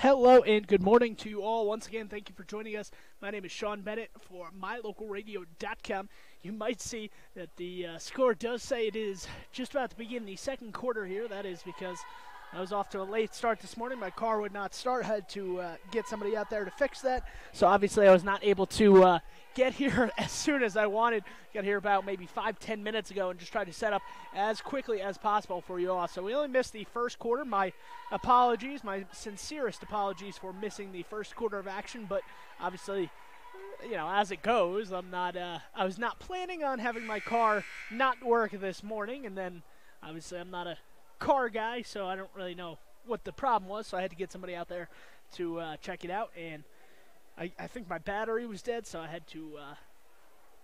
Hello and good morning to you all. Once again, thank you for joining us. My name is Sean Bennett for mylocalradio.com. You might see that the score does say it is just about to begin the second quarter here. That is because I was off to a late start this morning. My car would not start. I had to get somebody out there to fix that. So obviously I was not able to get here as soon as I wanted. Got here about maybe 5-10 minutes ago and just tried to set up as quickly as possible for you all. So we only missed the first quarter. My apologies, my sincerest apologies for missing the first quarter of action. But obviously, you know, as it goes, I was not planning on having my car not work this morning. And then obviously I'm not a car guy, so I don't really know what the problem was, so I had to get somebody out there to check it out, and I think my battery was dead, so I had to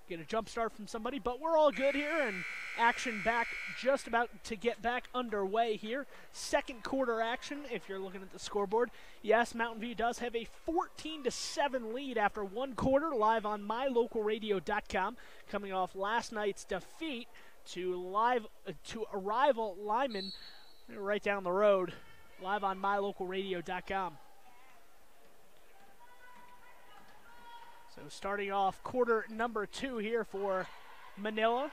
get a jump start from somebody, but we're all good here, and action back, just about to get back underway here. Second quarter action, if you're looking at the scoreboard. Yes, Mountain View does have a 14-7 lead after one quarter, live on mylocalradio.com, coming off last night's defeat to rival Lyman right down the road, live on mylocalradio.com. So starting off quarter number 2 here for Manila.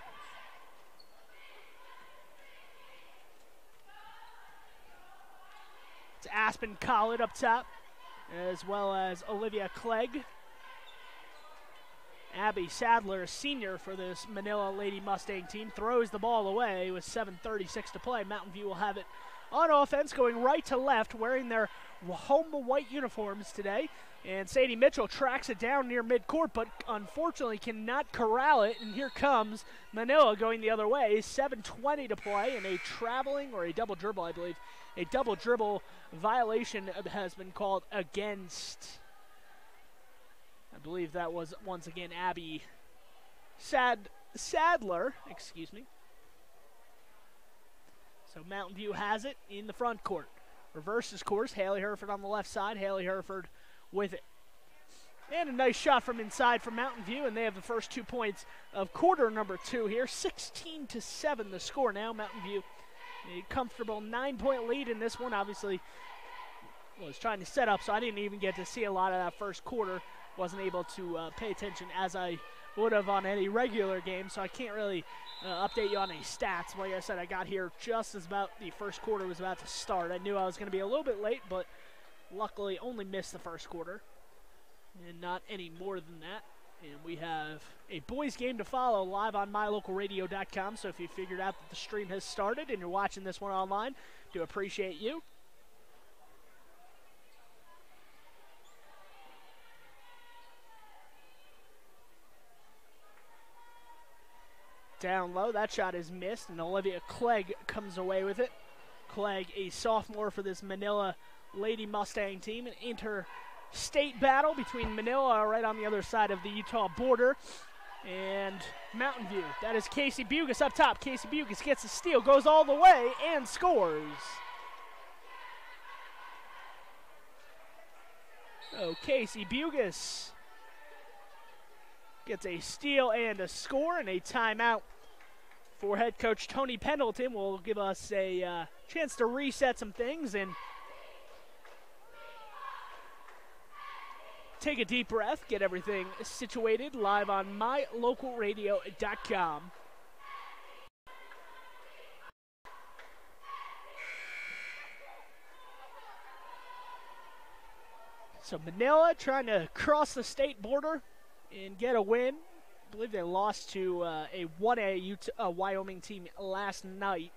It's Aspen Collett up top, as well as Olivia Clegg. Abby Sadler, senior for this Manila Lady Mustang team, throws the ball away with 7:36 to play. Mountain View will have it on offense, going right to left, wearing their home white uniforms today. And Sadie Mitchell tracks it down near midcourt, but unfortunately cannot corral it. And here comes Manila going the other way. 7:20 to play, and a traveling, or a double dribble, I believe. A double dribble violation has been called against, I believe that was, once again, Abby Sadler, excuse me. So Mountain View has it in the front court. Reverses course, Haley Hereford on the left side. Haley Hereford with it. And a nice shot from inside from Mountain View, and they have the first 2 points of quarter number 2 here. 16-7 the score now. Mountain View, a comfortable 9-point lead in this one. Obviously, was trying to set up, so I didn't even get to see a lot of that first quarter. Wasn't able to pay attention as I would have on any regular game, so I can't really update you on any stats. Like I said, I got here just as about the first quarter was about to start. I knew I was going to be a little bit late, but luckily only missed the first quarter, and not any more than that. And we have a boys game to follow live on mylocalradio.com, so if you figured out that the stream has started and you're watching this one online, do appreciate you. Down low, that shot is missed, and Olivia Clegg comes away with it. Clegg, a sophomore for this Manila Lady Mustang team, an interstate battle between Manila right on the other side of the Utah border and Mountain View. That is Casey Bugis up top. Casey Bugis gets a steal, goes all the way, and scores. Oh, Casey Bugis gets a steal and a score, and a timeout for head coach Tony Pendleton will give us a chance to reset some things and take a deep breath, get everything situated live on mylocalradio.com. So Manila trying to cross the state border and get a win. I believe they lost to a 1A Wyoming team last night.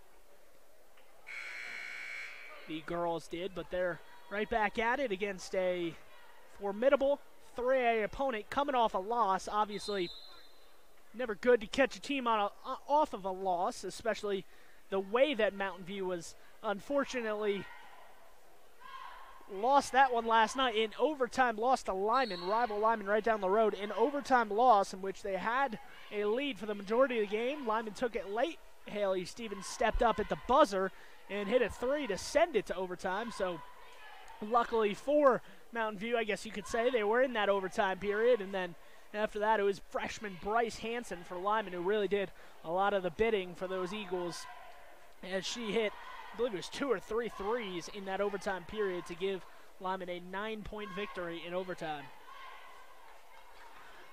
The girls did, but they're right back at it against a formidable 3A opponent coming off a loss. Obviously, never good to catch a team off of a loss, especially the way that Mountain View was unfortunately lost that one last night in overtime, lost to Lyman, rival Lyman right down the road, in overtime loss in which they had a lead for the majority of the game. Lyman took it late. Haley Stevens stepped up at the buzzer and hit a 3 to send it to overtime. So luckily for Mountain View, I guess you could say, they were in that overtime period, and then after that it was freshman Bryce Hansen for Lyman who really did a lot of the bidding for those Eagles as she hit, I believe it was 2 or 3 threes in that overtime period to give Lyman a 9-point victory in overtime.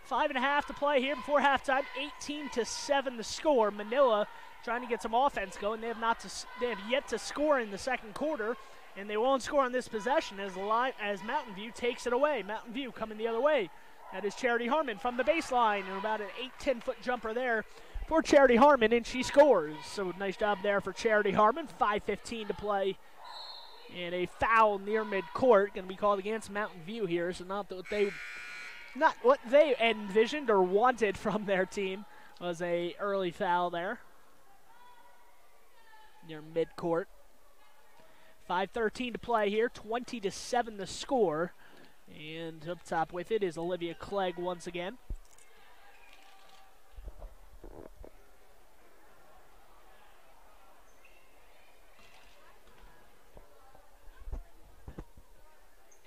5.5 to play here before halftime. 18-7 the score. Manila trying to get some offense going. They have yet to score in the second quarter, and they won't score on this possession as Mountain View takes it away. Mountain View coming the other way. That is Charity Harmon from the baseline, and about an 8-10-foot jumper there for Charity Harmon, and she scores. So nice job there for Charity Harmon. 5:15 to play, and a foul near midcourt going to be called against Mountain View here. So not what they envisioned or wanted from their team. Was a early foul there near midcourt. 5:13 to play here. 20-7 the score. And up top with it is Olivia Clegg once again.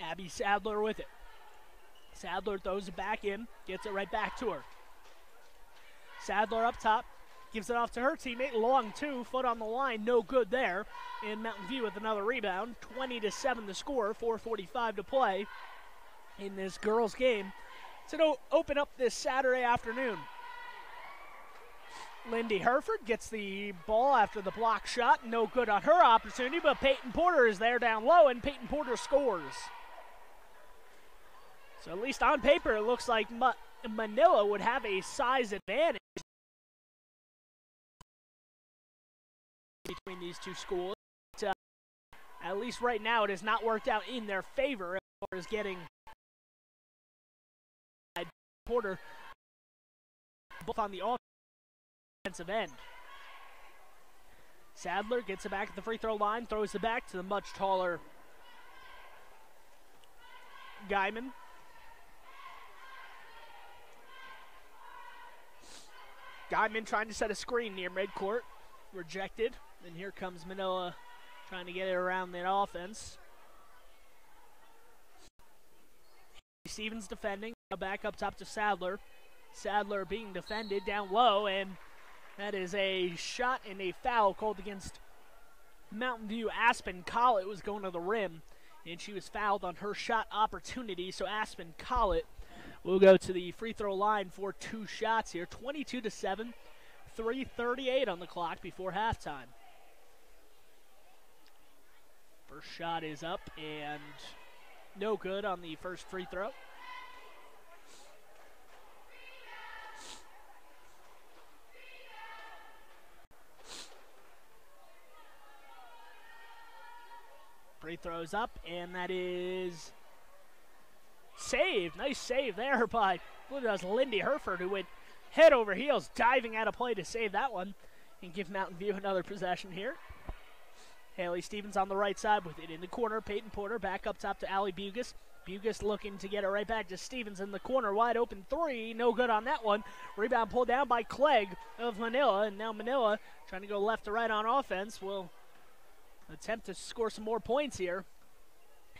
Abby Sadler with it. Sadler throws it back in, gets it right back to her. Sadler up top, gives it off to her teammate. Long 2, foot on the line, no good there. And Mountain View with another rebound. 20-7 the score, 4:45 to play in this girls' game to open up this Saturday afternoon. Lindy Herford gets the ball after the block shot. No good on her opportunity, but Peyton Porter is there down low, and Peyton Porter scores. So at least on paper, it looks like Manila would have a size advantage between these two schools. But, at least right now, it has not worked out in their favor as far as getting Porter both on the offensive end. Sadler gets it back at the free throw line, throws it back to the much taller Guyman. Guyman trying to set a screen near midcourt. Rejected. And here comes Manila trying to get it around that offense. Stevens defending. Now back up top to Sadler. Sadler being defended down low, and that is a shot and a foul called against Mountain View. Aspen Collett was going to the rim, and she was fouled on her shot opportunity. So Aspen Collett will go to the free throw line for 2 shots here. 22-7, 3:38 on the clock before halftime. First shot is up and no good on the first free throw. Free throws up, and that is saved. Nice save there by, I believe that was Lindy Herford, who went head over heels, diving out of play to save that one and give Mountain View another possession here. Haley Stevens on the right side with it in the corner. Peyton Porter back up top to Allie Bugus. Bugus looking to get it right back to Stevens in the corner. Wide open 3. No good on that one. Rebound pulled down by Clegg of Manila. And now Manila, trying to go left to right on offense, will attempt to score some more points here.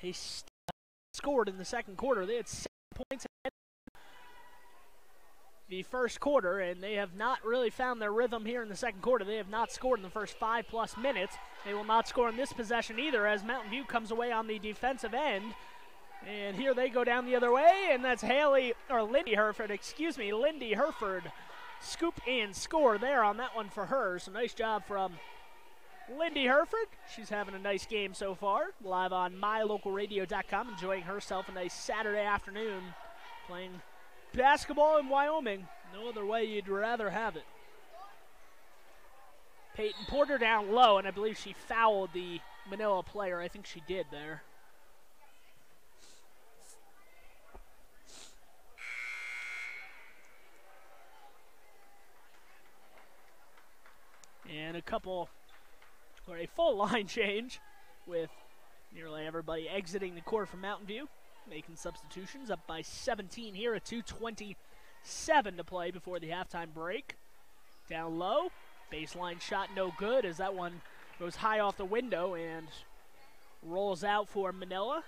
He scored in the second quarter. They had 7 points ahead the first quarter, and they have not really found their rhythm here in the second quarter. They have not scored in the first 5+ minutes. They will not score in this possession either, as Mountain View comes away on the defensive end. And here they go down the other way, and that's Lindy Herford. Scoop and score there on that one for her. So nice job from Lindy Herford. She's having a nice game so far. Live on mylocalradio.com, enjoying herself a nice Saturday afternoon playing basketball in Wyoming. No other way you'd rather have it. Peyton Porter down low, and I believe she fouled the Manila player. I think she did there. And a full line change with nearly everybody exiting the court from Mountain View. Making substitutions, up by 17 here at 2:27 to play before the halftime break. Down low, baseline shot no good as that one goes high off the window and rolls out for Manila.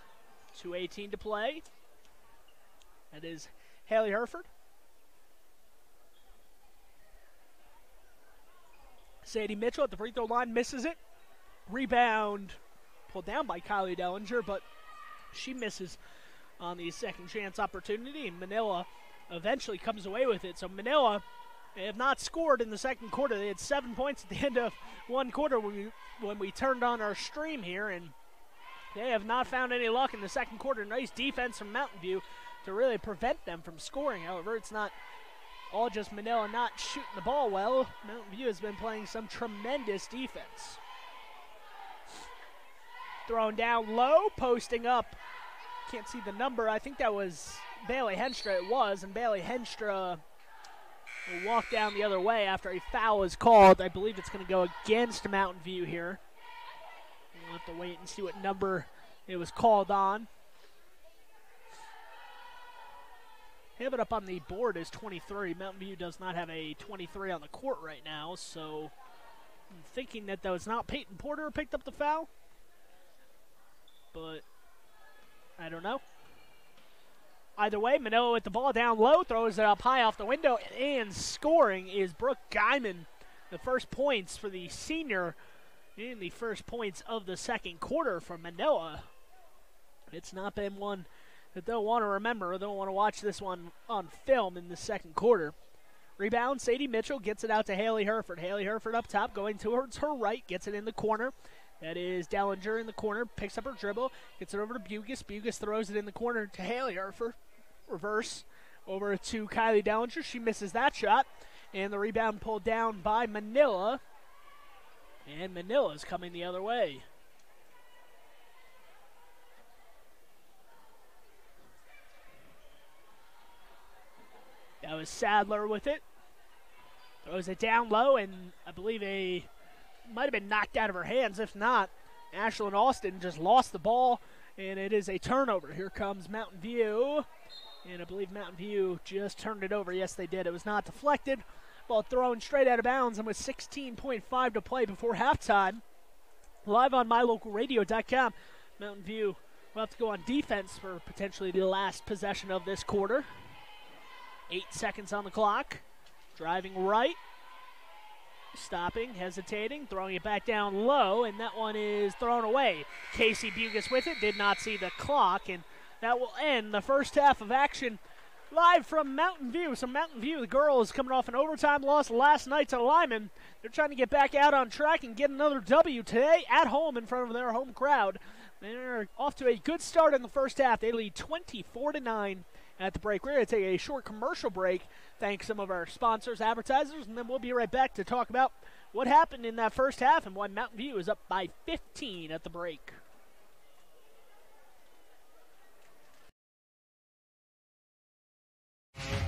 2:18 to play. That is Haley Herford. Sadie Mitchell at the free throw line misses it. Rebound pulled down by Kylie Dellinger, but She misses on the second chance opportunity, and Manila eventually comes away with it. So Manila, they have not scored in the second quarter. They had 7 points at the end of one quarter when we turned on our stream here, and they have not found any luck in the second quarter. Nice defense from Mountain View to really prevent them from scoring. However, it's not all just Manila not shooting the ball well. Mountain View has been playing some tremendous defense. Thrown down low, posting up. Can't see the number. I think that was Bailey Henstra. It was, and Bailey Henstra will walk down the other way after a foul is called. I believe it's going to go against Mountain View here. We'll have to wait and see what number it was called on. Have it up on the board is 23. Mountain View does not have a 23 on the court right now, so I'm thinking that was not Peyton Porter who picked up the foul, but I don't know. Either way, Manila with the ball down low, throws it up high off the window, and scoring is Brooke Guyman. The first points for the senior in the first points of the second quarter for Manila. It's not been one that they'll want to remember, or they'll want to watch this one on film in the second quarter. Rebound, Sadie Mitchell gets it out to Haley Herford. Haley Herford up top, going towards her right, gets it in the corner. That is Dellinger in the corner, picks up her dribble, gets it over to Bugus. Bugus throws it in the corner to Haley Herford. Reverse over to Kylie Dellinger. She misses that shot, and the rebound pulled down by Manila. And Manila's coming the other way. That was Sadler with it. Throws it down low, and I believe might have been knocked out of her hands. If not, Ashlyn Austin just lost the ball, and it is a turnover. Here comes Mountain View, and I believe Mountain View just turned it over. Yes, they did. It was not deflected. Ball thrown straight out of bounds, and with 16.5 to play before halftime, live on mylocalradio.com, Mountain View will have to go on defense for potentially the last possession of this quarter. 8 seconds on the clock. Driving right. Stopping, hesitating, throwing it back down low, and that one is thrown away. Casey Bugus with it, did not see the clock, and that will end the first half of action live from Mountain View. So Mountain View, the girls, coming off an overtime loss last night to Lyman. They're trying to get back out on track and get another W today at home in front of their home crowd. They're off to a good start in the first half. They lead 24-9 at the break. We're going to take a short commercial break, thank some of our sponsors, advertisers, and then we'll be right back to talk about what happened in that first half and why Mountain View is up by 15 at the break.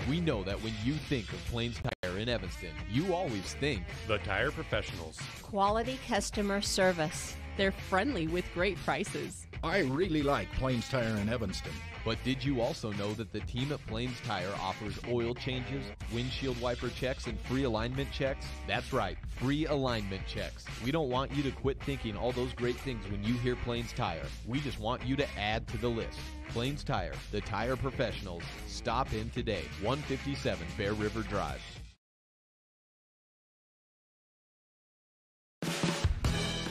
We know that when you think of Plains Tire in Evanston, you always think The Tire Professionals. Quality customer service. They're friendly with great prices. I really like Plains Tire in Evanston. But did you also know that the team at Plains Tire offers oil changes, windshield wiper checks, and free alignment checks? That's right, free alignment checks. We don't want you to quit thinking all those great things when you hear Plains Tire. We just want you to add to the list. Plains Tire, the tire professionals. Stop in today, 157 Bear River Drive.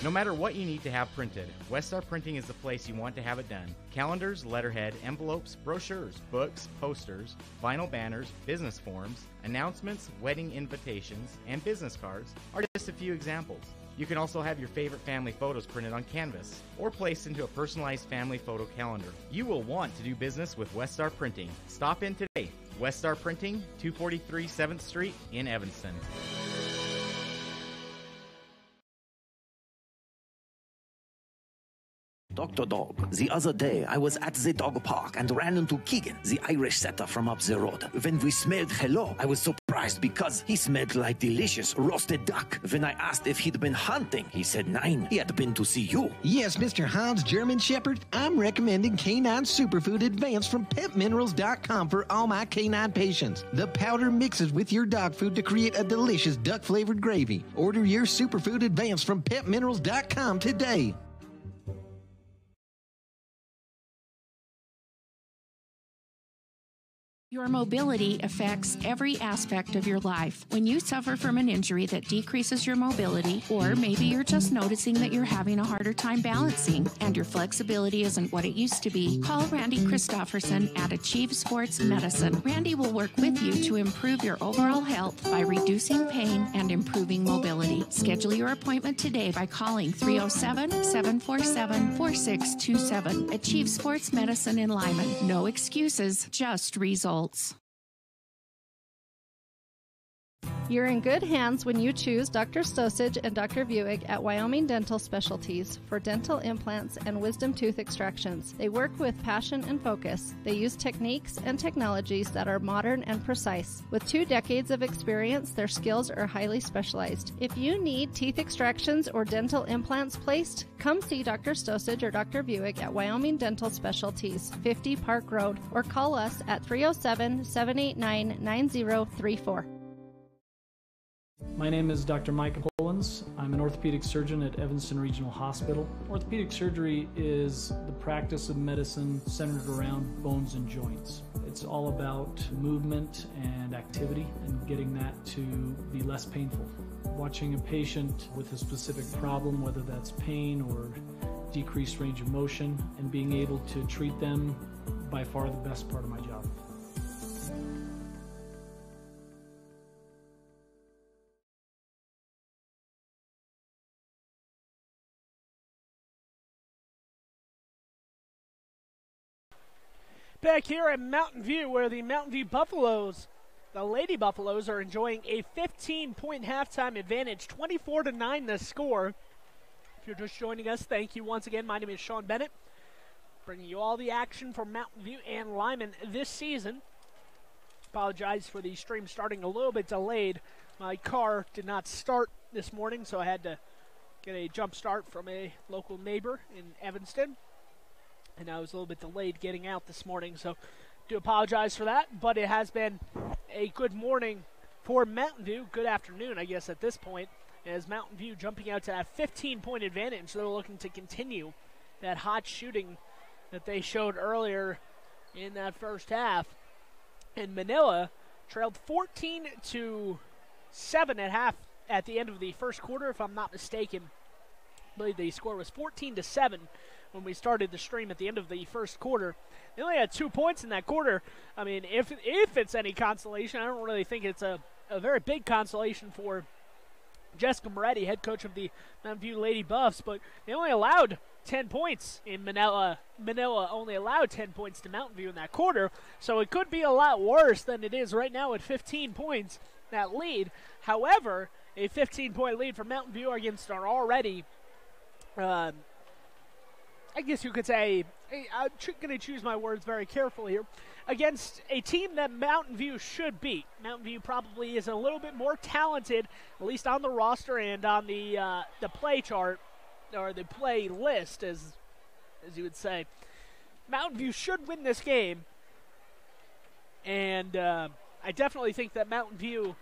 No matter what you need to have printed, Westar Printing is the place you want to have it done. Calendars, letterhead, envelopes, brochures, books, posters, vinyl banners, business forms, announcements, wedding invitations, and business cards are just a few examples. You can also have your favorite family photos printed on canvas or placed into a personalized family photo calendar. You will want to do business with Westar Printing. Stop in today. Westar Printing, 243 7th Street in Evanston. Dr. Dog, the other day I was at the dog park and ran into Keegan, the Irish setter from up the road. When we smelled hello, I was surprised because he smelled like delicious roasted duck. When I asked if he'd been hunting, he said nein, he had been to see you. Yes, Mr. Hans German Shepherd, I'm recommending Canine Superfood Advanced from PetMinerals.com for all my canine patients. The powder mixes with your dog food to create a delicious duck-flavored gravy. Order your Superfood Advanced from PetMinerals.com today. Your mobility affects every aspect of your life. When you suffer from an injury that decreases your mobility, or maybe you're just noticing that you're having a harder time balancing and your flexibility isn't what it used to be, call Randy Christofferson at Achieve Sports Medicine. Randy will work with you to improve your overall health by reducing pain and improving mobility. Schedule your appointment today by calling 307-747-4627. Achieve Sports Medicine in Lyman. No excuses, just results. You're in good hands when you choose Dr. Stosage and Dr. Buick at Wyoming Dental Specialties for dental implants and wisdom tooth extractions. They work with passion and focus. They use techniques and technologies that are modern and precise. With 2 decades of experience, their skills are highly specialized. If you need teeth extractions or dental implants placed, come see Dr. Stosage or Dr. Buick at Wyoming Dental Specialties, 50 Park Road, or call us at 307-789-9034. My name is Dr. Mike Collins. I'm an orthopedic surgeon at Evanston Regional Hospital. Orthopedic surgery is the practice of medicine centered around bones and joints. It's all about movement and activity and getting that to be less painful. Watching a patient with a specific problem, whether that's pain or decreased range of motion, and being able to treat them, by far the best part of my job. Back here at Mountain View, where the Mountain View Buffaloes, the Lady Buffaloes, are enjoying a 15-point halftime advantage, 24-9 the score. If you're just joining us, thank you once again. My name is Sean Bennett, bringing you all the action from Mountain View and Lyman this season. Apologize for the stream starting a little bit delayed. My car did not start this morning, so I had to get a jump start from a local neighbor in Evanston. And I was a little bit delayed getting out this morning, so do apologize for that. But it has been a good morning for Mountain View. Good afternoon, I guess, at this point, as Mountain View jumping out to that 15-point advantage. They're looking to continue that hot shooting that they showed earlier in that first half. And Manila trailed 14-7 at the end of the first quarter, if I'm not mistaken. I believe the score was 14-7 when we started the stream at the end of the first quarter. They only had 2 points in that quarter. I mean, if it's any consolation, I don't really think it's a very big consolation for Jessica Morretti, head coach of the Mountain View Lady Buffs, but they only allowed 10 points in Manila. Manila only allowed 10 points to Mountain View in that quarter, so it could be a lot worse than it is right now at 15 points, that lead. However, a 15-point lead for Mountain View against an already I guess you could say, I'm going to choose my words very carefully here, against a team that Mountain View should beat. Mountain View probably is a little bit more talented, at least on the roster and on the play chart, or the play list, as you would say. Mountain View should win this game, and I definitely think that Mountain View,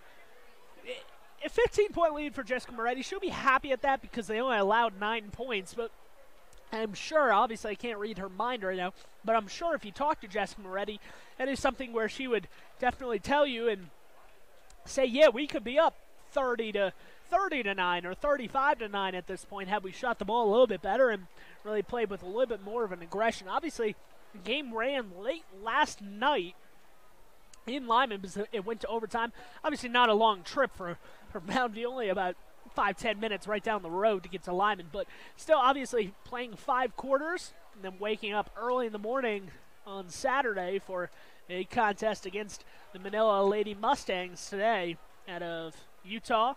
a 15-point lead for Jessica Moretti, she'll be happy at that because they only allowed 9 points, but I'm sure, obviously I can't read her mind right now, but I'm sure if you talk to Jessica Moretti, that is something where she would definitely tell you and say, yeah, we could be up 30-9 or 35-9 at this point had we shot the ball a little bit better and really played with a little bit more of an aggression. Obviously, the game ran late last night in Lyman because it went to overtime. Obviously not a long trip for Mountain View, only about 5-10 minutes right down the road to get to Lyman, but still obviously playing 5 quarters and then waking up early in the morning on Saturday for a contest against the Manila Lady Mustangs today out of Utah.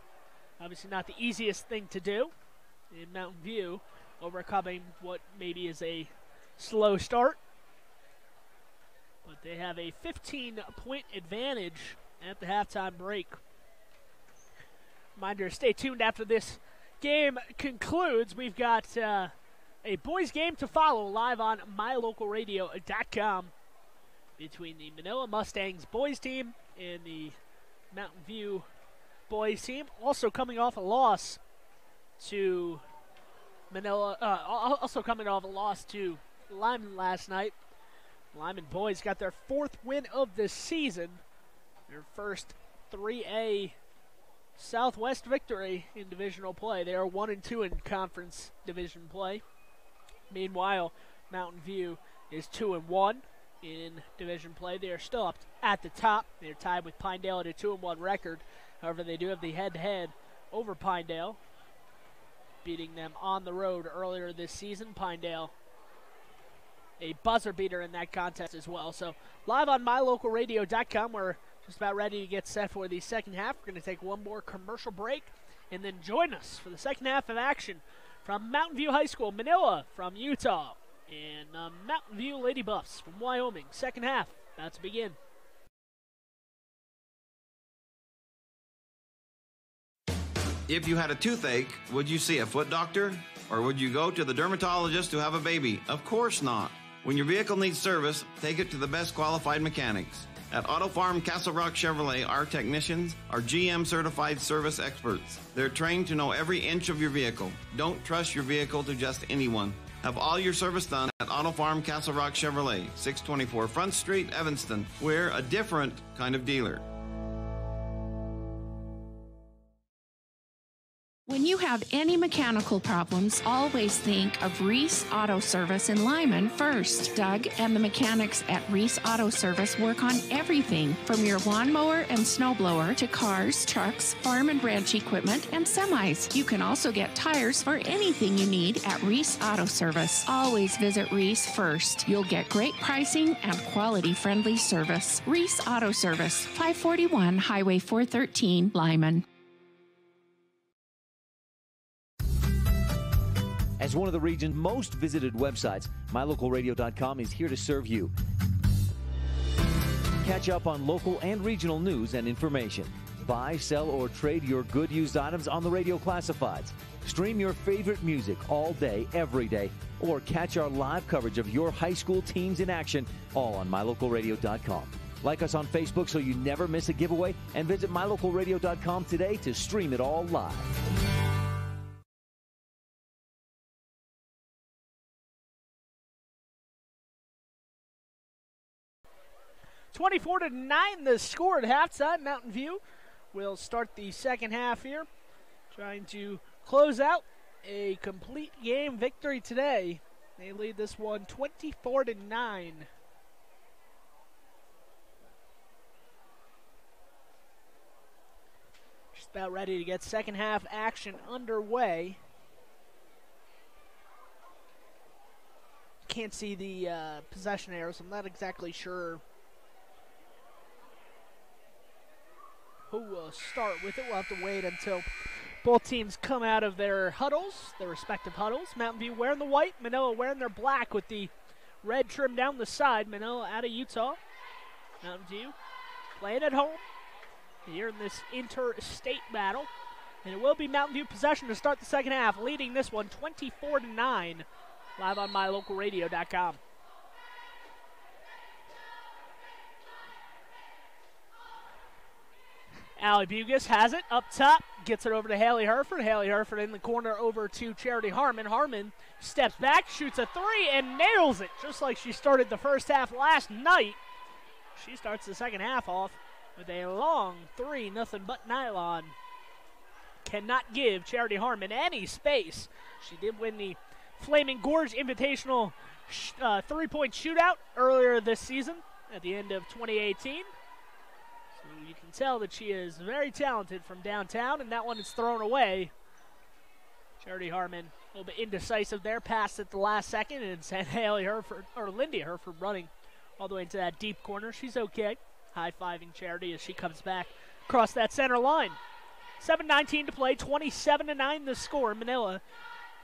Obviously not the easiest thing to do in Mountain View, overcoming what maybe is a slow start, but they have a 15-point advantage at the halftime break. Reminder, stay tuned after this game concludes. We've got a boys game to follow live on mylocalradio.com between the Manila Mustangs boys team and the Mountain View boys team. Also coming off a loss to Manila, also coming off a loss to Lyman last night. Lyman boys got their 4th win of the season. Their first 3A Southwest victory in divisional play. They are 1-2 in conference division play. Meanwhile, Mountain View is 2-1 in division play. They are still up at the top. They're tied with Pinedale at a 2-1 record. However, they do have the head-to-head over Pinedale, beating them on the road earlier this season. Pinedale, a buzzer beater in that contest as well. So live on mylocalradio.com, we're just about ready to get set for the second half. We're going to take one more commercial break and then join us for the second half of action from Mountain View High School, Manila from Utah, and Mountain View Lady Buffs from Wyoming. Second half about to begin. If you had a toothache, would you see a foot doctor? Or would you go to the dermatologist to have a baby? Of course not. When your vehicle needs service, take it to the best qualified mechanics. At Auto Farm Castle Rock Chevrolet, our technicians are GM certified service experts. They're trained to know every inch of your vehicle. Don't trust your vehicle to just anyone. Have all your service done at Auto Farm Castle Rock Chevrolet, 624 Front Street, Evanston. We're a different kind of dealer. When you have any mechanical problems, always think of Reese Auto Service in Lyman first. Doug and the mechanics at Reese Auto Service work on everything from your lawnmower and snowblower to cars, trucks, farm and ranch equipment, and semis. You can also get tires for anything you need at Reese Auto Service. Always visit Reese first. You'll get great pricing and quality-friendly service. Reese Auto Service, 541 Highway 413, Lyman. As one of the region's most visited websites, mylocalradio.com is here to serve you. Catch up on local and regional news and information. Buy, sell, or trade your good used items on the radio classifieds. Stream your favorite music all day, every day, or catch our live coverage of your high school teams in action, all on mylocalradio.com. Like us on Facebook so you never miss a giveaway, and visit mylocalradio.com today to stream it all live. 24-9 the score at halftime. Mountain View will start the second half here, trying to close out a complete game victory today. They lead this one 24-9. Just about ready to get second half action underway. Can't see the possession arrows. I'm not exactly sure who will start with it. We'll have to wait until both teams come out of their huddles, their respective huddles. Mountain View wearing the white, Manila wearing their black with the red trim down the side. Manila out of Utah. Mountain View playing at home here in this interstate battle. And it will be Mountain View possession to start the second half, leading this one 24-9. Live on mylocalradio.com. Allie Bugis has it up top, gets it over to Haley Herford. Haley Herford in the corner over to Charity Harmon. Harmon steps back, shoots a three, and nails it, just like she started the first half last night. She starts the second half off with a long three, nothing but nylon. Cannot give Charity Harmon any space. She did win the Flaming Gorge Invitational three-point shootout earlier this season at the end of 2018. So you can tell that she is very talented from downtown, and that one is thrown away. Charity Harmon a little bit indecisive there, passed at the last second, and sent Haley Herford, or Lindy Herford, running all the way into that deep corner. She's okay. High-fiving Charity as she comes back across that center line. 7:19 to play, 27-9 the score. Manila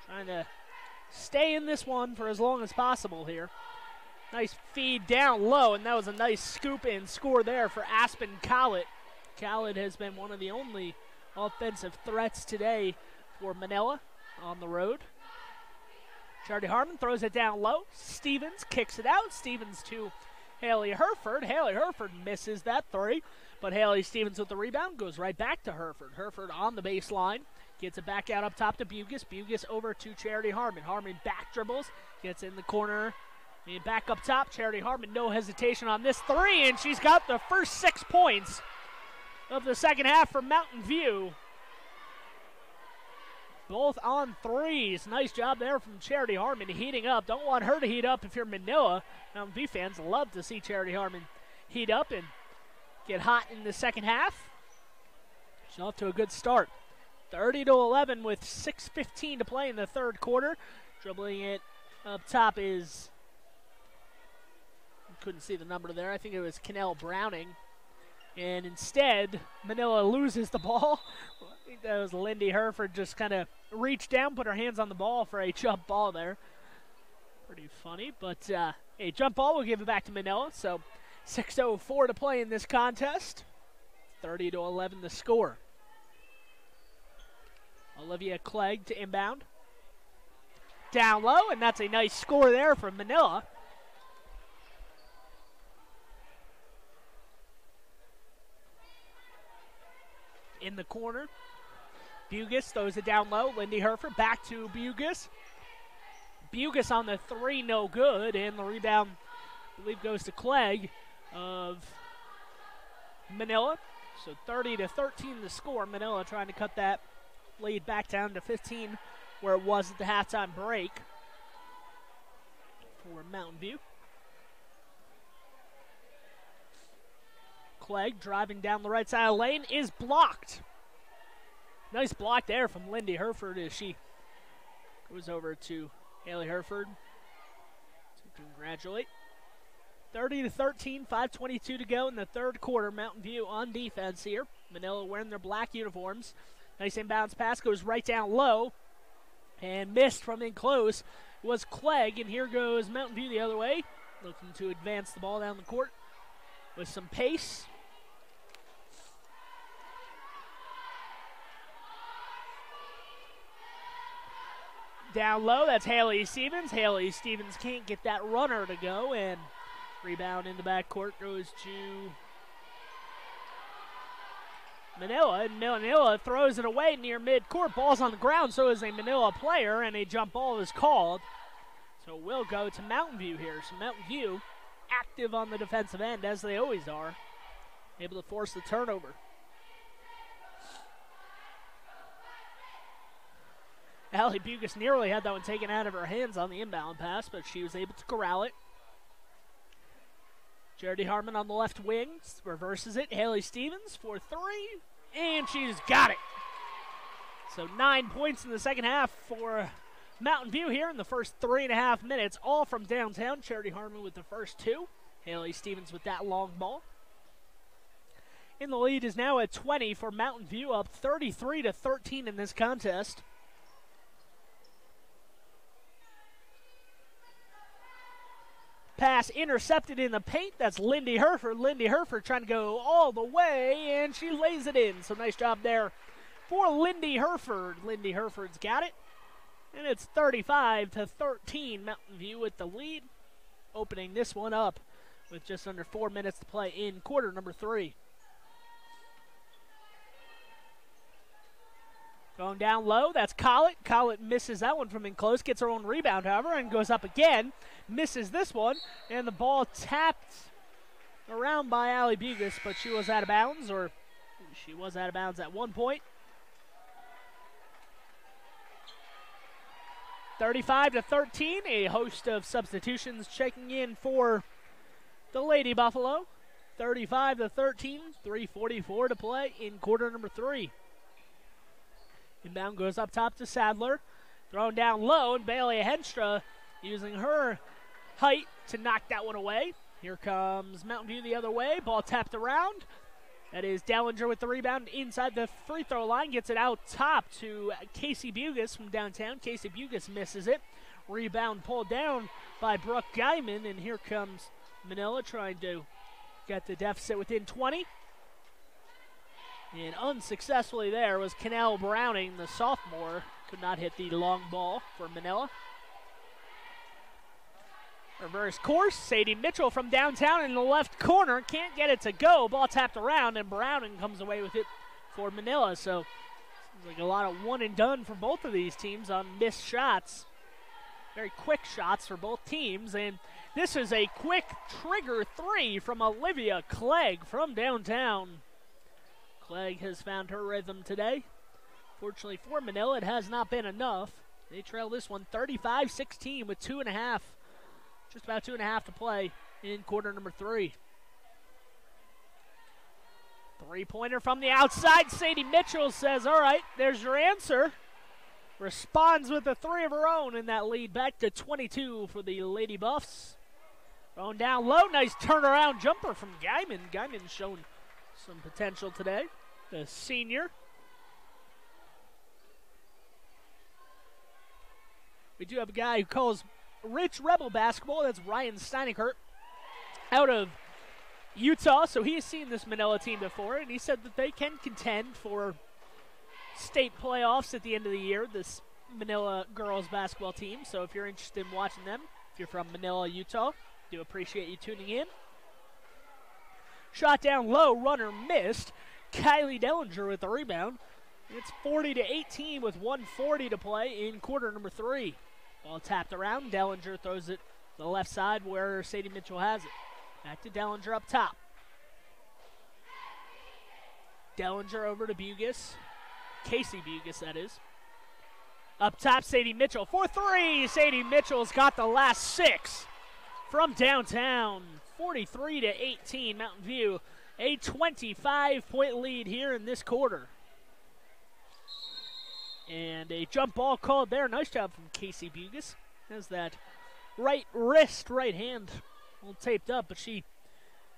trying to stay in this one for as long as possible here. Nice feed down low, and that was a nice scoop in score there for Aspen Collett. Collett has been one of the only offensive threats today for Manila on the road. Charity Harmon throws it down low. Stevens kicks it out. Stevens to Haley Herford. Haley Herford misses that three, but Haley Stevens with the rebound goes right back to Herford. Herford on the baseline. Gets it back out up top to Bugis. Bugis over to Charity Harmon. Harmon back dribbles. Gets in the corner And back up top, Charity Harmon, no hesitation on this three, and she's got the first 6 points of the second half for Mountain View. Both on threes. Nice job there from Charity Harmon heating up. Don't want her to heat up if you're Manila. Mountain View fans love to see Charity Harmon heat up and get hot in the second half. She's off to a good start. 30-11 with 6:15 to play in the third quarter. Dribbling it up top is, couldn't see the number there. I think it was Cannell Browning. And instead, Manila loses the ball. I think that was Lindy Hereford just kind of reached down, put her hands on the ball for a jump ball there. Pretty funny, but a jump ball will give it back to Manila. So 6:04 to play in this contest. 30-11 the score. Olivia Clegg to inbound. Down low, and that's a nice score there from Manila. In the corner, Bugis throws it down low. Lindy Hereford back to Bugis. Bugis on the three, no good, and the rebound, I believe, goes to Clegg of Manila. So 30-13 the score. Manila trying to cut that lead back down to 15 where it was at the halftime break for Mountain View. Clegg driving down the right side of the lane is blocked. Nice block there from Lindy Hereford as she goes over to Haley Hereford to congratulate. 30-13, 5:22 to go in the third quarter. Mountain View on defense here. Manila wearing their black uniforms. Nice inbounds pass goes right down low and missed from in close was Clegg, and here goes Mountain View the other way, looking to advance the ball down the court with some pace. Down low, that's Haley Stevens. Haley Stevens can't get that runner to go, and rebound in the backcourt goes to Manila, and Manila throws it away near midcourt. Ball's on the ground, so is a Manila player, and a jump ball is called. So we'll go to Mountain View here. So Mountain View active on the defensive end, as they always are, able to force the turnover. Allie Bugis nearly had that one taken out of her hands on the inbound pass, but she was able to corral it. Charity Harmon on the left wing reverses it. Haley Stevens for three, and she's got it. So 9 points in the second half for Mountain View here in the first 3.5 minutes, all from downtown. Charity Harmon with the first two. Haley Stevens with that long ball. And the lead is now at 20 for Mountain View, up 33-13 in this contest. Pass intercepted in the paint. That's Lindy Hereford. Lindy Hereford trying to go all the way, and she lays it in. So nice job there for Lindy Hereford. Lindy Hereford's got it. And it's 35-13. Mountain View with the lead. Opening this one up with just under 4 minutes to play in quarter number 3. Going down low, that's Collett. Collett misses that one from in close, gets her own rebound, however, and goes up again. Misses this one, and the ball tapped around by Allie Bugis, but she was out of bounds, or she was out of bounds at one point. 35-13, a host of substitutions checking in for the Lady Buffalo. 35-13, 3:44 to play in quarter number 3. Inbound goes up top to Sadler. Thrown down low, and Bailey Henstra using her height to knock that one away. Here comes Mountain View the other way. Ball tapped around. That is Dellinger with the rebound inside the free throw line. Gets it out top to Casey Bugis from downtown. Casey Bugis misses it. Rebound pulled down by Brooke Guyman, and here comes Manila trying to get the deficit within 20. And unsuccessfully there was Cannell Browning, the sophomore. Could not hit the long ball for Manila. Reverse course, Sadie Mitchell from downtown in the left corner. Can't get it to go. Ball tapped around, and Browning comes away with it for Manila. So, seems like a lot of one and done for both of these teams on missed shots. Very quick shots for both teams, and this is a quick trigger three from Olivia Clegg from downtown. Clegg has found her rhythm today. Fortunately for Manila, it has not been enough. They trail this one 35-16 with just about 2.5 to play in quarter number 3. Three-pointer from the outside. Sadie Mitchell says, all right, there's your answer. Responds with a three of her own, and that lead back to 22 for the Lady Buffs. Thrown down low. Nice turnaround jumper from Guyman. Guyman's shown some potential today, the senior. We do have a guy who calls Rich Rebel basketball. That's Ryan Steinekert out of Utah. So he has seen this Manila team before, and he said that they can contend for state playoffs at the end of the year, this Manila girls basketball team. So if you're interested in watching them, if you're from Manila, Utah, do appreciate you tuning in. Shot down low, runner missed. Kylie Dellinger with the rebound. It's 40-18 with 1:40 to play in quarter number 3. Ball tapped around. Dellinger throws it to the left side where Sadie Mitchell has it. Back to Dellinger up top. Dellinger over to Bugis. Casey Bugis, that is. Up top, Sadie Mitchell for 3. Sadie Mitchell's got the last 6 from downtown. 43-18, Mountain View. A 25-point lead here in this quarter. And a jump ball called there. Nice job from Casey Bugis. Has that right wrist, right hand all taped up, but she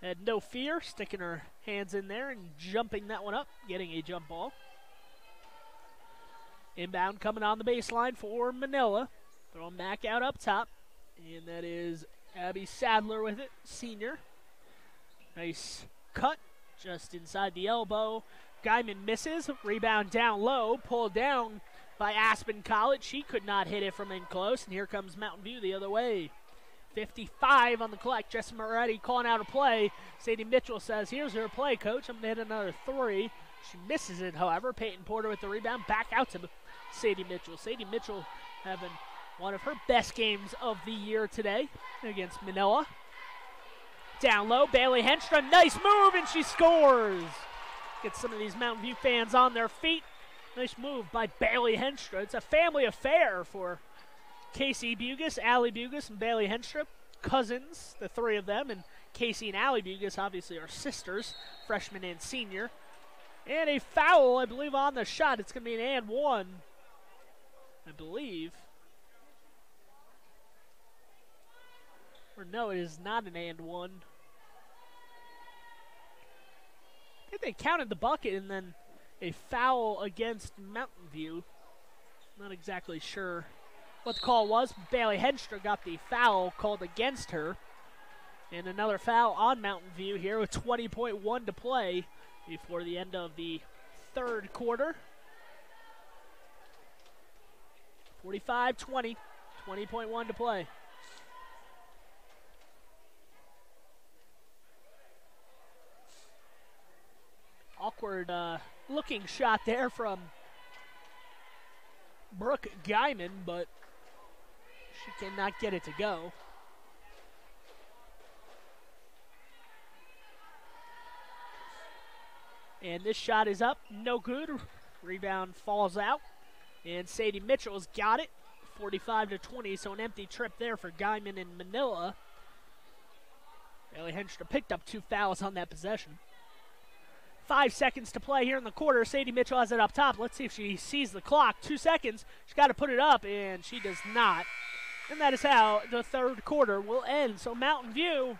had no fear, sticking her hands in there and jumping that one up, getting a jump ball. Inbound coming on the baseline for Manila. Thrown back out up top. And that is Abby Sadler with it, senior. Nice cut just inside the elbow. Guyman misses. Rebound down low. Pulled down by Aspen College. She could not hit it from in close. And here comes Mountain View the other way. 55 on the clock. Jessica Morretti calling out a play. Sadie Mitchell says, here's her play, coach. I'm going to hit another 3. She misses it, however. Peyton Porter with the rebound. Back out to Sadie Mitchell. Sadie Mitchell having one of her best games of the year today against Manila. Down low, Bailey Henstra. Nice move, and she scores. Get some of these Mountain View fans on their feet. Nice move by Bailey Henstra. It's a family affair for Casey Bugis, Allie Bugis, and Bailey Henstra. Cousins, the 3 of them, and Casey and Allie Bugis obviously are sisters, freshman and senior. And a foul, I believe, on the shot. It's going to be an and 1, I believe. Or no, it is not an and 1. I think they counted the bucket and then a foul against Mountain View. Not exactly sure what the call was. Bailey Henstra got the foul called against her. And another foul on Mountain View here with 20.1 to play before the end of the third quarter. 45-20, 20.1 to play. Awkward looking shot there from Brooke Guyman, but she cannot get it to go. And this shot is up, no good. Rebound falls out, and Sadie Mitchell's got it, 45-20, so an empty trip there for Guyman and Manila. Bailey Henstra picked up 2 fouls on that possession. 5 seconds to play here in the quarter. Sadie Mitchell has it up top. Let's see if she sees the clock. 2 seconds. She's got to put it up, and she does not. And that is how the third quarter will end. So Mountain View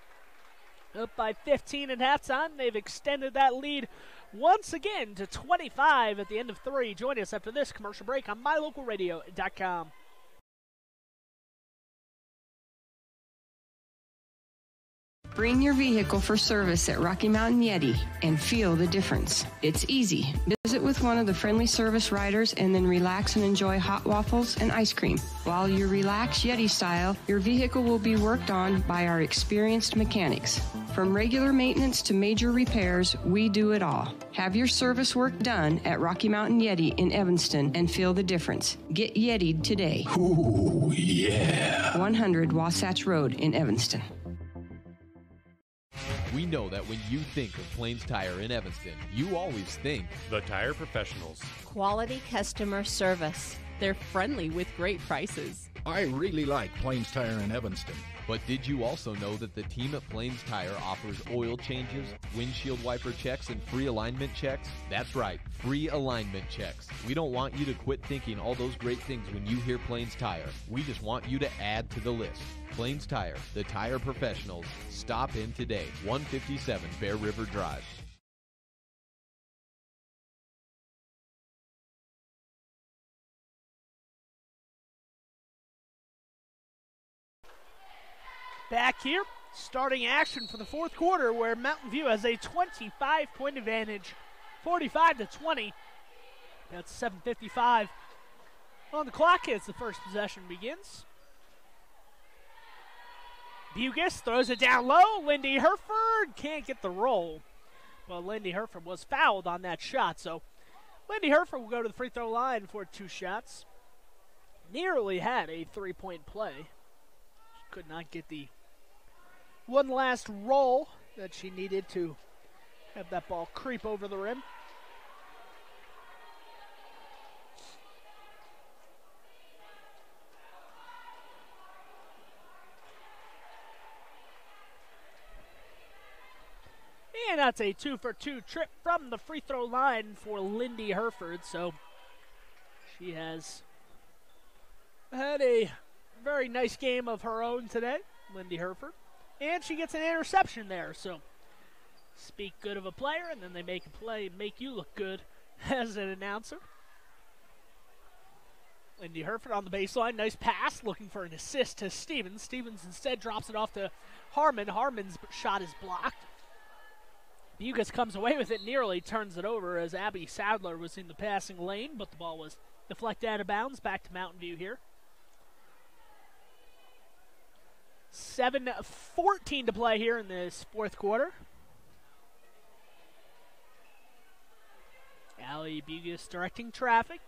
up by 15 at halftime. They've extended that lead once again to 25 at the end of 3. Join us after this commercial break on mylocalradio.com. Bring your vehicle for service at Rocky Mountain Yeti and feel the difference. It's easy. Visit with one of the friendly service riders and then relax and enjoy hot waffles and ice cream. While you relax Yeti style, your vehicle will be worked on by our experienced mechanics. From regular maintenance to major repairs, we do it all. Have your service work done at Rocky Mountain Yeti in Evanston and feel the difference. Get Yeti'd today. Ooh, yeah. 100 Wasatch Road in Evanston. We know that when you think of Plains Tire in Evanston, you always think the Tire Professionals. Quality customer service. They're friendly with great prices. I really like Plains Tire in Evanston. But did you also know that the team at Plains Tire offers oil changes, windshield wiper checks, and free alignment checks? That's right, free alignment checks. We don't want you to quit thinking all those great things when you hear Plains Tire. We just want you to add to the list. Plains Tire, the tire professionals. Stop in today, 157 Bear River Drive. Back here, starting action for the fourth quarter, where Mountain View has a 25-point advantage, 45-20. That's 7:55 on the clock as the first possession begins. Bugis throws it down low. Lindy Herford can't get the roll. Well, Lindy Herford was fouled on that shot, so Lindy Herford will go to the free throw line for 2 shots. Nearly had a 3-point play. She could not get the one last roll that she needed to have that ball creep over the rim. And that's a 2-for-2 trip from the free throw line for Lindy Herford. So she has had a very nice game of her own today, Lindy Herford. And she gets an interception there. So speak good of a player, and then they make a play and make you look good as an announcer. Lindy Herford on the baseline. Nice pass, looking for an assist to Stevens. Stevens instead drops it off to Harmon. Harmon's shot is blocked. Bugis comes away with it, nearly turns it over as Abby Sadler was in the passing lane, but the ball was deflected out of bounds. Back to Mountain View here. 7:14 to play here in this fourth quarter. Allie Bugis directing traffic.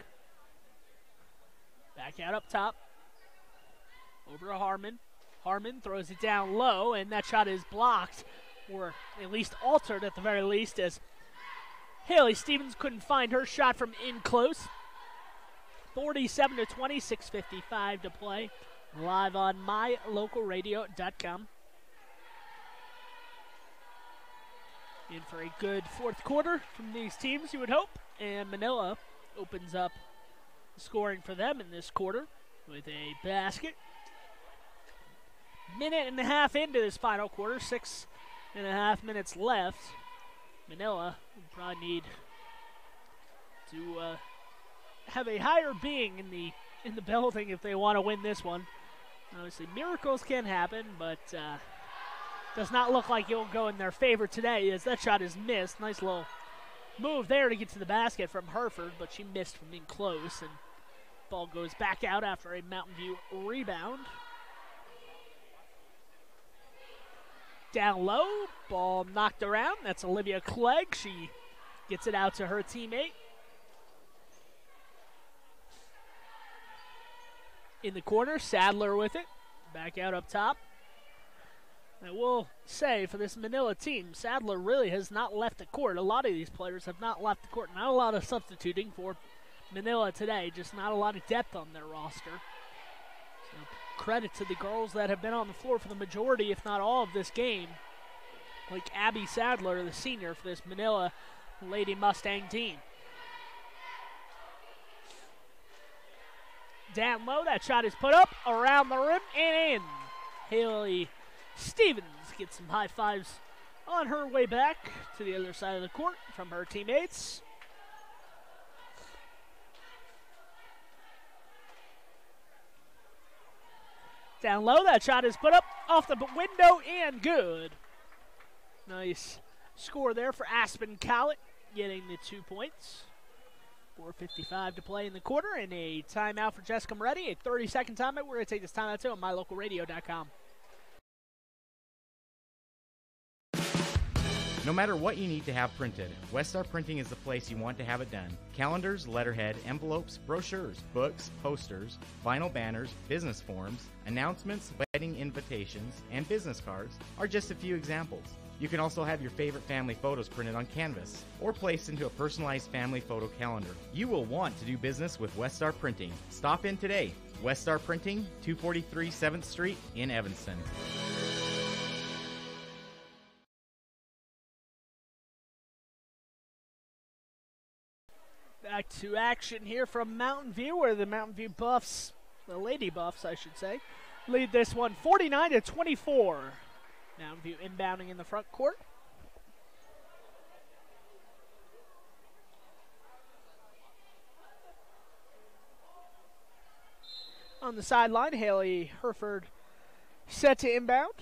Back out up top. Over to Harmon. Harmon throws it down low, and that shot is blocked, or at least altered at the very least, as Haley Stevens couldn't find her shot from in close. 47-20, 6:55 to play. Live on mylocalradio.com. In for a good fourth quarter from these teams, you would hope. And Manila opens up scoring for them in this quarter with a basket. Minute and a half into this final quarter, 6.5 minutes left. Manila would probably need to have a higher being in the building if they want to win this one. Obviously, miracles can happen, but does not look like it will go in their favor today as that shot is missed. Nice little move there to get to the basket from Herford, but she missed from in close, and ball goes back out after a Mountain View rebound. Down low, ball knocked around. That's Olivia Clegg. She gets it out to her teammate. In the corner, Sadler with it. Back out up top. I will say for this Manila team, Sadler really has not left the court. A lot of these players have not left the court. Not a lot of substituting for Manila today. Just not a lot of depth on their roster. So credit to the girls that have been on the floor for the majority, if not all, of this game. Like Abby Sadler, the senior for this Manila Lady Mustang team. Down low, that shot is put up, around the rim, and in. Haley Stevens gets some high fives on her way back to the other side of the court from her teammates. Down low, that shot is put up off the window and good. Nice score there for Aspen Collett, getting the 2 points. 4:55 to play in the quarter, and a timeout for Jessica Morretti. A 30-second timeout. We're going to take this timeout too on mylocalradio.com. No matter what you need to have printed, Westar Printing is the place you want to have it done. Calendars, letterhead, envelopes, brochures, books, posters, vinyl banners, business forms, announcements, wedding invitations, and business cards are just a few examples. You can also have your favorite family photos printed on canvas or placed into a personalized family photo calendar. You will want to do business with Westar Printing. Stop in today. Westar Printing, 243 7th Street in Evanston. Back to action here from Mountain View, where the Mountain View Buffs, the Lady Buffs, I should say, lead this one 49-24. Mountain View inbounding in the front court. On the sideline, Haley Herford set to inbound.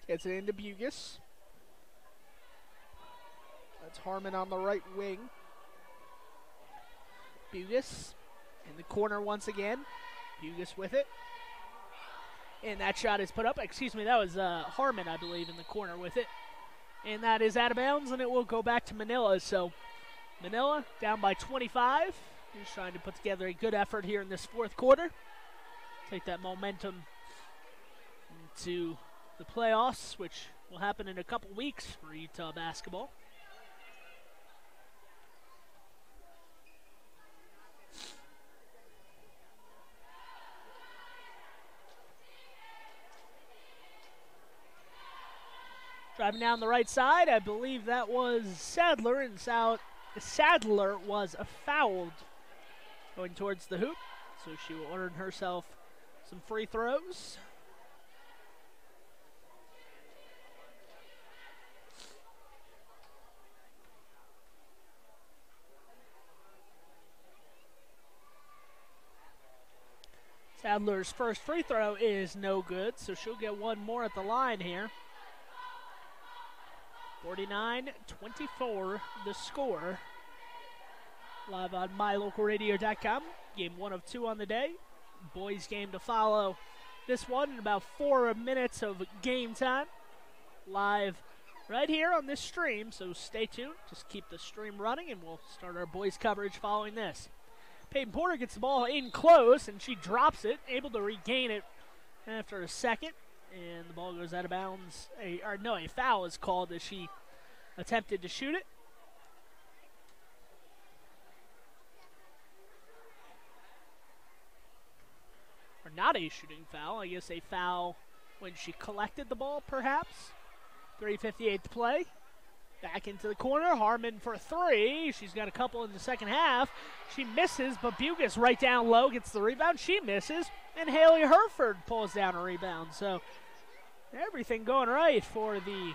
Gets it into Bugis. That's Harmon on the right wing. Bugis in the corner once again. Bugis with it. And that shot is put up. Excuse me, that was Harmon, I believe, in the corner with it. And that is out of bounds, and it will go back to Manila. So Manila down by 25. He's trying to put together a good effort here in this fourth quarter. Take that momentum into the playoffs, which will happen in a couple weeks for Utah basketball. Driving down the right side, I believe that was Sadler, and Sadler was fouled going towards the hoop, so she will earn herself some free throws. Sadler's first free throw is no good, so she'll get one more at the line here. 49-24 the score. Live on mylocalradio.com. Game 1 of 2 on the day. Boys game to follow this one in about 4 minutes of game time. Live right here on this stream, so stay tuned. Just keep the stream running, and we'll start our boys coverage following this. Peyton Porter gets the ball in close, and she drops it, able to regain it after a second. And the ball goes out of bounds. A foul is called as she attempted to shoot it. Or not a shooting foul. I guess a foul when she collected the ball, perhaps. 3:58 to play. Back into the corner. Harmon for 3. She's got a couple in the second half. She misses, but Bugis right down low gets the rebound. She misses, and Haley Herford pulls down a rebound. So everything going right for the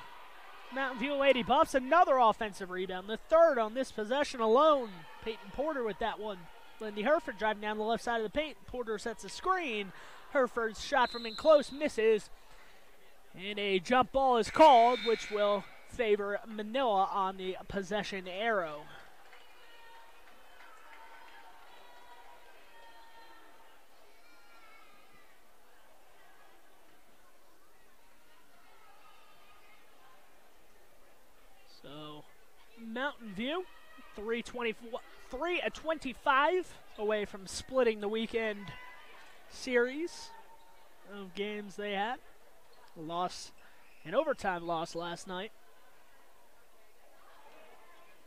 Mountain View Lady Buffs. Another offensive rebound, the third on this possession alone. Peyton Porter with that one. Lindy Herford driving down the left side of the paint. Porter sets a screen. Herford's shot from in close misses. And a jump ball is called, which will favor Manila on the possession arrow. So Mountain View, 3-25 away from splitting the weekend series of games they had. An overtime loss last night.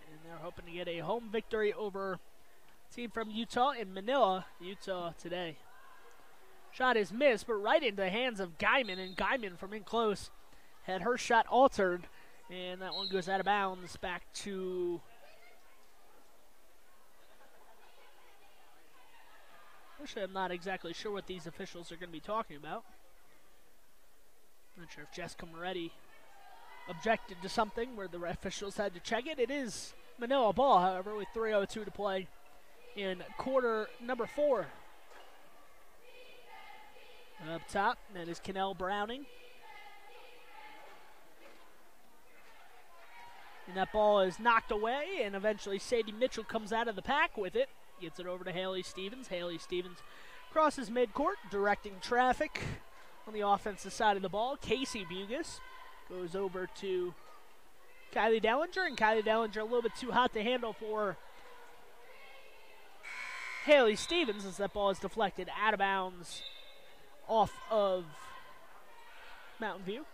And they're hoping to get a home victory over a team from Utah in Manila, Utah today. Shot is missed, but right into the hands of Guyman, and Guyman from in close had her shot altered, and that one goes out of bounds back to actually, I'm not exactly sure what these officials are going to be talking about. Not sure if Jessica Morretti objected to something where the officials had to check it. It is Manila ball, however, with 3:02 to play in quarter number 4. Up top, that is Kennell Browning. And that ball is knocked away, and eventually Sadie Mitchell comes out of the pack with it. Gets it over to Haley Stevens. Haley Stevens crosses midcourt, directing traffic on the offensive side of the ball. Casey Bugis goes over to Kylie Dellinger, and Kylie Dellinger a little bit too hot to handle for Haley Stevens as that ball is deflected out of bounds off of Mountain View.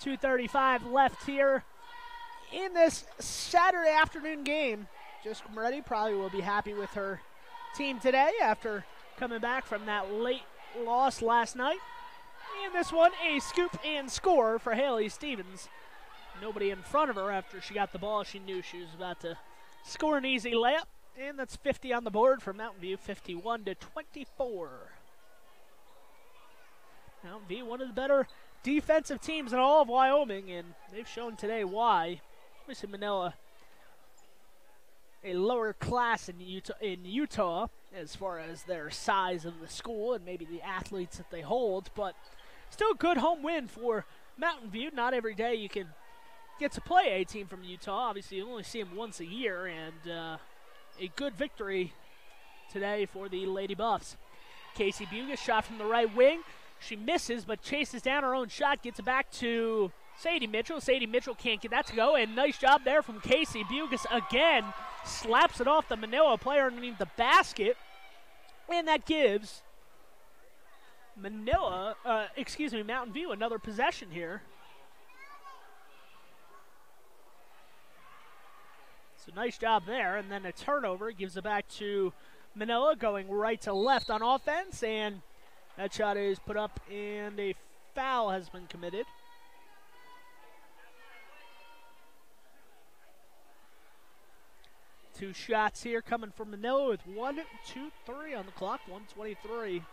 .235 left here in this Saturday afternoon game. Jessica Morretti probably will be happy with her team today after coming back from that late loss last night. And this one, a scoop and score for Haley Stevens. Nobody in front of her after she got the ball. She knew she was about to score an easy layup. And that's 50 on the board for Mountain View, 51-24. Mountain View, one of the better defensive teams in all of Wyoming, and they've shown today why. Obviously, Manila, a lower class in Utah as far as their size of the school and maybe the athletes that they hold, but still a good home win for Mountain View. Not every day you can get to play a team from Utah. Obviously, you only see them once a year, and a good victory today for the Lady Buffs. Casey Bugis shot from the right wing. She misses, but chases down her own shot, gets it back to Sadie Mitchell. Sadie Mitchell can't get that to go, and nice job there from Casey Bugis again. Slaps it off the Manila player underneath the basket, and that gives Mountain View another possession here. So nice job there, and then a turnover gives it back to Manila, going right to left on offense, and that shot is put up, and a foul has been committed. Two shots here coming from Manila with 1, 2, 3 on the clock. 1:23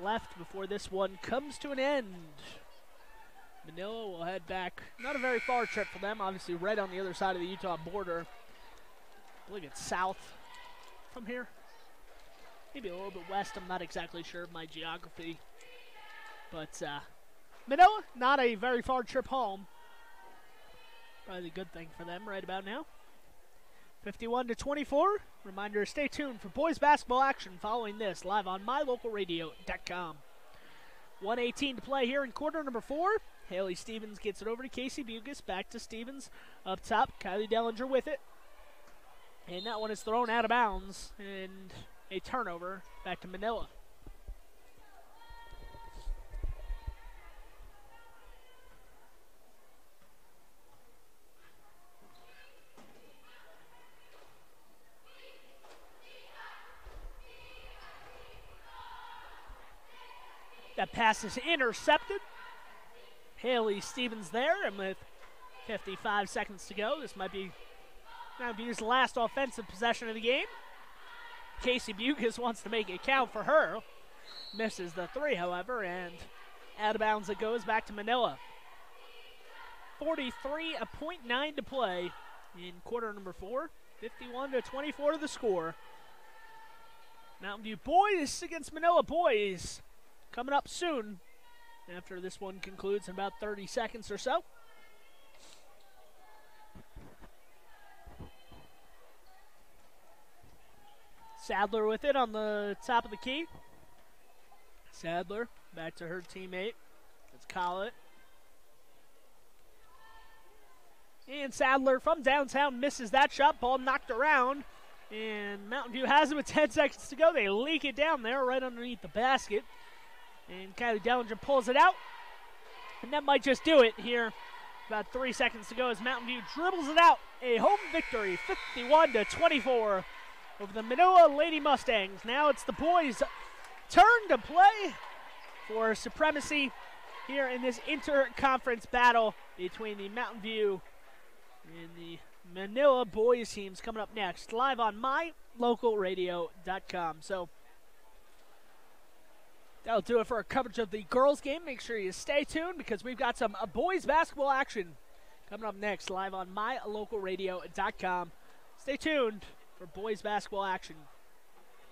left before this one comes to an end. Manila will head back. Not a very far trip for them, obviously right on the other side of the Utah border. I believe it's south from here. Maybe a little bit west. I'm not exactly sure of my geography. But Manila, not a very far trip home. Probably a good thing for them right about now. 51-24. Reminder, stay tuned for boys basketball action following this live on mylocalradio.com. 1:18 to play here in quarter number 4. Haley Stevens gets it over to Casey Bugis. Back to Stevens up top. Kylie Dellinger with it. And that one is thrown out of bounds. And a turnover back to Manila. That pass is intercepted. Haley Stevens there, and with 55 seconds to go, this might be his last offensive possession of the game. Casey Bugis wants to make it count for her. Misses the three, however, and out of bounds it goes back to Manila. 43.9 to play in quarter number 4. 51-24 the score. Mountain View boys against Manila boys coming up soon after this one concludes in about 30 seconds or so. Sadler with it on the top of the key. Sadler back to her teammate. Let's call it. And Sadler from downtown misses that shot. Ball knocked around. And Mountain View has it with 10 seconds to go. They leak it down there right underneath the basket. And Kylie Dellinger pulls it out. And that might just do it here. About 3 seconds to go as Mountain View dribbles it out. A home victory, 51-24 over the Manila Lady Mustangs. Now it's the boys' turn to play for supremacy here in this inter-conference battle between the Mountain View and the Manila boys teams coming up next, live on mylocalradio.com. So that'll do it for our coverage of the girls' game. Make sure you stay tuned because we've got some boys basketball action coming up next, live on mylocalradio.com. Stay tuned for boys basketball action.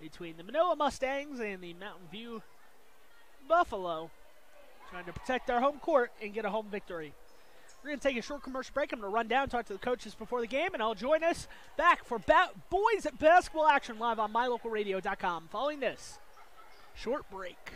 between the Manila Mustangs and the Mountain View Buffalo, trying to protect their home court and get a home victory. We're going to take a short commercial break. I'm going to run down, talk to the coaches before the game, and I'll join us back for boys basketball action live on mylocalradio.com following this short break.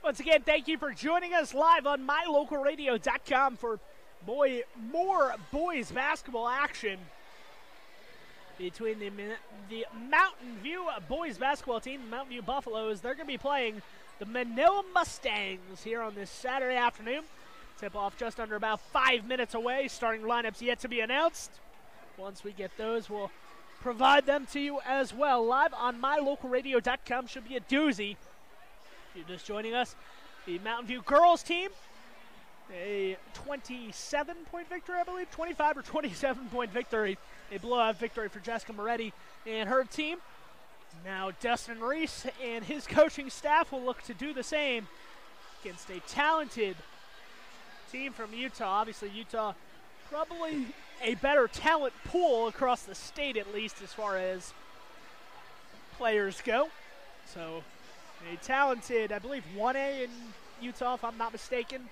Once again, thank you for joining us live on mylocalradio.com for more boys basketball action between the Mountain View boys basketball team, the Mountain View Buffaloes. They're going to be playing the Manila Mustangs here on this Saturday afternoon. Tip-off just under about 5 minutes away. Starting lineups yet to be announced. Once we get those, we'll provide them to you as well. Live on mylocalradio.com should be a doozy. If you're just joining us, the Mountain View girls team, a 27-point victory, I believe, 25 or 27-point victory. A blowout victory for Jessica Morretti and her team. Now Dustin Reese and his coaching staff will look to do the same against a talented team from Utah. Obviously, Utah probably a better talent pool across the state, at least as far as players go. So a talented, I believe, 1A in Utah, if I'm not mistaken,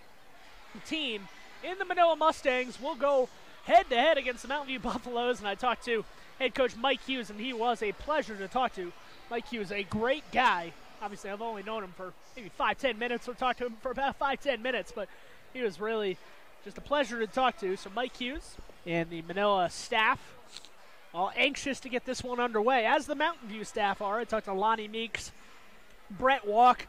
team in the Manila Mustangs will go head-to-head against the Mountain View Buffaloes. And I talked to head coach Mike Hughes, and he was a pleasure to talk to. Mike Hughes, a great guy. Obviously, I've only known him for maybe 5-10 minutes, or talked to him for about 5-10 minutes, but he was really just a pleasure to talk to. So Mike Hughes and the Manila staff all anxious to get this one underway, as the Mountain View staff are. I talked to Lonnie Meeks, Brett Walk,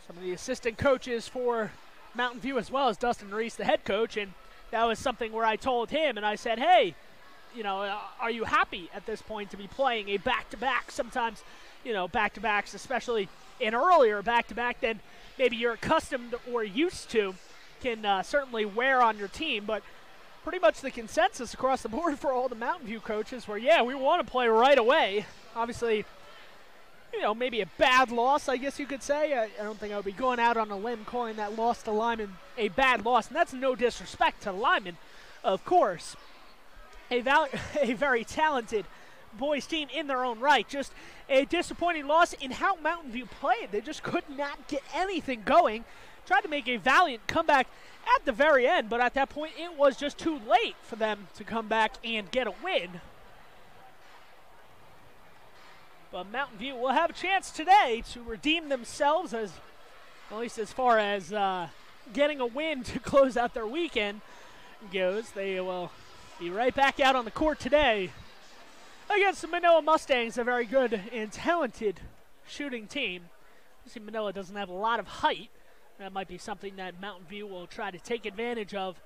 some of the assistant coaches for Mountain View, as well as Dustin Reese, the head coach, and that was something where I told him, and I said, hey, are you happy at this point to be playing a back-to-back? Sometimes, back-to-backs, especially an earlier back-to-back than maybe you're accustomed or used to, can certainly wear on your team. But pretty much the consensus across the board for all the Mountain View coaches were, yeah, we want to play right away. Obviously, maybe a bad loss, I guess you could say. I don't think I would be going out on a limb calling that loss to Lyman a bad loss. And that's no disrespect to Lyman, of course. A very talented boys team in their own right. Just a disappointing loss in how Mountain View played. They just could not get anything going. Tried to make a valiant comeback at the very end, but at that point it was just too late for them to come back and get a win. But Mountain View will have a chance today to redeem themselves, at least as far as getting a win to close out their weekend goes. They will be right back out on the court today against the Manila Mustangs, a very good and talented shooting team. See, Manila doesn't have a lot of height. That might be something that Mountain View will try to take advantage of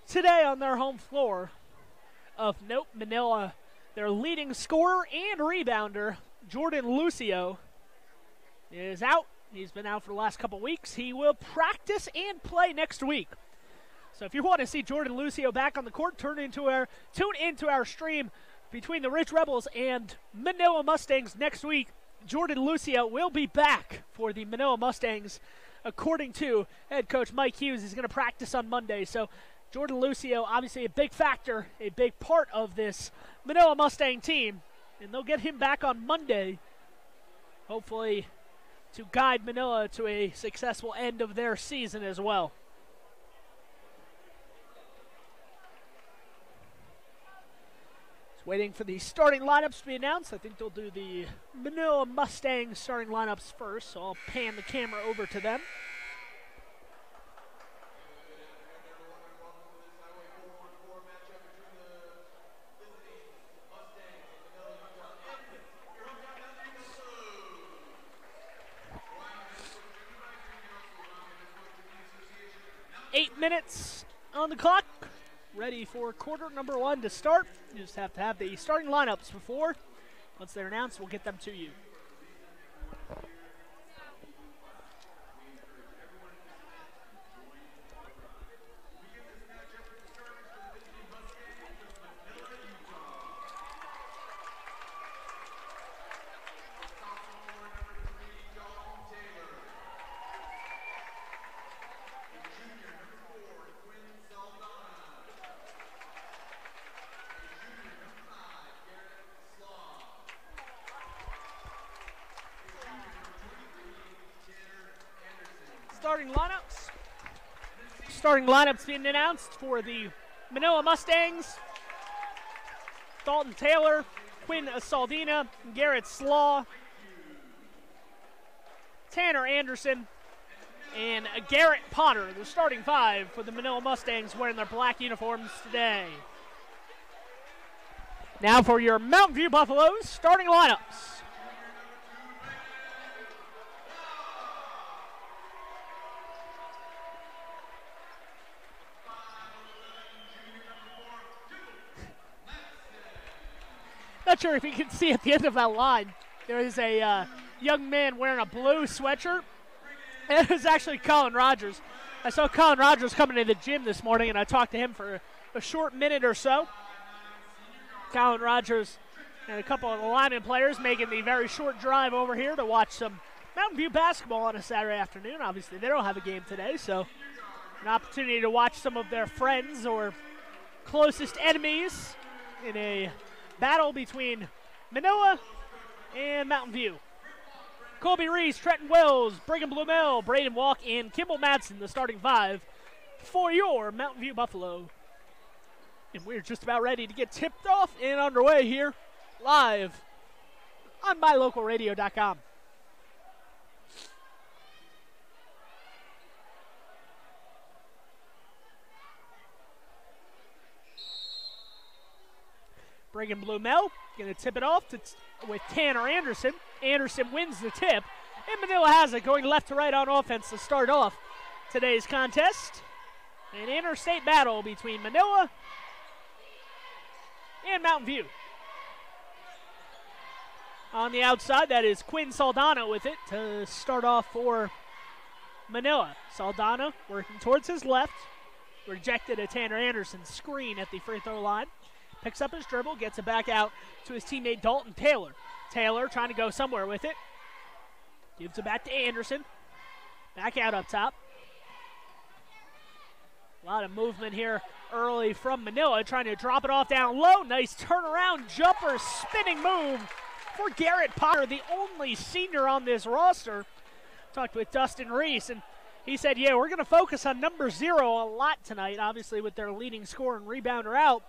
today on their home floor. Of note, Manila, their leading scorer and rebounder, Jordan Lucio, is out. He's been out for the last couple weeks. He will practice and play next week. So if you want to see Jordan Lucio back on the court, tune into our stream between the Ridge Rebels and Manila Mustangs next week. Jordan Lucio will be back for the Manila Mustangs, according to head coach Mike Hughes. He's going to practice on Monday. So Jordan Lucio, obviously a big factor, a big part of this Manila Mustang team. And they'll get him back on Monday, hopefully to guide Manila to a successful end of their season as well. Just waiting for the starting lineups to be announced. I think they'll do the Manila Mustangs starting lineups first, so I'll pan the camera over to them. Minutes on the clock, ready for quarter number one to start. You just have to have the starting lineups before. Once they're announced, we'll get them to you. Starting lineups being announced for the Manila Mustangs. Dalton Taylor, Quinn Saldina, Garrett Slaw, Tanner Anderson, and Garrett Potter, the starting five for the Manila Mustangs wearing their black uniforms today. Now for your Mountain View Buffaloes starting lineups. Not sure if you can see at the end of that line, there is a young man wearing a blue sweatshirt. It was actually Colin Rogers. I saw Colin Rogers coming to the gym this morning, and I talked to him for a short minute or so. Colin Rogers and a couple of the Lyman players making the very short drive over here to watch some Mountain View basketball on a Saturday afternoon. Obviously, they don't have a game today, so an opportunity to watch some of their friends or closest enemies in a battle between Manila and Mountain View. Colby Reese, Trenton Wells, Brigham Blumell, Braden Walk, and Kimball Madsen, the starting five for your Mountain View Buffalo. And we're just about ready to get tipped off and underway here live on mylocalradio.com. Brigham Blumell going to tip it off with Tanner Anderson. Anderson wins the tip, and Manila has it going left to right on offense to start off today's contest. An interstate battle between Manila and Mountain View. On the outside, that is Quinn Saldana with it to start off for Manila. Saldana working towards his left. Rejected a Tanner Anderson screen at the free throw line. Picks up his dribble, gets it back out to his teammate Dalton Taylor. Taylor trying to go somewhere with it. Gives it back to Anderson. Back out up top. A lot of movement here early from Manila, trying to drop it off down low. Nice turnaround jumper, spinning move for Garrett Potter, the only senior on this roster. Talked with Dustin Reese, and he said, yeah, we're going to focus on number 0 a lot tonight, obviously with their leading scorer and rebounder out.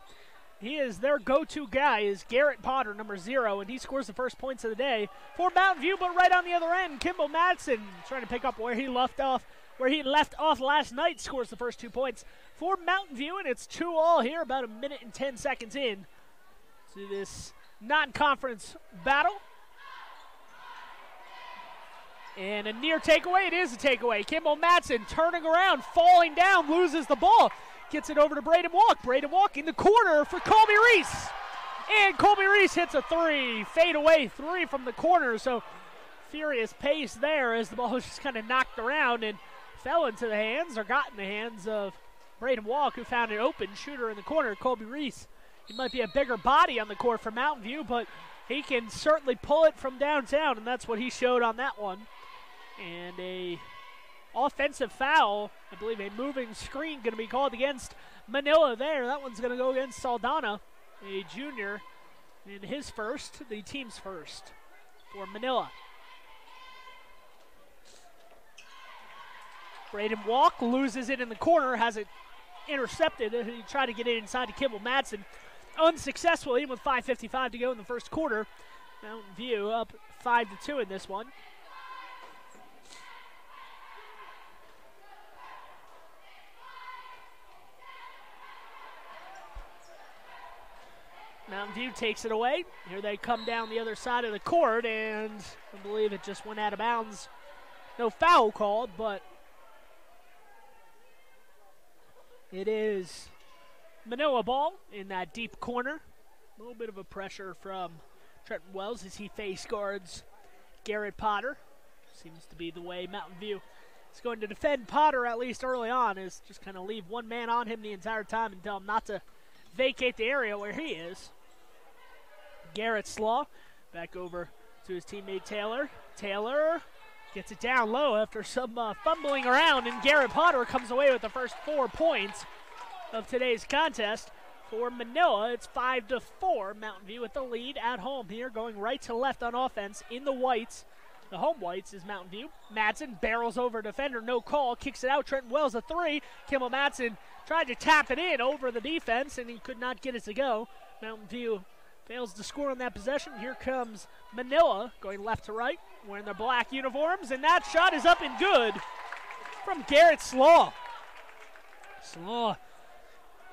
He is their go-to guy, is Garrett Potter, number 0, and he scores the first points of the day for Mountain View. But right on the other end, Kimball Madsen trying to pick up where he left off last night, scores the first 2 points for Mountain View, and it's 2-all here, about a minute and 10 seconds in to this non-conference battle. And a near takeaway. It is a takeaway. Kimball Madsen turning around, falling down, loses the ball. Gets it over to Braden Walk. Braden Walk in the corner for Colby Reese. And Colby Reese hits a 3. Fade away 3 from the corner. So furious pace there as the ball was just kind of knocked around and fell into the hands or got in the hands of Braden Walk, who found an open shooter in the corner. Colby Reese. He might be a bigger body on the court for Mountain View, but he can certainly pull it from downtown, and that's what he showed on that one. And a offensive foul, I believe a moving screen going to be called against Manila there. That one's going to go against Saldana, a junior, in his first, the team's first for Manila. Braden Walk loses it in the corner, has it intercepted. He tried to get it inside to Kimball Madsen. Unsuccessful, even with 5:55 to go in the first quarter. Mountain View up 5-2 in this one. Mountain View takes it away. Here they come down the other side of the court, and I believe it just went out of bounds. No foul called, but it is Manila ball in that deep corner. A little bit of a pressure from Trenton Wells as he face guards Garrett Potter. Seems to be the way Mountain View is going to defend Potter, at least early on, is just kind of leave one man on him the entire time and tell him not to vacate the area where he is. Garrett Slaw back over to his teammate Taylor. Taylor gets it down low after some fumbling around, and Garrett Potter comes away with the first 4 points of today's contest. For Manila, it's 5-4. Mountain View with the lead at home here, going right to left on offense in the whites. The home whites is Mountain View. Madsen barrels over defender, no call, kicks it out. Trenton Wells a 3. Kimball Madsen tried to tap it in over the defense, and he could not get it to go. Mountain View fails to score on that possession. Here comes Manila going left to right, wearing their black uniforms, and that shot is up and good from Garrett Slaw. Slaw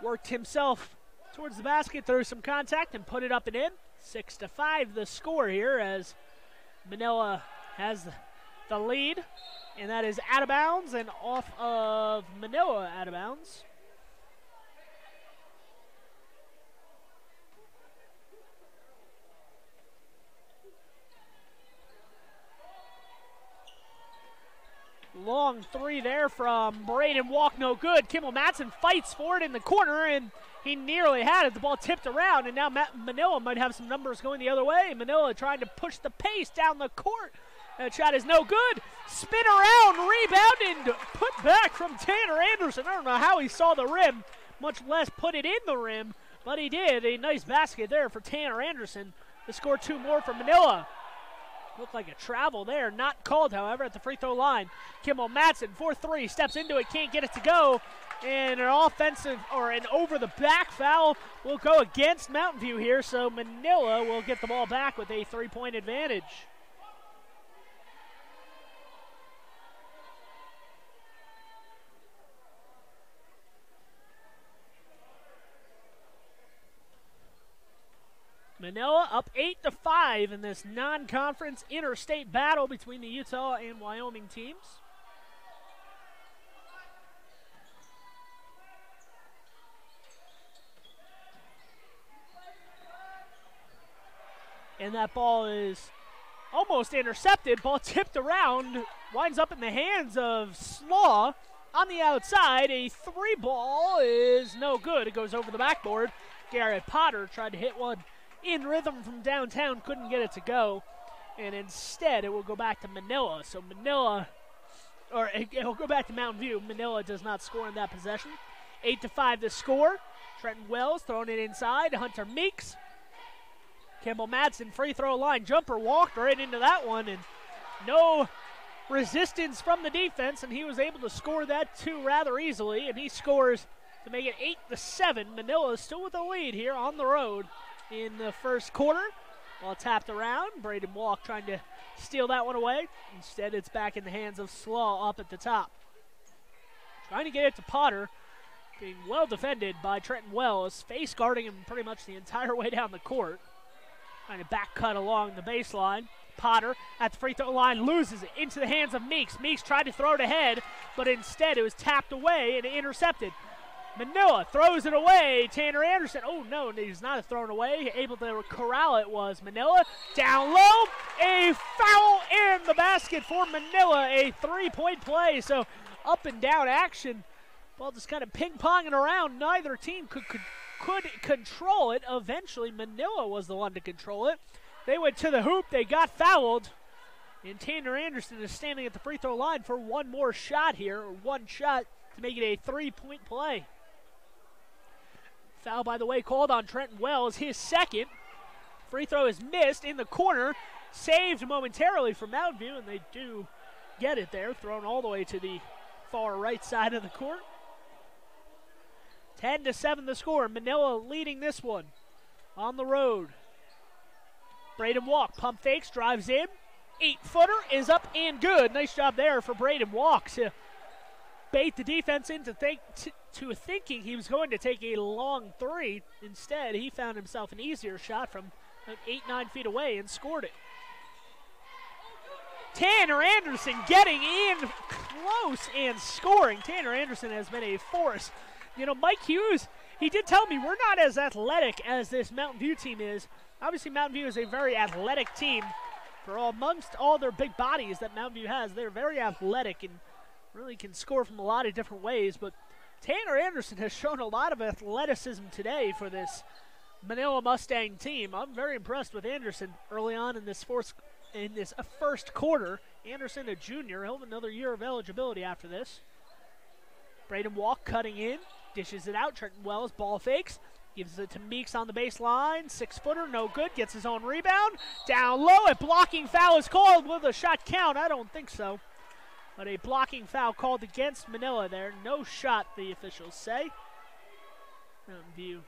worked himself towards the basket, threw some contact, and put it up and in. 6-5 the score here as Manila has the lead, and that is out of bounds and off of Manila out of bounds. Long three there from Braden Walk, no good. Kimball Madsen fights for it in the corner, and he nearly had it. The ball tipped around, and now Manila might have some numbers going the other way. Manila trying to push the pace down the court. That shot is no good. Spin around, rebound, and put back from Tanner Anderson. I don't know how he saw the rim, much less put it in the rim, but he did. A nice basket there for Tanner Anderson to score 2 more for Manila. Looked like a travel there, not called, however, at the free throw line. Kimball Madsen, 4-3, steps into it, can't get it to go. And an offensive, or an over-the-back foul will go against Mountain View here, so Manila will get the ball back with a 3-point advantage. Manila up 8-5 in this non-conference interstate battle between the Utah and Wyoming teams. And that ball is almost intercepted. Ball tipped around, winds up in the hands of Slaw on the outside. A 3 ball is no good. It goes over the backboard. Garrett Potter tried to hit one in rhythm from downtown, couldn't get it to go, and instead it will go back to Manila. So Manila, or it will go back to Mountain View. Manila does not score in that possession. 8-5 the score. Trenton Wells throwing it inside. Hunter Meeks. Kimball Madsen, free throw line jumper, walked right into that one, and no resistance from the defense, and he was able to score that 2 rather easily, and he scores to make it 8-7. Manila is still with the lead here on the road in the first quarter. Ball tapped around. Braden Walk trying to steal that one away. Instead, it's back in the hands of Slaw up at the top. Trying to get it to Potter. Being well defended by Trenton Wells. Face guarding him pretty much the entire way down the court. Trying to back cut along the baseline. Potter at the free throw line loses it into the hands of Meeks. Meeks tried to throw it ahead, but instead it was tapped away and intercepted. Manila throws it away. Tanner Anderson. Oh, no, he's not thrown away. Able to corral it was Manila. Down low. A foul in the basket for Manila. A 3-point play. So up and down action. Ball just kind of ping-ponging around. Neither team could control it. Eventually, Manila was the one to control it. They went to the hoop. They got fouled. And Tanner Anderson is standing at the free throw line for one more shot here. Or one shot to make it a 3-point play. Foul, by the way, called on Trenton Wells, his second. Free throw is missed in the corner. Saved momentarily for Mountain View, and they do get it there. Thrown all the way to the far right side of the court. 10-7 the score. Manila leading this one on the road. Braden Walk, pump fakes, drives in. 8-footer is up and good. Nice job there for Braden Walk to bait the defense into thinking he was going to take a long 3. Instead, he found himself an easier shot from 8-9 feet away and scored it. Tanner Anderson getting in close and scoring. Tanner Anderson has been a force. You know, Mike Hughes, he did tell me we're not as athletic as this Mountain View team is. Obviously, Mountain View is a very athletic team. Amongst all their big bodies that Mountain View has, they're very athletic and really can score from a lot of different ways. But Tanner Anderson has shown a lot of athleticism today for this Manila Mustang team. I'm very impressed with Anderson early on in this first quarter. Anderson, a junior, he'll have another year of eligibility after this. Braden Walk cutting in, dishes it out. Trenton Wells ball fakes, gives it to Meeks on the baseline. 6-footer, no good. Gets his own rebound. Down low, a blocking foul is called. Will the shot count? I don't think so. But a blocking foul called against Manila there. No shot, the officials say. Mountain View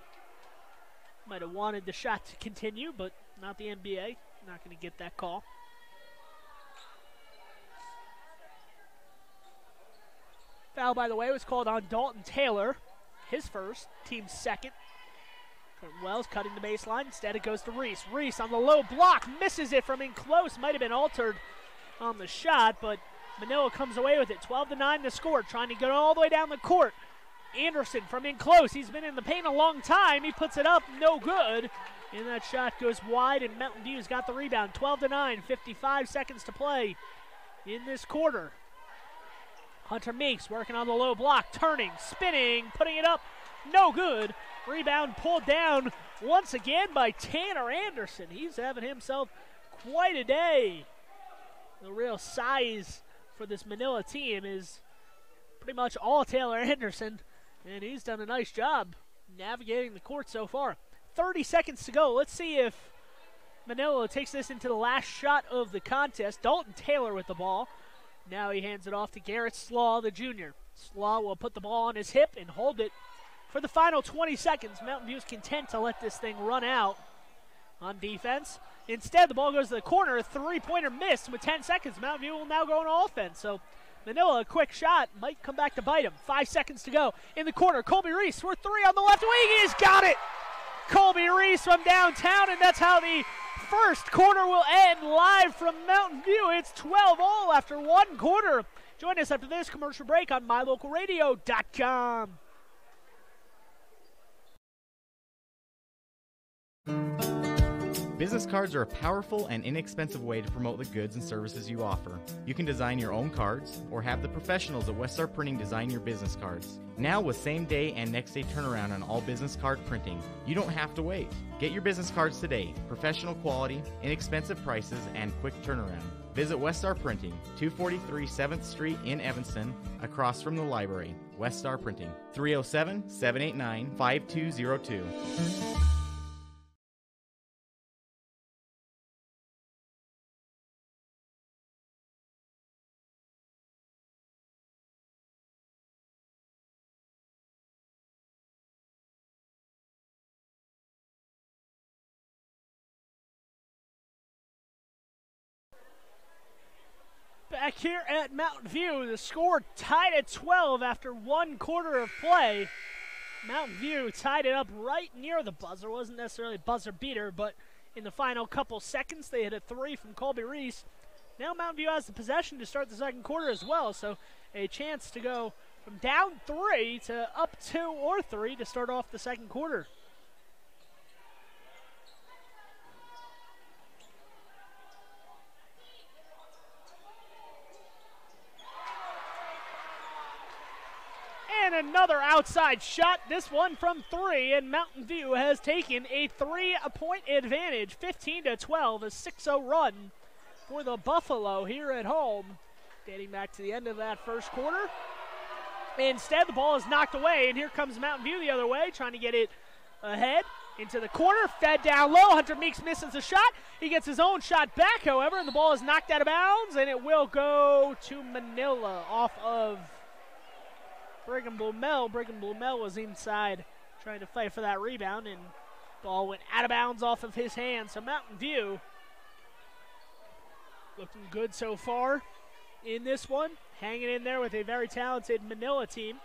Might have wanted the shot to continue, but not the NBA. Not going to get that call. Foul, by the way, was called on Dalton Taylor. His first, team's second. Trenton Wells cutting the baseline. Instead, it goes to Reese. Reese on the low block. Misses it from in close. Might have been altered on the shot, but Manila comes away with it. 12-9 to score. Trying to get all the way down the court. Anderson from in close. He's been in the paint a long time. He puts it up. No good. And that shot goes wide, and Mountain View's got the rebound. 12-9. 55 seconds to play in this quarter. Hunter Meeks working on the low block, turning, spinning, putting it up, no good. Rebound pulled down once again by Tanner Anderson. He's having himself quite a day. The real size for this Manila team is pretty much all Taylor Anderson, and he's done a nice job navigating the court so far. 30 seconds to go. Let's see if Manila takes this into the last shot of the contest. Dalton Taylor with the ball. Now he hands it off to Garrett Slaw, the junior. Slaw will put the ball on his hip and hold it for the final 20 seconds. Mountain View's content to let this thing run out on defense. Instead, the ball goes to the corner. A three-pointer missed with 10 seconds. Mountain View will now go on offense. So Manila, a quick shot, might come back to bite him. 5 seconds to go. In the corner, Colby Reese for three on the left wing. He's got it! Colby Reese from downtown, and that's how the first quarter will end live from Mountain View. It's 12-all after one quarter. Join us after this commercial break on mylocalradio.com. Business cards are a powerful and inexpensive way to promote the goods and services you offer. You can design your own cards or have the professionals at Westar Printing design your business cards. Now with same day and next day turnaround on all business card printing, you don't have to wait. Get your business cards today. Professional quality, inexpensive prices, and quick turnaround. Visit Westar Printing, 243 7th Street in Evanston, across from the library. Westar Printing, 307-789-5202. Back here at Mountain View, the score tied at 12 after one quarter of play. Mountain View tied it up right near the buzzer. Wasn't necessarily a buzzer beater, but in the final couple seconds, they hit a three from Colby Reese. Now Mountain View has the possession to start the second quarter as well, so a chance to go from down 3 to up 2 or 3 to start off the second quarter. And another outside shot, this one from 3, and Mountain View has taken a 3-point advantage, 15-12, a 6-0 run for the Buffalo here at home, dating back to the end of that first quarter. Instead, the ball is knocked away, and here comes Mountain View the other way, trying to get it ahead into the corner, fed down low. Hunter Meeks misses a shot. He gets his own shot back, however, and the ball is knocked out of bounds, and it will go to Manila off of Brigham Blumel. Brigham Blumel was inside trying to fight for that rebound, and ball went out of bounds off of his hand. So Mountain View looking good so far in this one, hanging in there with a very talented Manila team.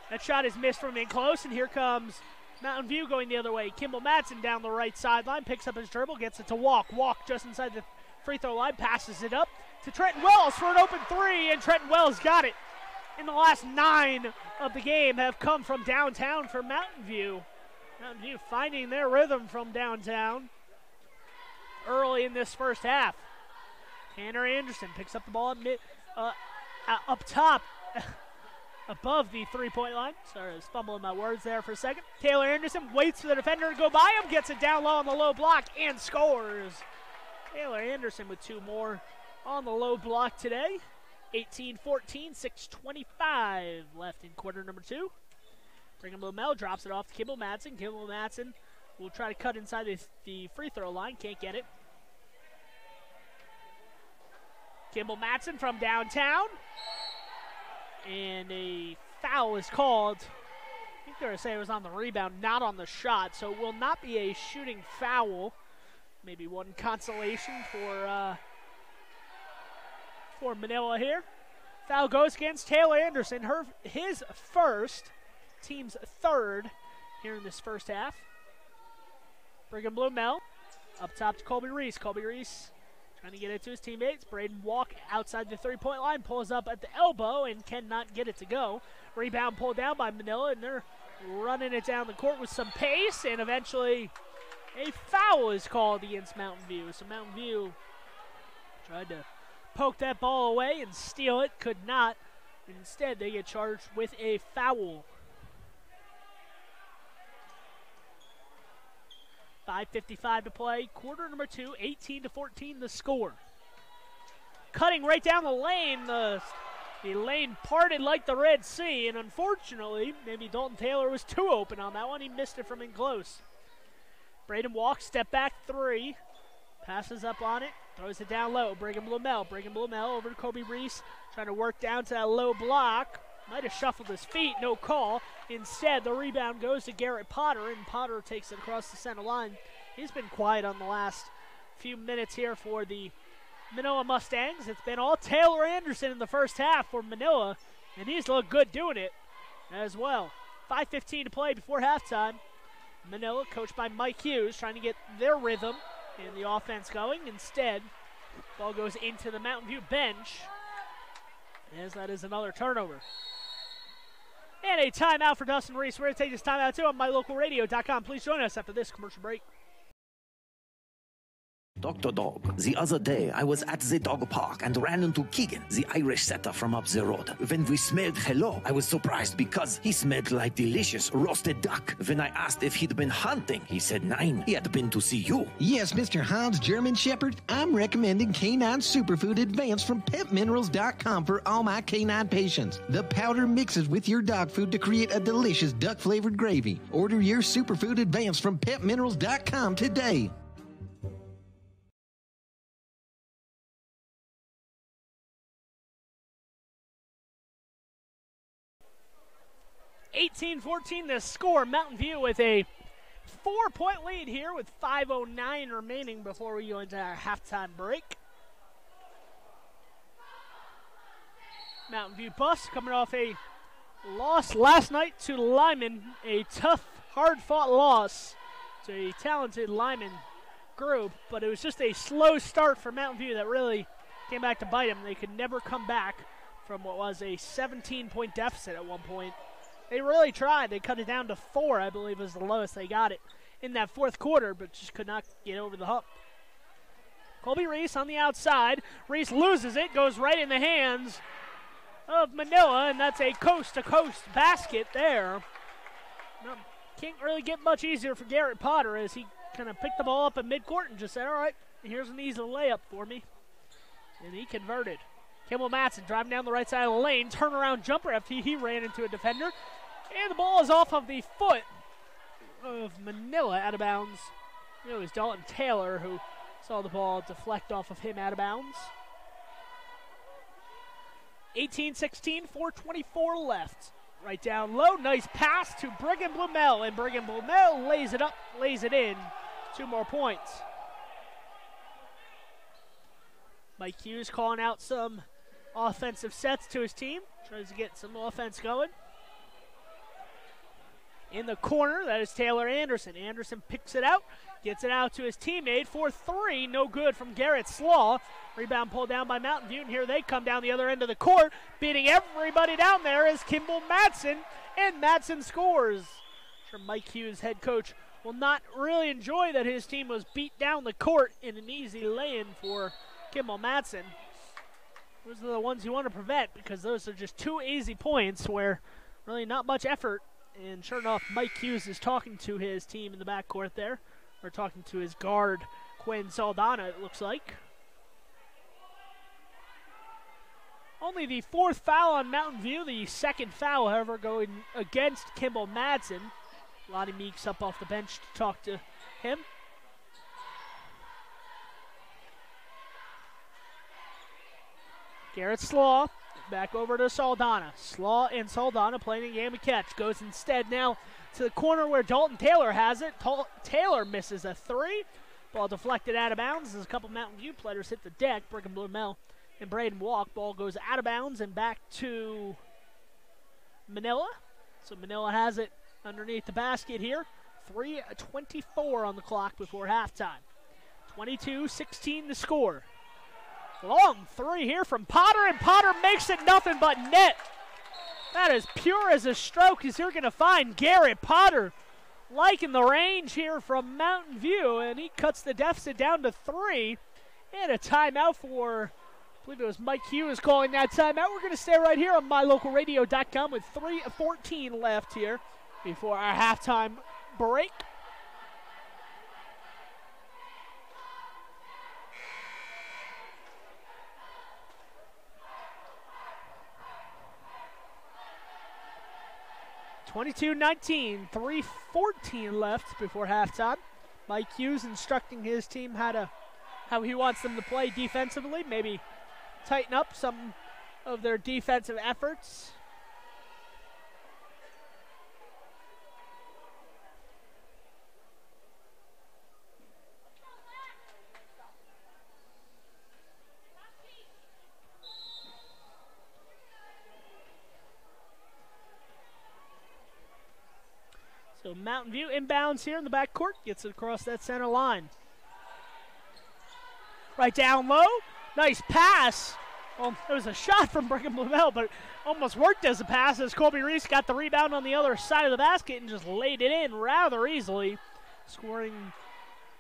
That shot is missed from in close, and here comes Mountain View going the other way. Kimball Madsen down the right sideline, picks up his dribble, gets it to Walk. Walk just inside the free throw line, passes it up to Trenton Wells for an open three, and Trenton Wells got it. In the last 9 of the game have come from downtown for Mountain View. Mountain View finding their rhythm from downtown early in this first half. Tanner Anderson picks up the ball up top above the three-point line. Sorry, I was fumbling my words there for a second. Taylor Anderson waits for the defender to go by him, gets it down low on the low block, and scores. Taylor Anderson with 2 more on the low block today. 18-14, 6:25 left in quarter number 2. Brigham Blumel drops it off to Kimball Madsen. Kimball Madsen will try to cut inside the free throw line. Can't get it. Kimball Madsen from downtown. And a foul is called. I think going to say it was on the rebound, not on the shot, so it will not be a shooting foul. Maybe one consolation for Manila here. Foul goes against Taylor Anderson, his first, team's third here in this first half. Brigham Blumell up top to Colby Reese. Colby Reese trying to get it to his teammates. Braden Walk outside the three-point line, pulls up at the elbow and cannot get it to go. Rebound pulled down by Manila, and they're running it down the court with some pace, and eventually a foul is called against Mountain View. So Mountain View tried to poke that ball away and steal it, could not. Instead, they get charged with a foul. 5:55 to play, quarter number 2, 18-14 the score. Cutting right down the lane, the lane parted like the Red Sea, and unfortunately, maybe Dalton Taylor was too open on that one. He missed it from in close. Braden Walk, step back three, passes up on it, throws it down low. Brigham Blumell over to Kobe Reese, trying to work down to that low block. Might have shuffled his feet, no call. Instead, the rebound goes to Garrett Potter, and Potter takes it across the center line. He's been quiet on the last few minutes here for the Manila Mustangs. It's been all Taylor Anderson in the first half for Manila, and he's looked good doing it as well. 5:15 to play before halftime. Manila, coached by Mike Hughes, trying to get their rhythm and the offense going. Instead, ball goes into the Mountain View bench, as that is another turnover. And a timeout for Dustin Reese. We're going to take this timeout too on mylocalradio.com. Please join us after this commercial break. Dr. Dog, the other day I was at the dog park and ran into Keegan, the Irish setter from up the road. When we smelled hello, I was surprised because he smelled like delicious roasted duck. When I asked if he'd been hunting, he said nein, he had been to see you. Yes, Mr. Hans German Shepherd, I'm recommending Canine Superfood Advance from PetMinerals.com for all my canine patients. The powder mixes with your dog food to create a delicious duck-flavored gravy. Order your Superfood Advance from PetMinerals.com today. (18-14) the score. Mountain View with a 4-point lead here with 5:09 remaining before we go into our halftime break. Mountain View Bus coming off a loss last night to Lyman, a tough, hard-fought loss to a talented Lyman group, but it was just a slow start for Mountain View that really came back to bite them. They could never come back from what was a 17-point deficit at one point. They really tried. They cut it down to 4, I believe, was the lowest they got it in that fourth quarter, but just could not get over the hump. Colby Reese on the outside. Reese loses it, goes right in the hands of Manila, and that's a coast-to-coast basket there. Can't really get much easier for Garrett Potter as he kind of picked the ball up in midcourt and just said, all right, here's an easy layup for me. And he converted. Kimball Madsen driving down the right side of the lane, turnaround jumper after he ran into a defender. And the ball is off of the foot of Manila, out of bounds. It was Dalton Taylor who saw the ball deflect off of him out of bounds. 18-16, 4:24 left. Right down low, nice pass to Brigham Blumell, and Brigham Blumell lays it up, lays it in. 2 more points. Mike Hughes calling out some offensive sets to his team, tries to get some offense going. In the corner, that is Taylor Anderson. Anderson picks it out, gets it out to his teammate for 3. No good from Garrett Slaw. Rebound pulled down by Mountain View, and here they come down the other end of the court. Beating everybody down there is Kimball Madsen, and Madsen scores. I'm sure Mike Hughes, head coach, will not really enjoy that his team was beat down the court in an easy lay-in for Kimball Madsen. Those are the ones you want to prevent because those are just 2 easy points where really not much effort. And sure enough, Mike Hughes is talking to his team in the backcourt there. Or talking to his guard, Quinn Saldana, it looks like. Only the 4th foul on Mountain View. The 2nd foul, however, going against Kimball Madsen. Lonnie Meeks up off the bench to talk to him. Garrett Slaw Back over to Saldana. Slaw and Saldana playing a game of catch. Goes instead now to the corner where Dalton Taylor has it. Taylor misses a 3. Ball deflected out of bounds as a couple Mountain View players hit the deck. Brigham Blumell and Braden Walk. Ball goes out of bounds and back to Manila. So Manila has it underneath the basket here. 3:24 on the clock before halftime. 22-16 the score. Long 3 here from Potter, and Potter makes it nothing but net. That is pure as a stroke as you're going to find. Garrett Potter liking the range here from Mountain View, and he cuts the deficit down to 3. And a timeout for, I believe it was Mike Hughes calling that timeout. We're going to stay right here on mylocalradio.com with 3:14 left here before our halftime break. (22-19), 3:14 left before halftime. Mike Hughes instructing his team how he wants them to play defensively, maybe tighten up some of their defensive efforts. So Mountain View inbounds here in the backcourt, gets it across that center line. Right down low, nice pass. Well, there was a shot from Brigham Blumell, but almost worked as a pass as Colby Reese got the rebound on the other side of the basket and just laid it in rather easily, scoring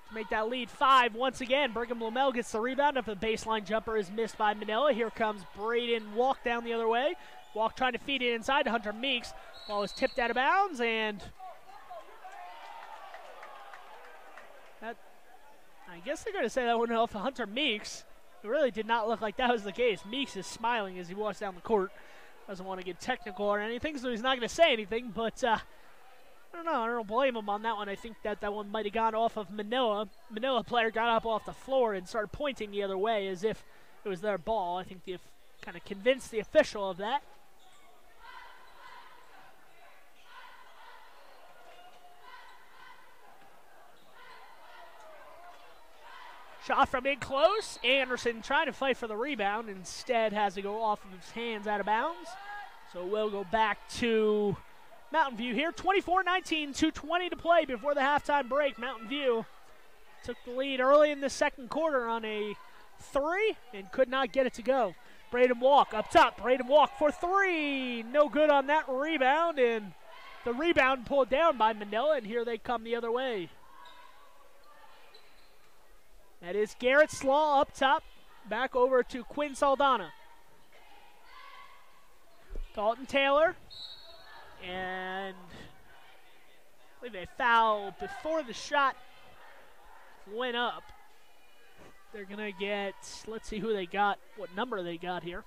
to make that lead 5 once again. Brigham Blumell gets the rebound after the baseline jumper is missed by Manila. Here comes Braden Walk down the other way. Walk trying to feed it inside to Hunter Meeks. Ball is tipped out of bounds, and I guess they're going to say that went off Hunter Meeks. It really did not look like that was the case. Meeks is smiling as he walks down the court. Doesn't want to get technical or anything, so he's not going to say anything. But I don't know. I don't blame him on that one. I think that one might have gone off of Manila. Manila player got up off the floor and started pointing the other way as if it was their ball. I think they've kind of convinced the official of that. Shot from in close. Anderson trying to fight for the rebound. Instead has to go off of his hands out of bounds. So we'll go back to Mountain View here. 24-19, 2:20 to play before the halftime break. Mountain View took the lead early in the second quarter on a 3 and could not get it to go. Braden Walk up top. Braden Walk for 3. No good on that rebound, and the rebound pulled down by Manila, and here they come the other way. That is Garrett Slaw up top. Back over to Quinn Saldana. Dalton Taylor. And I believe they foul before the shot went up. They're going to get, let's see who they got, what number they got here.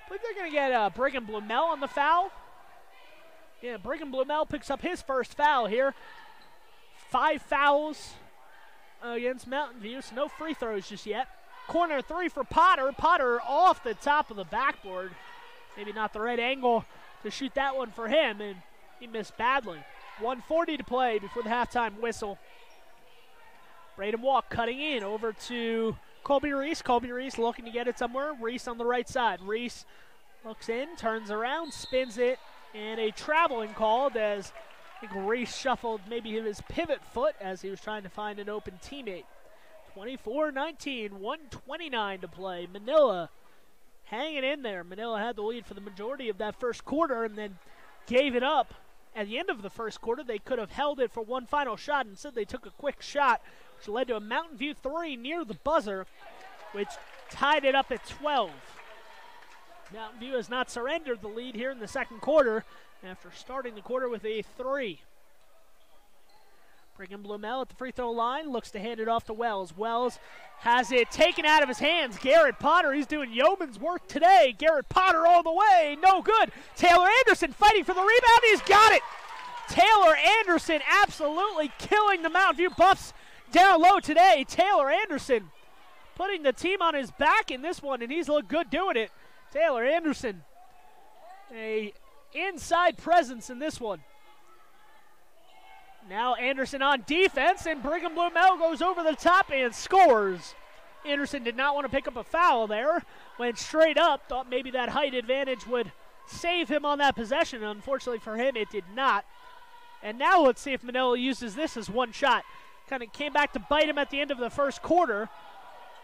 I believe they're going to get Brigham Blumell on the foul. Yeah, Brigham Blumell picks up his first foul here. 5 fouls against Mountain View, so no free throws just yet. Corner 3 for Potter. Potter off the top of the backboard. Maybe not the right angle to shoot that one for him, and he missed badly. 1:40 to play before the halftime whistle. Braden Walk cutting in over to Colby Reese. Colby Reese looking to get it somewhere. Reese on the right side. Reese looks in, turns around, spins it, and a traveling called as I think Reese shuffled maybe his pivot foot as he was trying to find an open teammate. 24-19, 1:29 to play. Manila hanging in there. Manila had the lead for the majority of that first quarter and then gave it up. At the end of the first quarter, they could have held it for one final shot. Instead, they took a quick shot, which led to a Mountain View 3 near the buzzer, which tied it up at 12. Mountain View has not surrendered the lead here in the second quarter after starting the quarter with a 3. Brigham Blumell at the free throw line, looks to hand it off to Wells. Wells has it taken out of his hands. Garrett Potter, he's doing yeoman's work today. Garrett Potter all the way, no good. Taylor Anderson fighting for the rebound, he's got it. Taylor Anderson absolutely killing the Mountain View Buffs down low today. Taylor Anderson putting the team on his back in this one, and he's looked good doing it. Taylor Anderson, a inside presence in this one. Now Anderson on defense, and Brigham Blumel goes over the top and scores. Anderson did not want to pick up a foul there. Went straight up, thought maybe that height advantage would save him on that possession. Unfortunately for him, it did not. And now let's see if Manila uses this as one shot. Kind of came back to bite him at the end of the first quarter.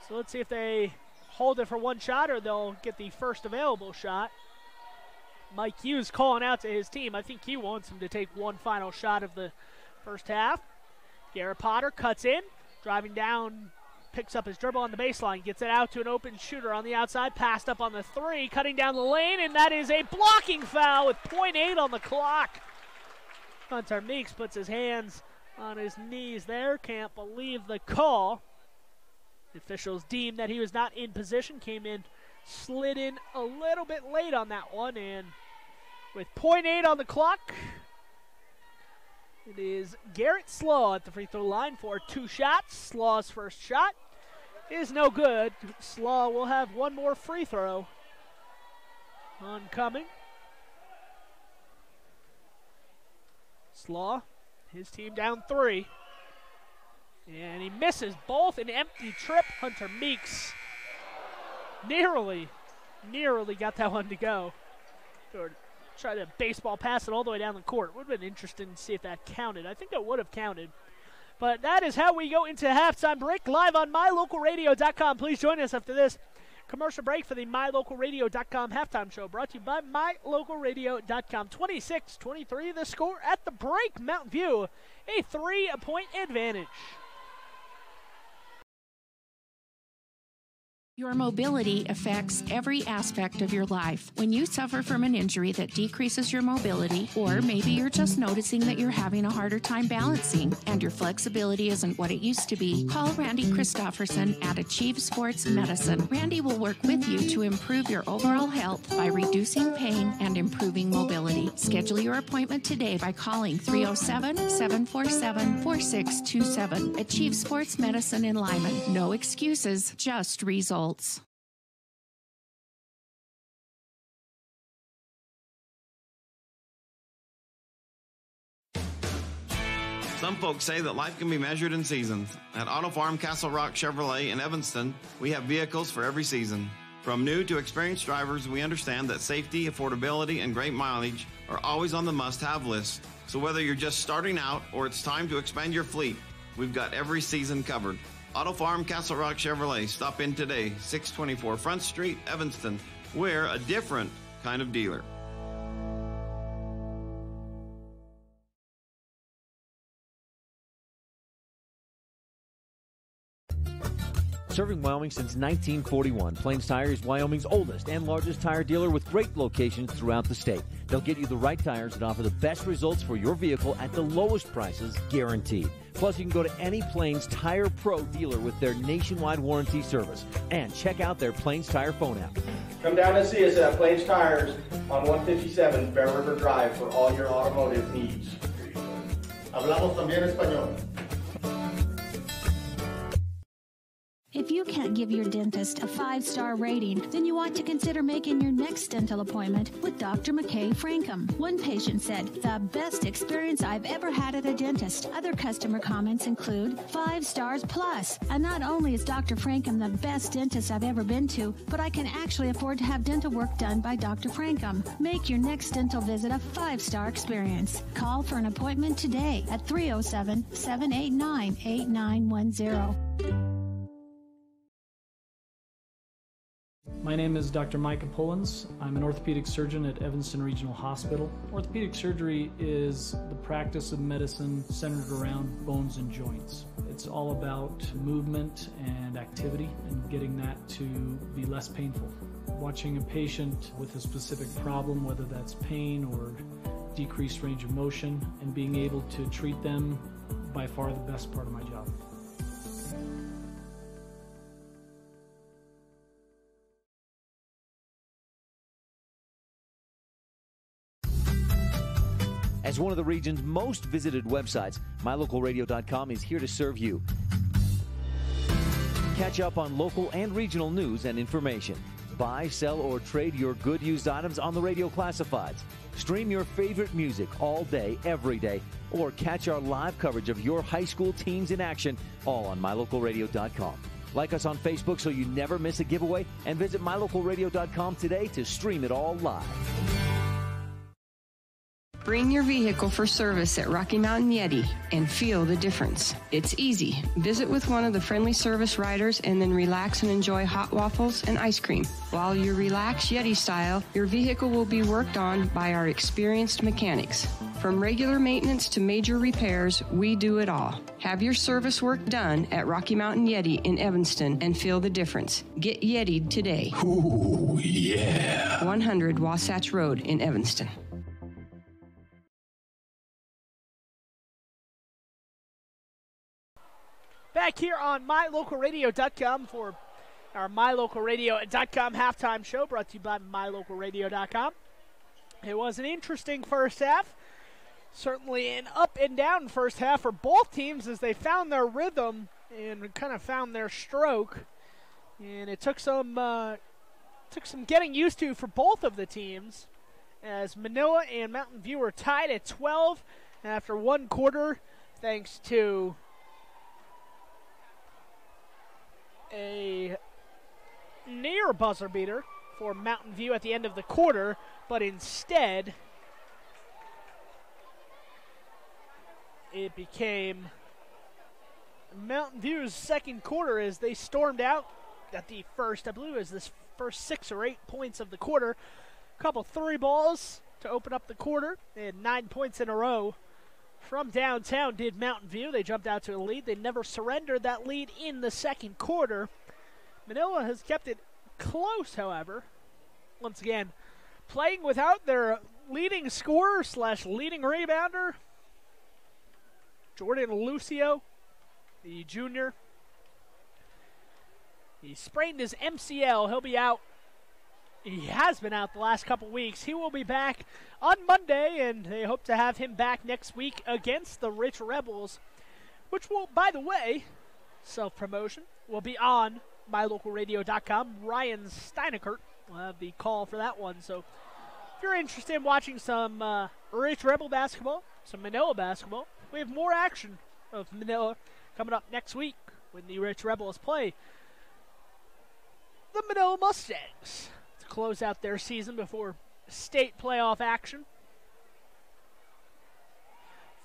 So let's see if they hold it for one shot or they'll get the first available shot. Mike Hughes calling out to his team. I think he wants him to take one final shot of the first half. Garrett Potter cuts in, driving down, picks up his dribble on the baseline, gets it out to an open shooter on the outside, passed up on the three, cutting down the lane, and that is a blocking foul with 0.8 on the clock. Hunter Meeks puts his hands on his knees there, can't believe the call. The officials deemed that he was not in position, came in, slid in a little bit late on that one, and with 0.8 on the clock, it is Garrett Slaw at the free throw line for two shots. Slaw's first shot is no good. Slaw will have one more free throw oncoming. Slaw, his team down three. And he misses both. An empty trip. Hunter Meeks nearly got that one to go. Or try to baseball pass it all the way down the court. Would have been interesting to see if that counted. I think that would have counted. But that is how we go into halftime break live on MyLocalRadio.com. Please join us after this commercial break for the MyLocalRadio.com halftime show, brought to you by MyLocalRadio.com. 26-23 the score at the break. Mountain View, a 3-point advantage. Your mobility affects every aspect of your life. When you suffer from an injury that decreases your mobility, or maybe you're just noticing that you're having a harder time balancing and your flexibility isn't what it used to be, call Randy Christofferson at Achieve Sports Medicine. Randy will work with you to improve your overall health by reducing pain and improving mobility. Schedule your appointment today by calling 307-747-4627. Achieve Sports Medicine in Lyman. No excuses, just results. Some folks say that life can be measured in seasons. At Auto Farm Castle Rock Chevrolet in Evanston, we have vehicles for every season. From new to experienced drivers, we understand that safety, affordability, and great mileage are always on the must-have list. So whether you're just starting out or it's time to expand your fleet, we've got every season covered. Auto Farm Castle Rock Chevrolet. Stop in today, 624 Front Street, Evanston. We're a different kind of dealer. Serving Wyoming since 1941, Plains Tire is Wyoming's oldest and largest tire dealer with great locations throughout the state. They'll get you the right tires that offer the best results for your vehicle at the lowest prices, guaranteed. Plus, you can go to any Plains Tire Pro dealer with their nationwide warranty service. And check out their Plains Tire phone app. Come down and see us at Plains Tires on 157 Bear River Drive for all your automotive needs. Hablamos también español. If you can't give your dentist a 5-star rating, then you ought to consider making your next dental appointment with Dr. McKay Frankham. One patient said, "The best experience I've ever had at a dentist." Other customer comments include 5 stars plus. And not only is Dr. Frankham the best dentist I've ever been to, but I can actually afford to have dental work done by Dr. Frankham. Make your next dental visit a 5-star experience. Call for an appointment today at 307-789-8910. My name is Dr. Micah Pullins. I'm an orthopedic surgeon at Evanston Regional Hospital. Orthopedic surgery is the practice of medicine centered around bones and joints. It's all about movement and activity and getting that to be less painful. Watching a patient with a specific problem, whether that's pain or decreased range of motion, and being able to treat them, by far the best part of my job. As one of the region's most visited websites, MyLocalRadio.com is here to serve you. Catch up on local and regional news and information. Buy, sell, or trade your good used items on the radio classifieds. Stream your favorite music all day, every day, or catch our live coverage of your high school teams in action, all on mylocalradio.com. Like us on Facebook so you never miss a giveaway, and visit mylocalradio.com today to stream it all live. Bring your vehicle for service at Rocky Mountain Yeti and feel the difference. It's easy. Visit with one of the friendly service riders and then relax and enjoy hot waffles and ice cream. While you relax Yeti style, your vehicle will be worked on by our experienced mechanics. From regular maintenance to major repairs, we do it all. Have your service work done at Rocky Mountain Yeti in Evanston and feel the difference. Get Yeti'd today. Ooh, yeah. 100 Wasatch Road in Evanston. Back here on MyLocalRadio.com for our MyLocalRadio.com halftime show, brought to you by MyLocalRadio.com. It was an interesting first half. Certainly an up and down first half for both teams as they found their rhythm and kind of found their stroke. And it took some getting used to for both of the teams as Manila and Mountain View were tied at 12 after one quarter thanks to a near buzzer beater for Mountain View at the end of the quarter, but instead it became Mountain View's second quarter as they stormed out at the first, I believe it was this first 6 or 8 points of the quarter. A couple three balls to open up the quarter. They had 9 points in a row from downtown did Mountain View. They jumped out to a lead. They never surrendered that lead in the second quarter. Manila has kept it close, however. Once again, playing without their leading scorer / leading rebounder, Jordan Lucio, the junior. He sprained his MCL. He'll be out. He has been out the last couple weeks. He will be back on Monday, and they hope to have him back next week against the Rich Rebels, which will, by the way, self-promotion, will be on mylocalradio.com. Ryan Steinekert will have the call for that one. So if you're interested in watching some Rich Rebel basketball, some Manila basketball, we have more action of Manila coming up next week when the Rich Rebels play the Manila Mustangs to close out their season before state playoff action.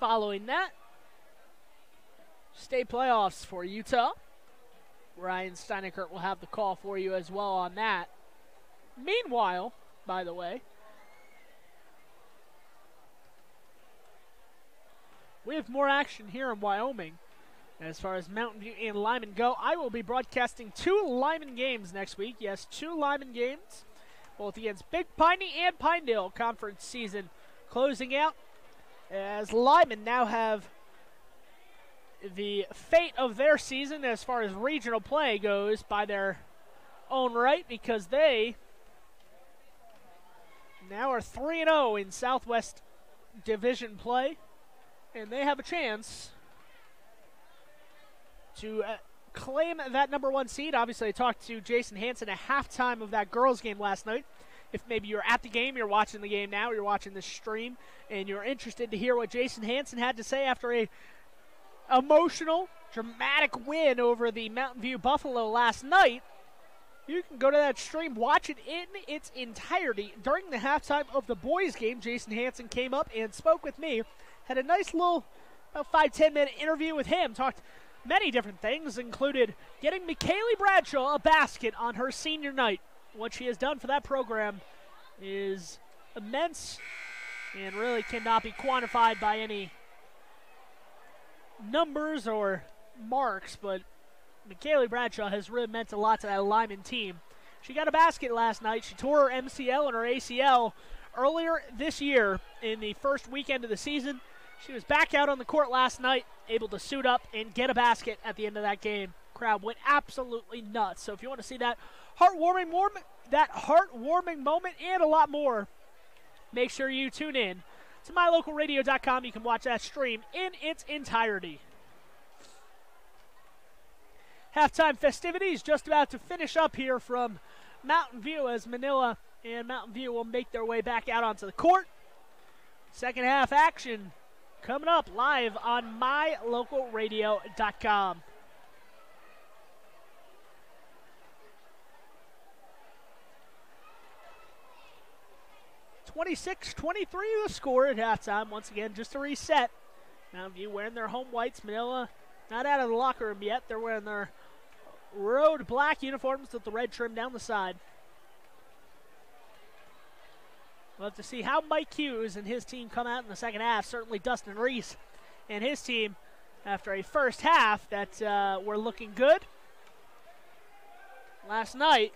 Following that, state playoffs for Utah. Ryan Steinekert will have the call for you as well on that. Meanwhile, by the way, we have more action here in Wyoming. As far as Mountain View and Lyman go, I will be broadcasting 2 Lyman games next week. Yes, 2 Lyman games, both against Big Piney and Pinedale conference season closing out, as Lyman now have the fate of their season as far as regional play goes by their own right, because they now are 3-0 in Southwest Division play, and they have a chance to claim that number 1 seed. Obviously, I talked to Jason Hansen at halftime of that girls' game last night. If maybe you're at the game, you're watching the game now, you're watching this stream, and you're interested to hear what Jason Hansen had to say after a emotional, dramatic win over the Mountain View Buffalo last night, you can go to that stream, watch it in its entirety. During the halftime of the boys' game, Jason Hansen came up and spoke with me, had a nice little about 5-10 minute interview with him, talked many different things, included getting McKaylee Bradshaw a basket on her senior night. What she has done for that program is immense and really cannot be quantified by any numbers or marks, but McKaylee Bradshaw has really meant a lot to that Lyman team. She got a basket last night. She tore her MCL and her ACL earlier this year in the first weekend of the season. She was back out on the court last night, able to suit up and get a basket at the end of that game. Crowd went absolutely nuts. So if you want to see that heartwarming moment and a lot more, make sure you tune in to mylocalradio.com. You can watch that stream in its entirety. Halftime festivities just about to finish up here from Mountain View as Manila and Mountain View will make their way back out onto the court. Second half action coming up live on mylocalradio.com. (26-23) the score at halftime. Once again, just to reset, Mountain View wearing their home whites. Manila not out of the locker room yet. They're wearing their road black uniforms with the red trim down the side. We'll have to see how Mike Hughes and his team come out in the second half. Certainly Dustin Reese and his team, after a first half that were looking good. Last night,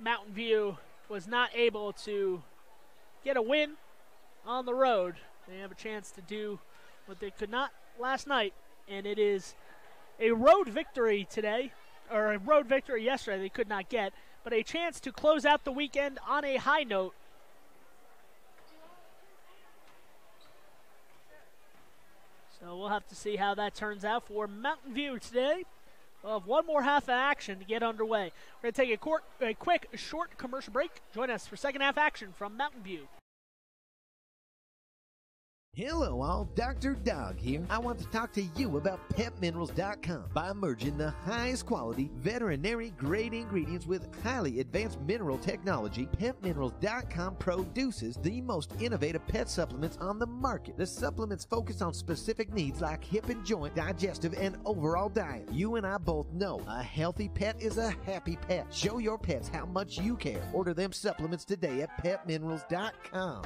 Mountain View was not able to get a win on the road. They have a chance to do what they could not last night, and it is a road victory today, or a road victory yesterday they could not get, but a chance to close out the weekend on a high note. So we'll have to see how that turns out for Mountain View today. We'll have one more half of action to get underway. We're going to take a quick, short commercial break. Join us for second half action from Mountain View. Hello all, Dr. Dog here. I want to talk to you about PetMinerals.com. By merging the highest quality veterinary grade ingredients with highly advanced mineral technology, PetMinerals.com produces the most innovative pet supplements on the market. The supplements focus on specific needs like hip and joint, digestive, and overall diet. You and I both know a healthy pet is a happy pet. Show your pets how much you care. Order them supplements today at PetMinerals.com.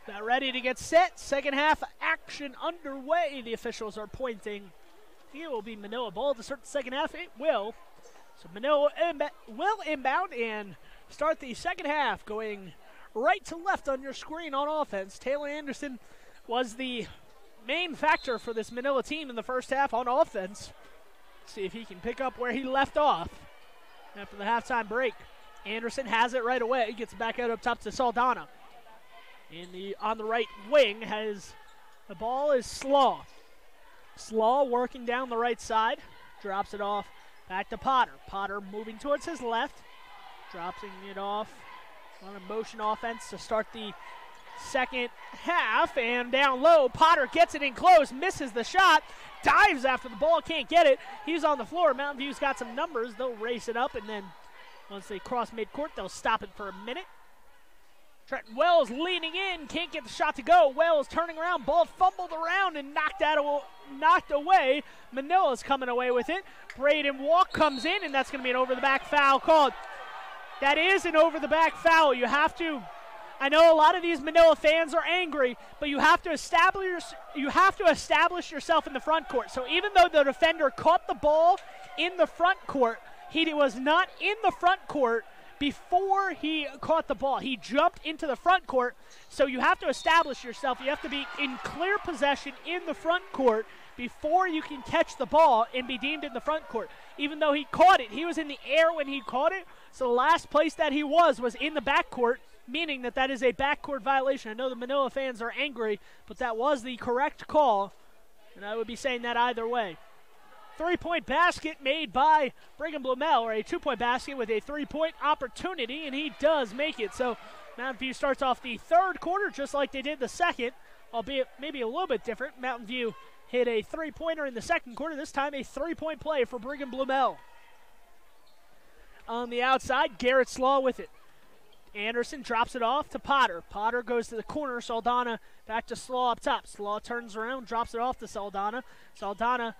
About ready to get set. Second half action underway. The officials are pointing. It will be Manila ball to start the second half. It will. So Manila will inbound and start the second half going right to left on your screen on offense. Taylor Anderson was the main factor for this Manila team in the first half on offense. See if he can pick up where he left off after the halftime break. Anderson has it right away. Gets it back out up top to Saldana. On the right wing has the ball is Slaw. Slaw working down the right side. Drops it off back to Potter. Potter moving towards his left. Dropping it off on a motion offense to start the second half. And down low, Potter gets it in close. Misses the shot. Dives after the ball. Can't get it. He's on the floor. Mountain View's got some numbers. They'll race it up. And then once they cross midcourt, they'll stop it for a minute. Trenton Wells leaning in, can't get the shot to go. Wells turning around, ball fumbled around and knocked away. Manila's coming away with it. Braden Walk comes in, and that's going to be an over-the-back foul called. That is an over-the-back foul. You have to, I know a lot of these Manila fans are angry, but you have to establish yourself in the front court. So even though the defender caught the ball in the front court, he was not in the front court before he caught the ball. He jumped into the front court, so you have to establish yourself. You have to be in clear possession in the front court before you can catch the ball and be deemed in the front court. Even though he caught it, he was in the air when he caught it, so the last place that he was in the backcourt, meaning that is a backcourt violation. I know the Manila fans are angry, but that was the correct call, and I would be saying that either way. Three-point basket made by Brigham Blumel, or a two-point basket with a three-point opportunity, and he does make it. So Mountain View starts off the third quarter just like they did the second, albeit maybe a little bit different. Mountain View hit a three-pointer in the second quarter, this time a three-point play for Brigham Blumel. On the outside, Garrett Slaw with it. Anderson drops it off to Potter. Potter goes to the corner. Saldana back to Slaw up top. Slaw turns around, drops it off to Saldana. Saldana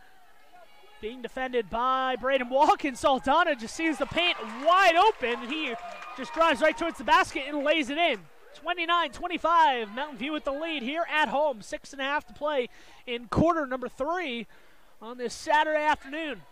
being defended by Braden Walk, and Saldana just sees the paint wide open. He just drives right towards the basket and lays it in. 29-25, Mountain View with the lead here at home. 6.5 to play in quarter number 3 on this Saturday afternoon.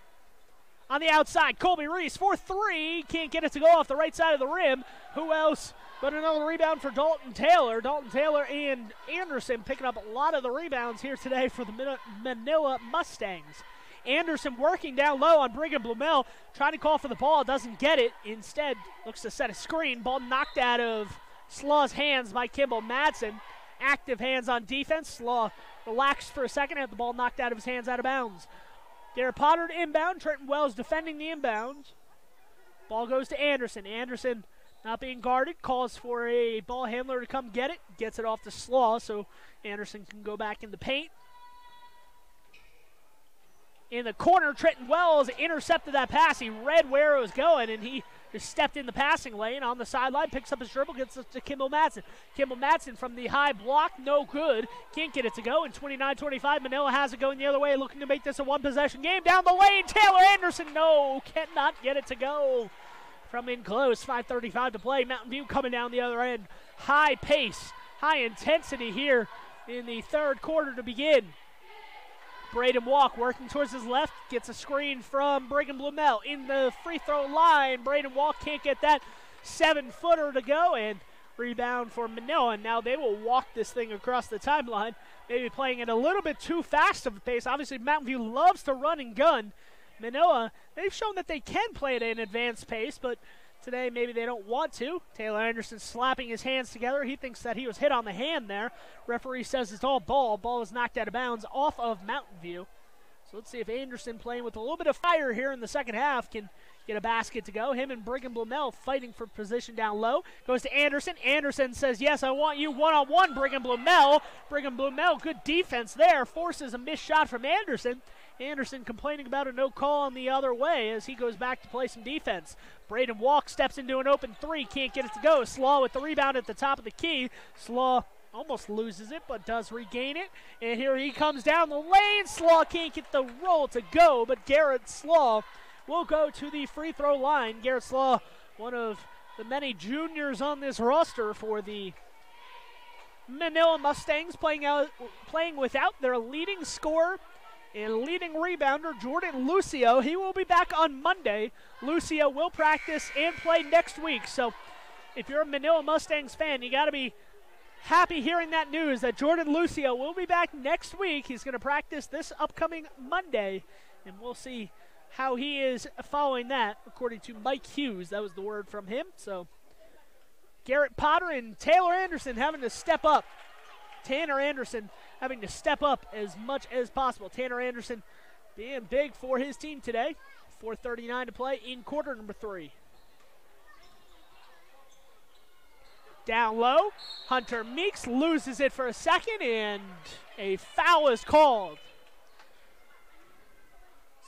On the outside, Colby Reese for three. Can't get it to go off the right side of the rim. Who else but another rebound for Dalton Taylor. Dalton Taylor and Anderson picking up a lot of the rebounds here today for the Manila Mustangs. Anderson working down low on Brigham Blumel, trying to call for the ball, doesn't get it. Instead, looks to set a screen. Ball knocked out of Slaw's hands by Kimball Madsen. Active hands on defense. Slaw relaxed for a second, had the ball knocked out of his hands out of bounds. Garrett Potter to inbound. Trenton Wells defending the inbound. Ball goes to Anderson. Anderson not being guarded. Calls for a ball handler to come get it. Gets it off to Slaw, so Anderson can go back in the paint. In the corner, Trenton Wells intercepted that pass. He read where it was going, and he just stepped in the passing lane on the sideline, picks up his dribble, gets it to Kimball Madsen. Kimball Madsen from the high block, no good. Can't get it to go. In 29-25, Manila has it going the other way, looking to make this a one-possession game. Down the lane, Taylor Anderson, no, cannot get it to go. From in close, 5:35 to play. Mountain View coming down the other end. High pace, high intensity here in the third quarter to begin. Braden Walk working towards his left, gets a screen from Brigham Blumel in the free throw line. Braden Walk can't get that 7-footer to go, and rebound for Manila. And now they will walk this thing across the timeline, maybe playing it a little bit too fast of a pace. Obviously, Mountain View loves to run and gun. Manila, they've shown that they can play at an advanced pace, but today maybe they don't want to. Taylor Anderson slapping his hands together. He thinks that he was hit on the hand there. Referee says it's all ball. Ball is knocked out of bounds off of Mountain View. So let's see if Anderson, playing with a little bit of fire here in the second half, can get a basket to go. Him and Brigham Blumel fighting for position down low. Goes to Anderson. Anderson says, yes, I want you one-on-one, Brigham Blumel. Brigham Blumel, good defense there. Forces a missed shot from Anderson. Anderson complaining about a no call on the other way as he goes back to play some defense. Braden Walk steps into an open three, can't get it to go. Slaw with the rebound at the top of the key. Slaw almost loses it, but does regain it. And here he comes down the lane. Slaw can't get the roll to go, but Garrett Slaw will go to the free throw line. Garrett Slaw, one of the many juniors on this roster for the Manila Mustangs, playing without their leading scorer and leading rebounder, Jordan Lucio. He will be back on Monday. Lucio will practice and play next week. So if you're a Manila Mustangs fan, you got to be happy hearing that news that Jordan Lucio will be back next week. He's going to practice this upcoming Monday, and we'll see how he is following that, according to Mike Hughes. That was the word from him. So Garrett Potter and Taylor Anderson having to step up. Tanner Anderson having to step up as much as possible. Tanner Anderson being big for his team today. 4:39 to play in quarter number 3. Down low, Hunter Meeks loses it for a second, and a foul is called.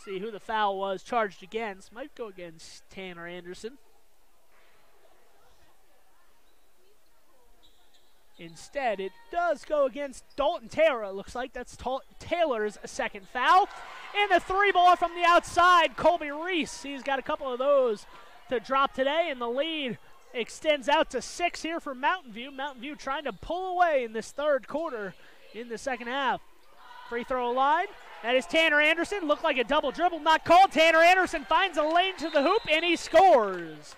See who the foul was charged against. Might go against Tanner Anderson. Instead, it does go against Dalton Taylor. It looks like that's Taylor's second foul. And the three ball from the outside, Colby Reese. He's got a couple of those to drop today, and the lead extends out to 6 here for Mountain View. Mountain View trying to pull away in this third quarter in the second half. Free throw line. That is Tanner Anderson. Looked like a double dribble, not called. Tanner Anderson finds a lane to the hoop, and he scores.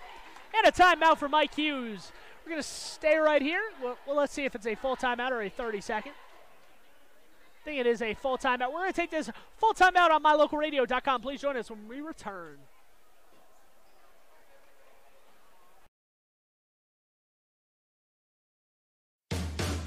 And a timeout for Mike Hughes. We're going to stay right here. Well, let's see if it's a full timeout or a 30-second. I think it is a full timeout. We're going to take this full timeout on mylocalradio.com. Please join us when we return.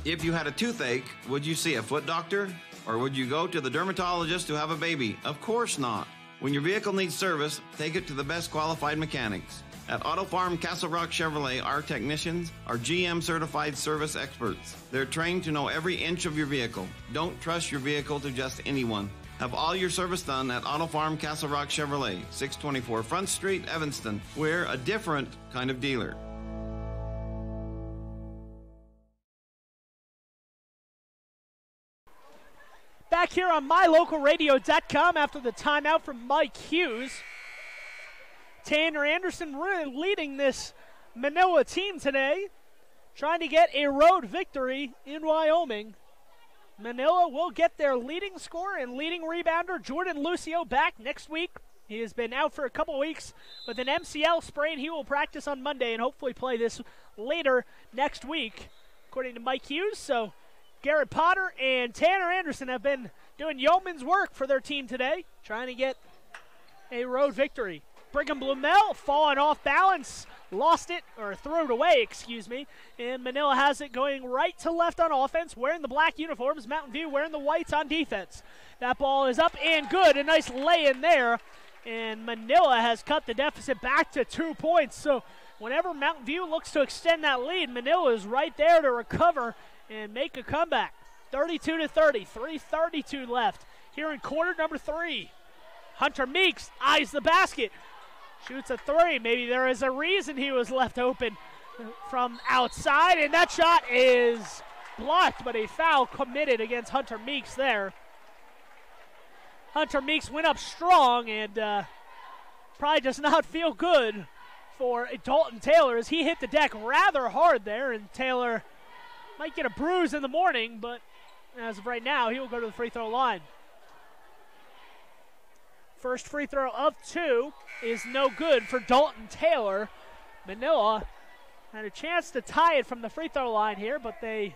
If you had a toothache, would you see a foot doctor? Or would you go to the dermatologist to have a baby? Of course not. When your vehicle needs service, take it to the best qualified mechanics. At Auto Farm Castle Rock Chevrolet, our technicians are GM-certified service experts. They're trained to know every inch of your vehicle. Don't trust your vehicle to just anyone. Have all your service done at Auto Farm Castle Rock Chevrolet, 624 Front Street, Evanston. We're a different kind of dealer. Back here on mylocalradio.com after the timeout from Mike Hughes. Tanner Anderson really leading this Manila team today, trying to get a road victory in Wyoming. Manila will get their leading scorer and leading rebounder, Jordan Lucio, back next week. He has been out for a couple weeks with an MCL sprain. He will practice on Monday and hopefully play this later next week, according to Mike Hughes. So Garrett Potter and Tanner Anderson have been doing yeoman's work for their team today, trying to get a road victory. Brigham Blumel falling off balance, lost it, or threw it away, excuse me. And Manila has it going right to left on offense, wearing the black uniforms. Mountain View wearing the whites on defense. That ball is up and good. A nice lay-in there. And Manila has cut the deficit back to 2 points. So whenever Mountain View looks to extend that lead, Manila is right there to recover and make a comeback. 32-30, 3:32 left here in quarter number 3. Hunter Meeks eyes the basket, shoots a 3. Maybe there is a reason he was left open from outside, and that shot is blocked, but a foul committed against Hunter Meeks there. Hunter Meeks went up strong and probably does not feel good for Dalton Taylor as he hit the deck rather hard there, and Taylor might get a bruise in the morning, but as of right now, he will go to the free throw line. First free throw of 2 is no good for Dalton Taylor. Manila had a chance to tie it from the free throw line here, but they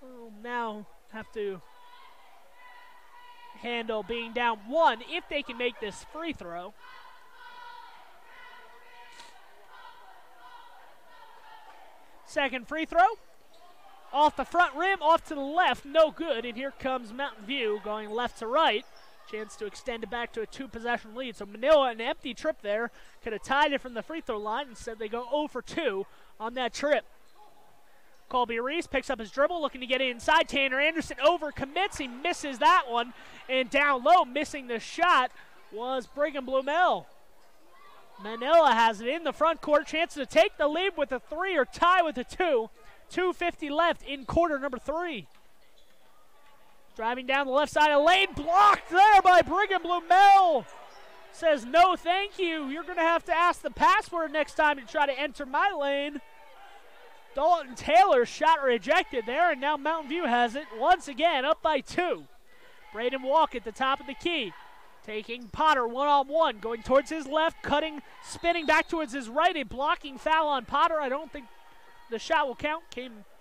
will now have to handle being down 1 if they can make this free throw. Second free throw. Off the front rim, off to the left, no good. And here comes Mountain View going left to right. Chance to extend it back to a 2-possession lead. So Manila, an empty trip there, could have tied it from the free throw line. Instead, they go 0 for 2 on that trip. Colby Reese picks up his dribble, looking to get it inside. Tanner Anderson overcommits. He misses that one. And down low, missing the shot, was Brigham Blumell. Manila has it in the front court. Chance to take the lead with a 3 or tie with a 2. 2:50 left in quarter number 3. Driving down the left side of the lane, blocked there by Brigham Blumell. Says, no thank you. You're going to have to ask the password next time you try to enter my lane. Dalton Taylor's shot rejected there, and now Mountain View has it once again, up by 2. Braden Walk at the top of the key. Taking Potter one-on-one, going towards his left, cutting, spinning back towards his right. A blocking foul on Potter. I don't think the shot will count.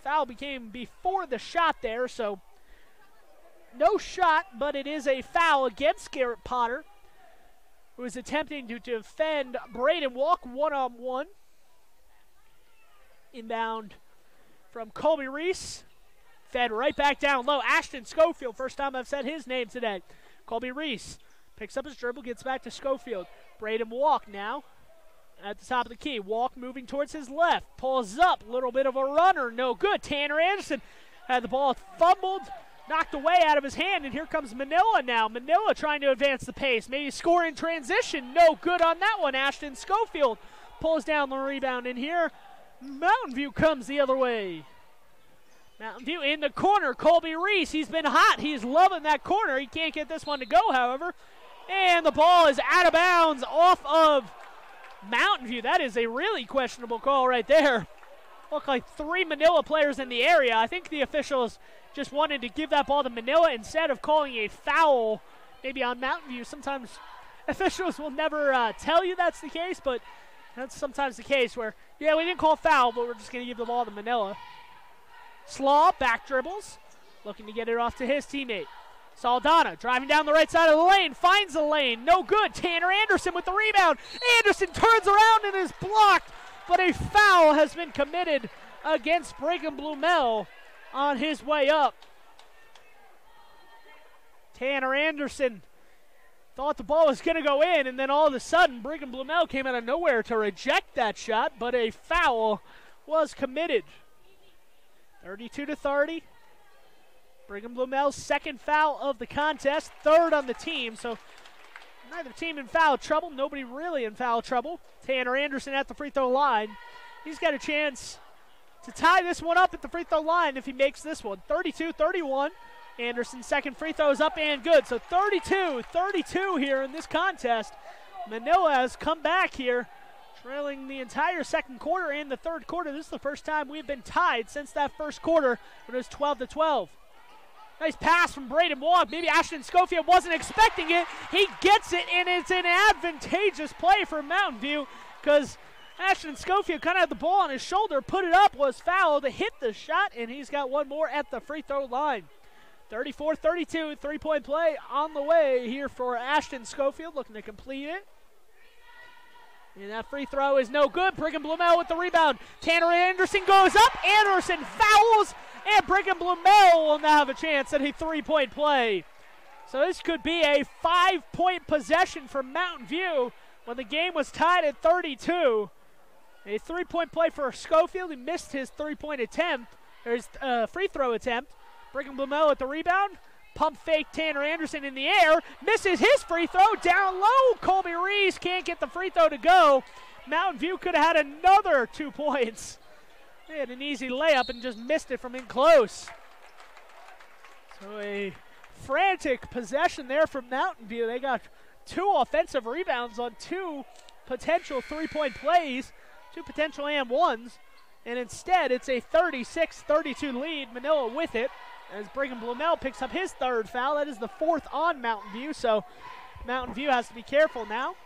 Foul became before the shot there, so no shot, but it is a foul against Garrett Potter, who is attempting to defend Braden Walk one-on-one. Inbound from Colby Reese. Fed right back down low. Ashton Schofield, first time I've said his name today. Colby Reese picks up his dribble, gets back to Schofield. Braden Walk now at the top of the key. Walk moving towards his left. Pulls up. Little bit of a runner. No good. Tanner Anderson had the ball fumbled, knocked away out of his hand, and here comes Manila now. Manila trying to advance the pace. Maybe score in transition. No good on that one. Ashton Schofield pulls down the rebound, and here Mountain View comes the other way. Mountain View in the corner. Colby Reese, he's been hot. He's loving that corner. He can't get this one to go, however. And the ball is out of bounds off of Mountain View. That is a really questionable call right there. Look like 3 Manila players in the area. I think the officials just wanted to give that ball to Manila instead of calling a foul maybe on Mountain View. Sometimes officials will never tell you that's the case, but that's sometimes the case where, yeah, we didn't call foul, but we're just going to give the ball to Manila. Slaw, back dribbles, looking to get it off to his teammate. Saldana driving down the right side of the lane, finds the lane, no good. Tanner Anderson with the rebound. Anderson turns around and is blocked, but a foul has been committed against Brigham Blumell on his way up. Tanner Anderson thought the ball was going to go in, and then all of a sudden Brigham Blumell came out of nowhere to reject that shot, but a foul was committed. 32-30. Brigham Blumell's second foul of the contest, third on the team, so neither team in foul trouble, nobody really in foul trouble. Tanner Anderson at the free throw line. He's got a chance to tie this one up at the free throw line if he makes this one. 32-31. Anderson's second free throw is up and good, so 32-32 here in this contest. Manila has come back here, trailing the entire second quarter and the third quarter. This is the first time we've been tied since that first quarter when it was 12-12. Nice pass from Braden Walk. Maybe Ashton Schofield wasn't expecting it. He gets it, and it's an advantageous play for Mountain View because Ashton Schofield kind of had the ball on his shoulder, put it up, was fouled, hit the shot, and he's got one more at the free throw line. 34-32, three-point play on the way here for Ashton Schofield, looking to complete it. And that free throw is no good. Brigham Blumel with the rebound. Tanner Anderson goes up. Anderson fouls. And Brigham Blumel will now have a chance at a three-point play. So this could be a 5-point possession for Mountain View when the game was tied at 32. A three-point play for Schofield. He missed his three-point attempt, or his free throw attempt. Brigham Blumel with the rebound. Pump fake Tanner Anderson in the air. Misses his free throw. Down low. Colby Reese can't get the free throw to go. Mountain View could have had another 2 points. They had an easy layup and just missed it from in close. So a frantic possession there for Mountain View. They got 2 offensive rebounds on 2 potential three-point plays, 2 potential and ones. And instead, it's a 36-32 lead. Manila with it as Brigham Blumel picks up his 3rd foul. That is the 4th on Mountain View, so Mountain View has to be careful now.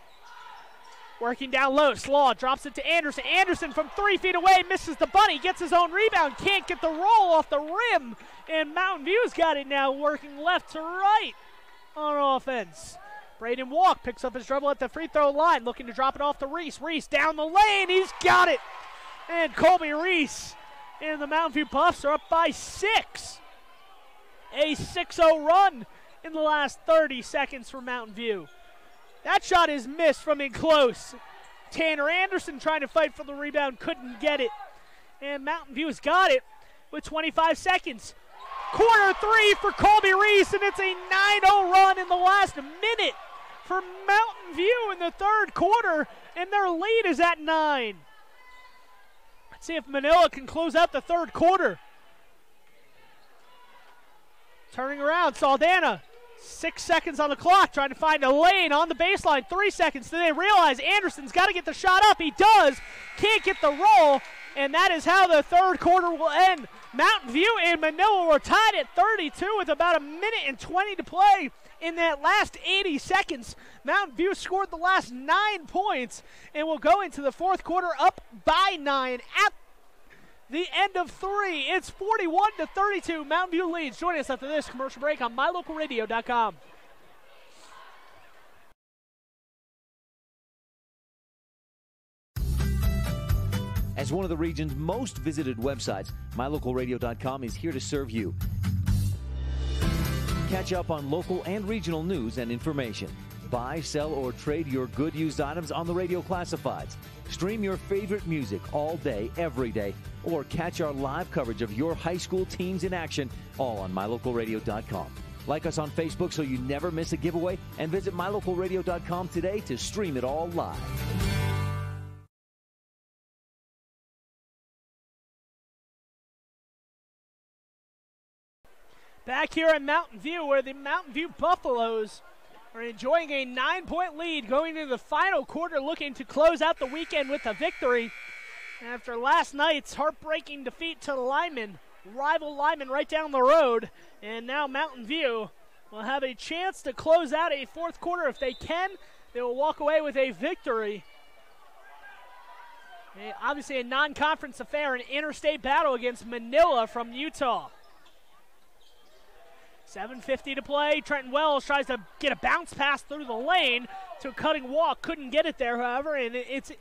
Working down low, Slaw drops it to Anderson. Anderson from 3 feet away misses the bunny, gets his own rebound, can't get the roll off the rim, and Mountain View's got it now, working left to right on offense. Braden Walk picks up his dribble at the free throw line, looking to drop it off to Reese. Reese down the lane, he's got it! And Colby Reese and the Mountain View Buffs are up by 6. A 6-0 run in the last 30 seconds for Mountain View. That shot is missed from in close. Tanner Anderson trying to fight for the rebound, couldn't get it. And Mountain View has got it with 25 seconds. Corner 3 for Colby Reese, and it's a 9-0 run in the last minute for Mountain View in the 3rd quarter, and their lead is at 9. Let's see if Manila can close out the 3rd quarter. Turning around, Saldana. 6 seconds on the clock, trying to find a lane on the baseline. 3 seconds. Then they realize Anderson's got to get the shot up. He does. Can't get the roll. And that is how the 3rd quarter will end. Mountain View and Manila were tied at 32 with about 1 minute and 20 to play in that last 80 seconds. Mountain View scored the last 9 points and will go into the 4th quarter up by 9 at the end of 3. It's 41-32. Mountain View leads. Join us after this commercial break on mylocalradio.com. As one of the region's most visited websites, mylocalradio.com is here to serve you. Catch up on local and regional news and information. Buy, sell, or trade your good used items on the radio classifieds. Stream your favorite music all day, every day, or catch our live coverage of your high school teams in action, all on mylocalradio.com. Like us on Facebook so you never miss a giveaway, and visit mylocalradio.com today to stream it all live. Back here at Mountain View, where the Mountain View Buffaloes are enjoying a 9-point lead going into the final quarter, looking to close out the weekend with a victory after last night's heartbreaking defeat to Lyman, rival Lyman right down the road. And now Mountain View will have a chance to close out a 4th quarter. If they can, they will walk away with a victory. Obviously a non-conference affair, an interstate battle against Manila from Utah. 7:50 to play. Trenton Wells tries to get a bounce pass through the lane to a cutting Walk. Couldn't get it there, however, and it's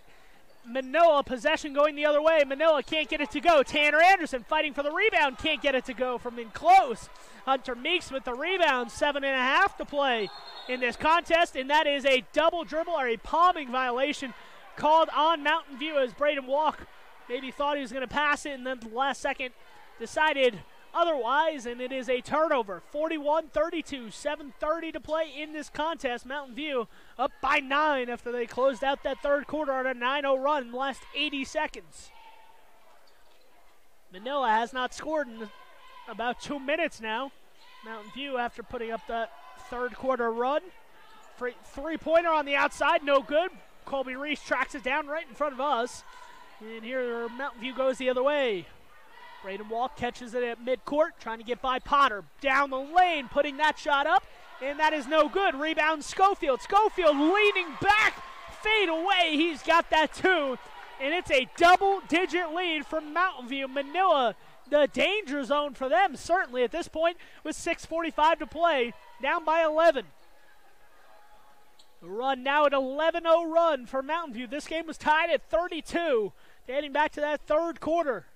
Manila possession going the other way. Manila can't get it to go. Tanner Anderson fighting for the rebound. Can't get it to go from in close. Hunter Meeks with the rebound. 7.5 to play in this contest, and that is a double dribble or a palming violation called on Mountain View as Braden Walk maybe thought he was going to pass it, and then the last second decided otherwise, and it is a turnover. 41-32, 7:30 to play in this contest. Mountain View up by 9 after they closed out that 3rd quarter on a 9-0 run in the last 80 seconds. Manila has not scored in about 2 minutes now. Mountain View, after putting up that 3rd quarter run. Three-pointer on the outside, no good. Colby Reese tracks it down right in front of us. And here Mountain View goes the other way. Braden Walk catches it at midcourt, trying to get by Potter. Down the lane, putting that shot up, and that is no good. Rebound Schofield. Schofield leaning back, fade away. He's got that too, and it's a double-digit lead for Mountain View. Manila, the danger zone for them, certainly at this point, with 6:45 to play, down by 11. A run now, an 11-0 run for Mountain View. This game was tied at 32, dating back to that third quarter.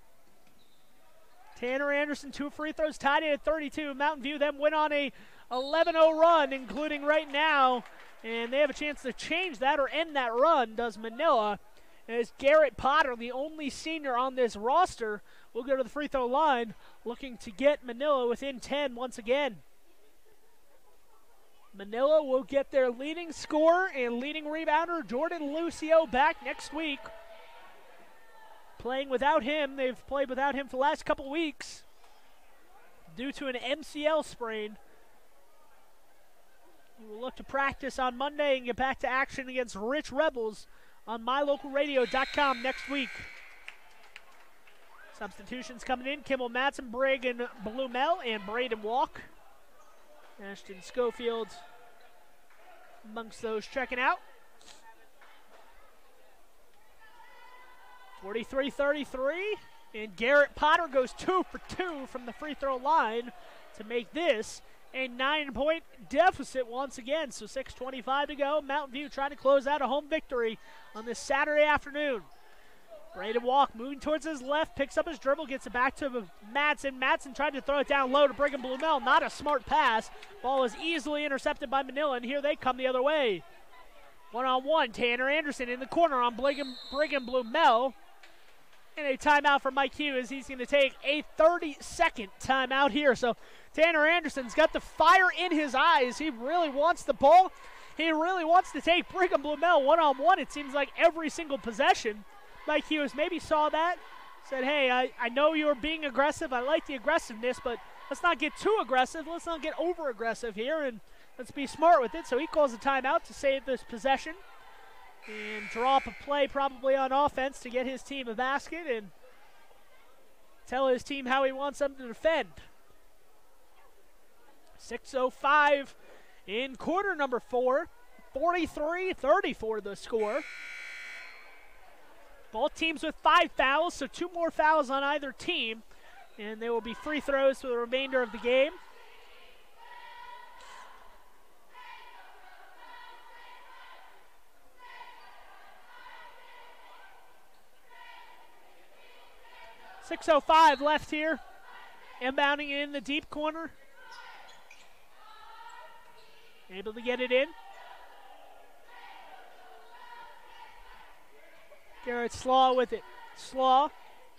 Tanner Anderson, 2 free throws, tied it at 32. Mountain View then went on a 11-0 run, including right now, and they have a chance to change that or end that run, does Manila, as Garrett Potter, the only senior on this roster, will go to the free throw line, looking to get Manila within 10 once again. Manila will get their leading scorer and leading rebounder, Jordan Lucio, back next week. Playing without him, they've played without him for the last couple weeks due to an MCL sprain. He will look to practice on Monday and get back to action against Rich Rebels on mylocalradio.com next week. Substitutions coming in: Kimball Madsen, Brigg Blumel, and Braden Walk. Ashton Schofield amongst those checking out. 43-33, and Garrett Potter goes 2 for 2 from the free throw line to make this a 9-point deficit once again. So 6:25 to go. Mountain View trying to close out a home victory on this Saturday afternoon. Braden Walk moving towards his left, picks up his dribble, gets it back to Madsen. Madsen tried to throw it down low to Brigham Blumel. Not a smart pass. Ball was easily intercepted by Manila, and here they come the other way. One-on-one, Tanner Anderson in the corner on Brigham Blumel. And a timeout for Mike Hughes. He's going to take a 30-second timeout here. So Tanner Anderson's got the fire in his eyes. He really wants the ball. He really wants to take Brigham Blumel one-on-one, it seems like, every single possession. Mike Hughes maybe saw that, said, hey, I know you're being aggressive. I like the aggressiveness, but let's not get too aggressive. Let's not get over-aggressive here, and let's be smart with it. So he calls a timeout to save this possession and draw up a play probably on offense to get his team a basket and tell his team how he wants them to defend. 6:05 in quarter number 4. 43-34 the score. Both teams with 5 fouls, so 2 more fouls on either team, and there will be free throws for the remainder of the game. .605 left here. Inbounding in the deep corner. Able to get it in. Garrett Slaw with it. Slaw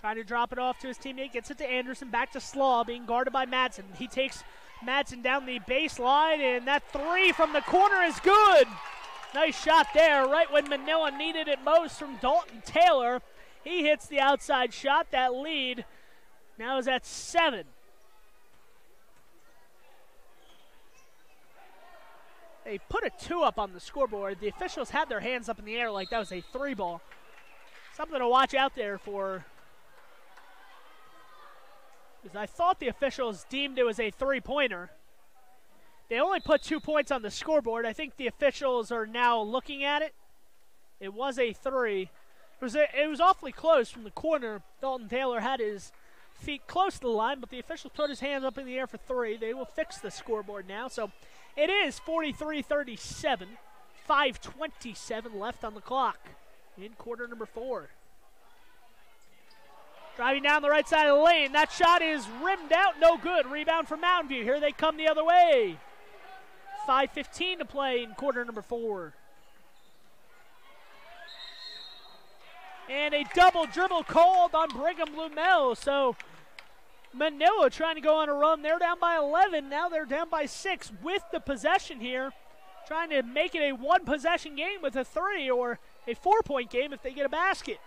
trying to drop it off to his teammate. Gets it to Anderson. Back to Slaw, being guarded by Madsen. He takes Madsen down the baseline, and that 3 from the corner is good. Nice shot there, right when Manila needed it most from Dalton Taylor. He hits the outside shot. That lead now is at 7. They put a 2 up on the scoreboard. The officials had their hands up in the air like that was a 3 ball. Something to watch out there for, because I thought the officials deemed it was a 3-pointer. They only put 2 points on the scoreboard. I think the officials are now looking at it. It was a 3. It was awfully close from the corner. Dalton Taylor had his feet close to the line, but the officials put his hands up in the air for 3. They will fix the scoreboard now. So it is 43-37. 5:27 left on the clock in quarter number 4. Driving down the right side of the lane. That shot is rimmed out. No good. Rebound from Mountain View. Here they come the other way. 5:15 to play in quarter number 4. And a double dribble called on Brigham Blumel. So Manila trying to go on a run. They're down by 11. Now they're down by 6 with the possession here. Trying to make it a 1-possession game with a 3 or a 4-point game if they get a basket.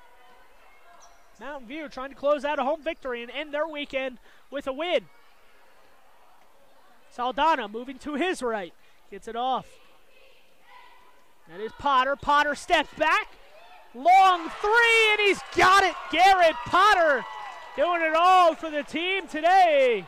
Mountain View trying to close out a home victory and end their weekend with a win. Saldana moving to his right. Gets it off. That is Potter. Potter steps back. Long 3, and he's got it. Garrett Potter doing it all for the team today.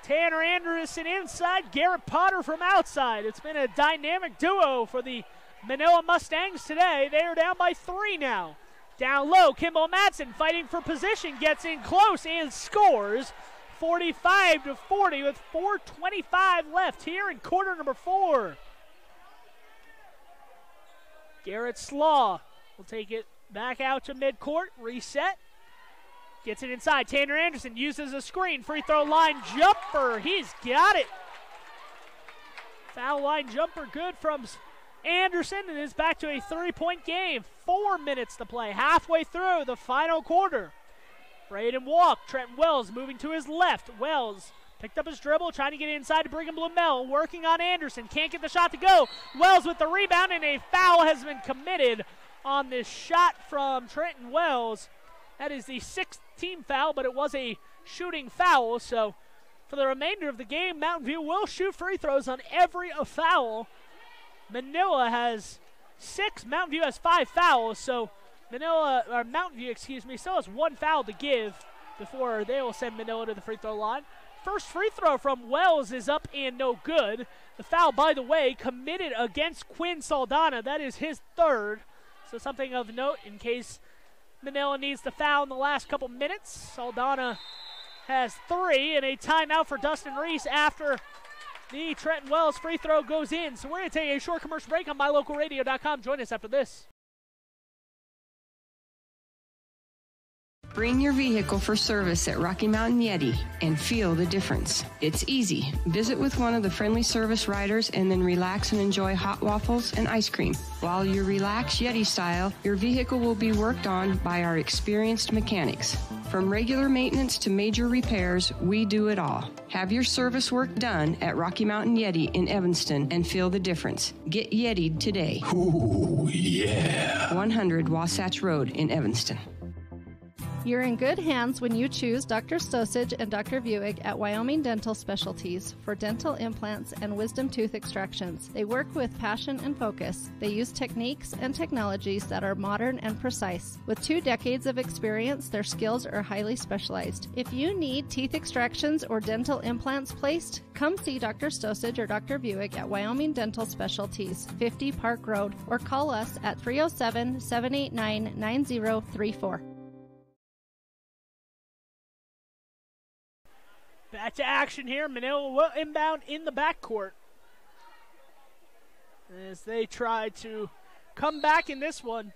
Tanner Anderson inside, Garrett Potter from outside. It's been a dynamic duo for the Manila Mustangs today. They are down by 3 now. Down low, Kimball Madsen fighting for position, gets in close and scores. 45-40 with 4:25 left here in quarter number 4. Garrett Slaw will take it back out to midcourt, reset. Gets it inside. Tanner Anderson uses a screen. Free throw line jumper. He's got it. Foul line jumper good from Anderson, and is back to a 3-point game. 4 minutes to play. Halfway through the final quarter. Braden walk. Trenton Wells moving to his left. Wells picked up his dribble, trying to get inside to Brigham Blumell. Working on Anderson. Can't get the shot to go. Wells with the rebound, and a foul has been committed on this shot from Trenton Wells. That is the 6th team foul, but it was a shooting foul. So for the remainder of the game, Mountain View will shoot free throws on every foul. Manila has 6. Mountain View has 5 fouls. So Mountain View, still has 1 foul to give before they will send Manila to the free throw line. First free throw from Wells is up and no good. The foul, by the way, committed against Quinn Saldana. That is his 3rd. So something of note in case Manila needs the foul in the last couple minutes. Saldana has 3, and a timeout for Dustin Reese after the Trenton Wells free throw goes in. So we're going to take a short commercial break on mylocalradio.com. Join us after this. Bring your vehicle for service at Rocky Mountain Yeti and feel the difference. It's easy. Visit with one of the friendly service riders and then relax and enjoy hot waffles and ice cream. While you relax Yeti style, your vehicle will be worked on by our experienced mechanics. From regular maintenance to major repairs, we do it all. Have your service work done at Rocky Mountain Yeti in Evanston and feel the difference. Get Yeti'd today. Ooh, yeah. 100 Wasatch Road in Evanston. You're in good hands when you choose Dr. Stosage and Dr. Buick at Wyoming Dental Specialties for dental implants and wisdom tooth extractions. They work with passion and focus. They use techniques and technologies that are modern and precise. With 2 decades of experience, their skills are highly specialized. If you need teeth extractions or dental implants placed, come see Dr. Stosage or Dr. Buick at Wyoming Dental Specialties, 50 Park Road, or call us at 307-789-9034. Back to action here. Manila will inbound in the backcourt as they try to come back in this one.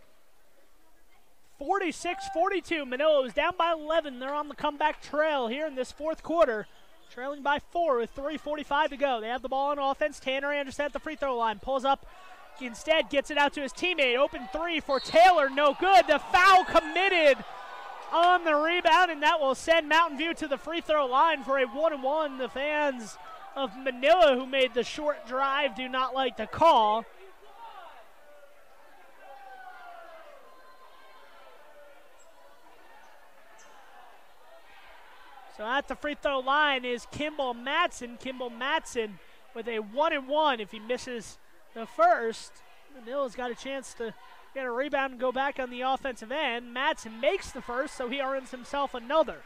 46-42. Manila was down by 11. They're on the comeback trail here in this 4th quarter, trailing by 4 with 3:45 to go. They have the ball on offense. Tanner Anderson at the free throw line. Pulls up. Instead, gets it out to his teammate. Open 3 for Taylor. No good. The foul committed on the rebound, and that will send Mountain View to the free throw line for a 1-and-1. The fans of Manila, who made the short drive, do not like the call. So at the free throw line is Kimball Madsen. Kimball Madsen with a 1-and-1. If he misses the first, Manila's got a chance to get a rebound and go back on the offensive end. Madsen makes the first, so he earns himself another.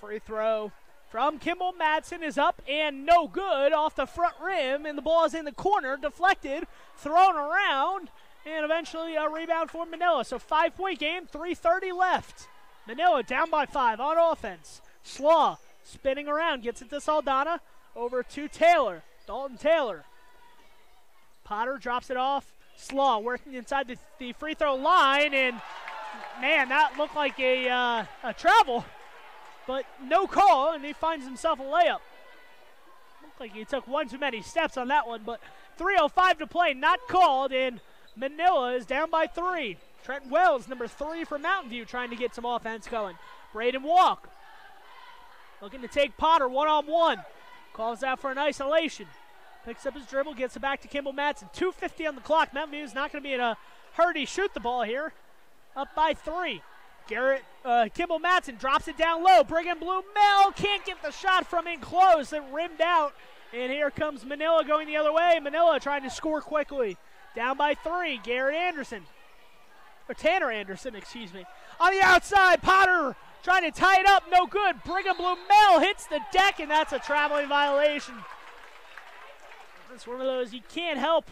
Free throw from Kimball Madsen is up and no good off the front rim, and the ball is in the corner, deflected, thrown around, and eventually a rebound for Manila. So 5-point game, 3:30 left. Manila down by 5 on offense. Slaw spinning around, gets it to Saldana, over to Taylor. Dalton Taylor. Potter drops it off. Slaw working inside the free throw line, and man, that looked like a travel, but no call, and he finds himself a layup. Looked like he took one too many steps on that one, but 3:05 to play, not called, and Manila is down by 3. Trenton Wells, number 3 for Mountain View, trying to get some offense going. Braden Walk looking to take Potter one-on-one. Calls out for an isolation. Picks up his dribble, gets it back to Kimball Madsen. 2:50 on the clock. Mountain View is not going to be in a hurry to shoot the ball here. Up by 3. Kimball Madsen drops it down low. Brigham Blumell can't get the shot from in close. It rimmed out. And here comes Manila going the other way. Manila trying to score quickly. Down by 3. Tanner Anderson, excuse me. On the outside, Potter trying to tie it up. No good. Brigham Blumell hits the deck, and that's a traveling violation. That's one of those you can't help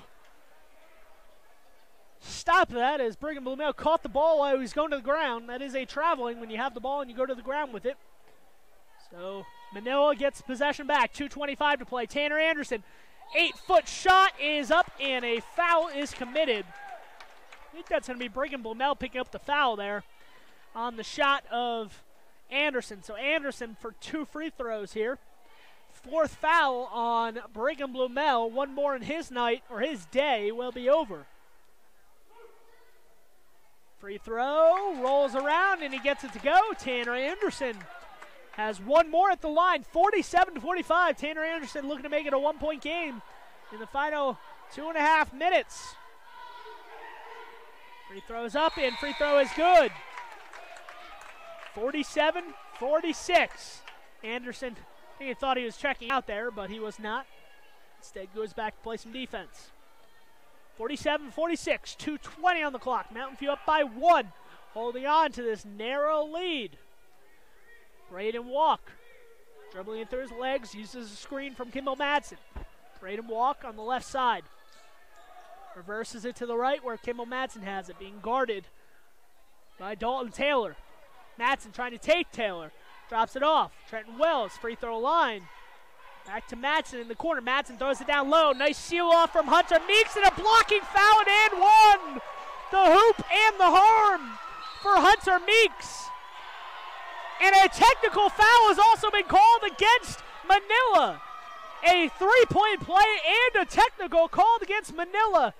stop that as Brigham Blumel caught the ball while he was going to the ground. That is a traveling when you have the ball and you go to the ground with it. So Manila gets possession back. 2:25 to play. Tanner Anderson, 8-foot shot is up and a foul is committed. I think that's going to be Brigham Blumel picking up the foul there on the shot of Anderson. So Anderson for 2 free throws here. 4th foul on Brigham Blumel. One more in his night, or his day, will be over. Free throw, rolls around, and he gets it to go. Tanner Anderson has one more at the line. 47-45. Tanner Anderson looking to make it a 1-point game in the final 2.5 minutes. Free throw is up, and free throw is good. 47-46. Anderson, I think he thought he was checking out there, but he was not. Instead goes back to play some defense. 47-46, 2:20 on the clock. Mountain View up by 1, holding on to this narrow lead. Braden Walk, dribbling it through his legs, uses a screen from Kimball Madsen. Braden Walk on the left side. Reverses it to the right where Kimball Madsen has it, being guarded by Dalton Taylor. Madsen trying to take Taylor. Drops it off. Trenton Wells, free throw line. Back to Madsen in the corner. Madsen throws it down low. Nice seal off from Hunter Meeks and a blocking foul and one. The hoop and the harm for Hunter Meeks. And a technical foul has also been called against Manila. A 3-point play and a technical called against Manila.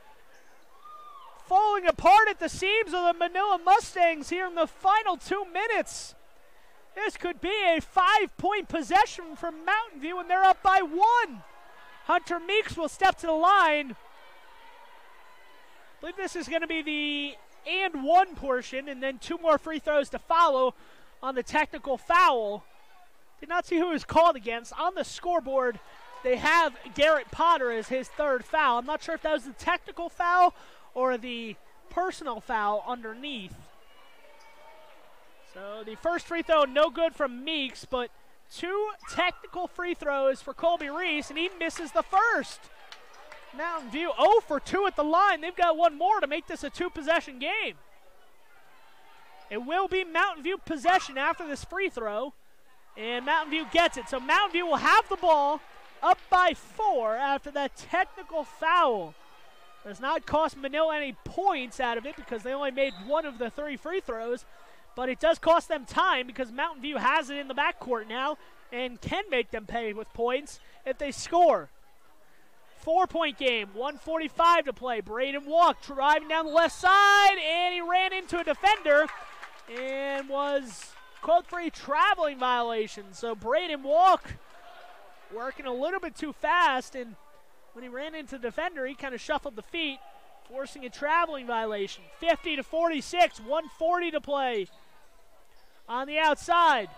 Falling apart at the seams of the Manila Mustangs here in the final 2 minutes. This could be a 5-point possession from Mountain View, and they're up by 1. Hunter Meeks will step to the line. I believe this is going to be the and 1 portion, and then 2 more free throws to follow on the technical foul. Did not see who it was called against. On the scoreboard, they have Garrett Potter as his 3rd foul. I'm not sure if that was the technical foul or the personal foul underneath. So the first free throw, no good from Meeks, but 2 technical free throws for Colby Reese, and he misses the first. Mountain View 0 for 2 at the line. They've got 1 more to make this a 2-possession game. It will be Mountain View possession after this free throw, and Mountain View gets it. So Mountain View will have the ball up by 4 after that technical foul. Does not cost Manila any points out of it because they only made 1 of the 3 free throws. But it does cost them time because Mountain View has it in the backcourt now and can make them pay with points if they score. 4-point game, 1:45 to play. Braden Walk driving down the left side, and he ran into a defender and was called for a traveling violation. So Braden Walk working a little bit too fast, and when he ran into the defender, he kind of shuffled the feet, forcing a traveling violation. 50-46, 1:40 to play. On the outside,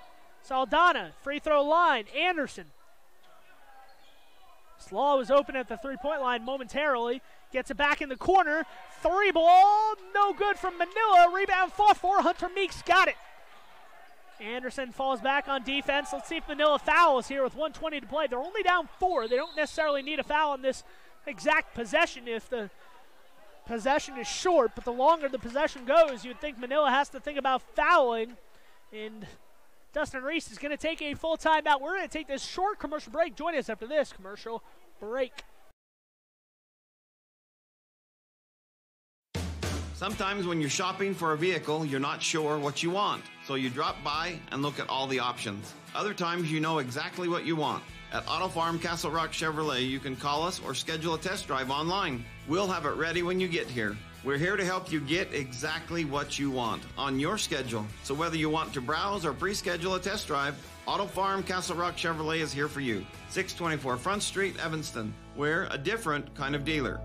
Saldana, free throw line, Anderson. Slaw was open at the 3-point line momentarily. Gets it back in the corner. 3 ball, no good from Manila. Rebound fought for Hunter Meeks, got it. Anderson falls back on defense. Let's see if Manila fouls here with 1:20 to play. They're only down 4. They don't necessarily need a foul on this exact possession if the possession is short, but the longer the possession goes, you'd think Manila has to think about fouling. And Dustin Reese is going to take a full timeout. We're going to take this short commercial break. Join us after this commercial break. Sometimes when you're shopping for a vehicle, you're not sure what you want, so you drop by and look at all the options. Other times you know exactly what you want. At Auto Farm Castle Rock Chevrolet, you can call us or schedule a test drive online. We'll have it ready when you get here. We're here to help you get exactly what you want on your schedule. So whether you want to browse or pre-schedule a test drive, Auto Farm Castle Rock Chevrolet is here for you. 624 Front Street, Evanston. We're a different kind of dealer.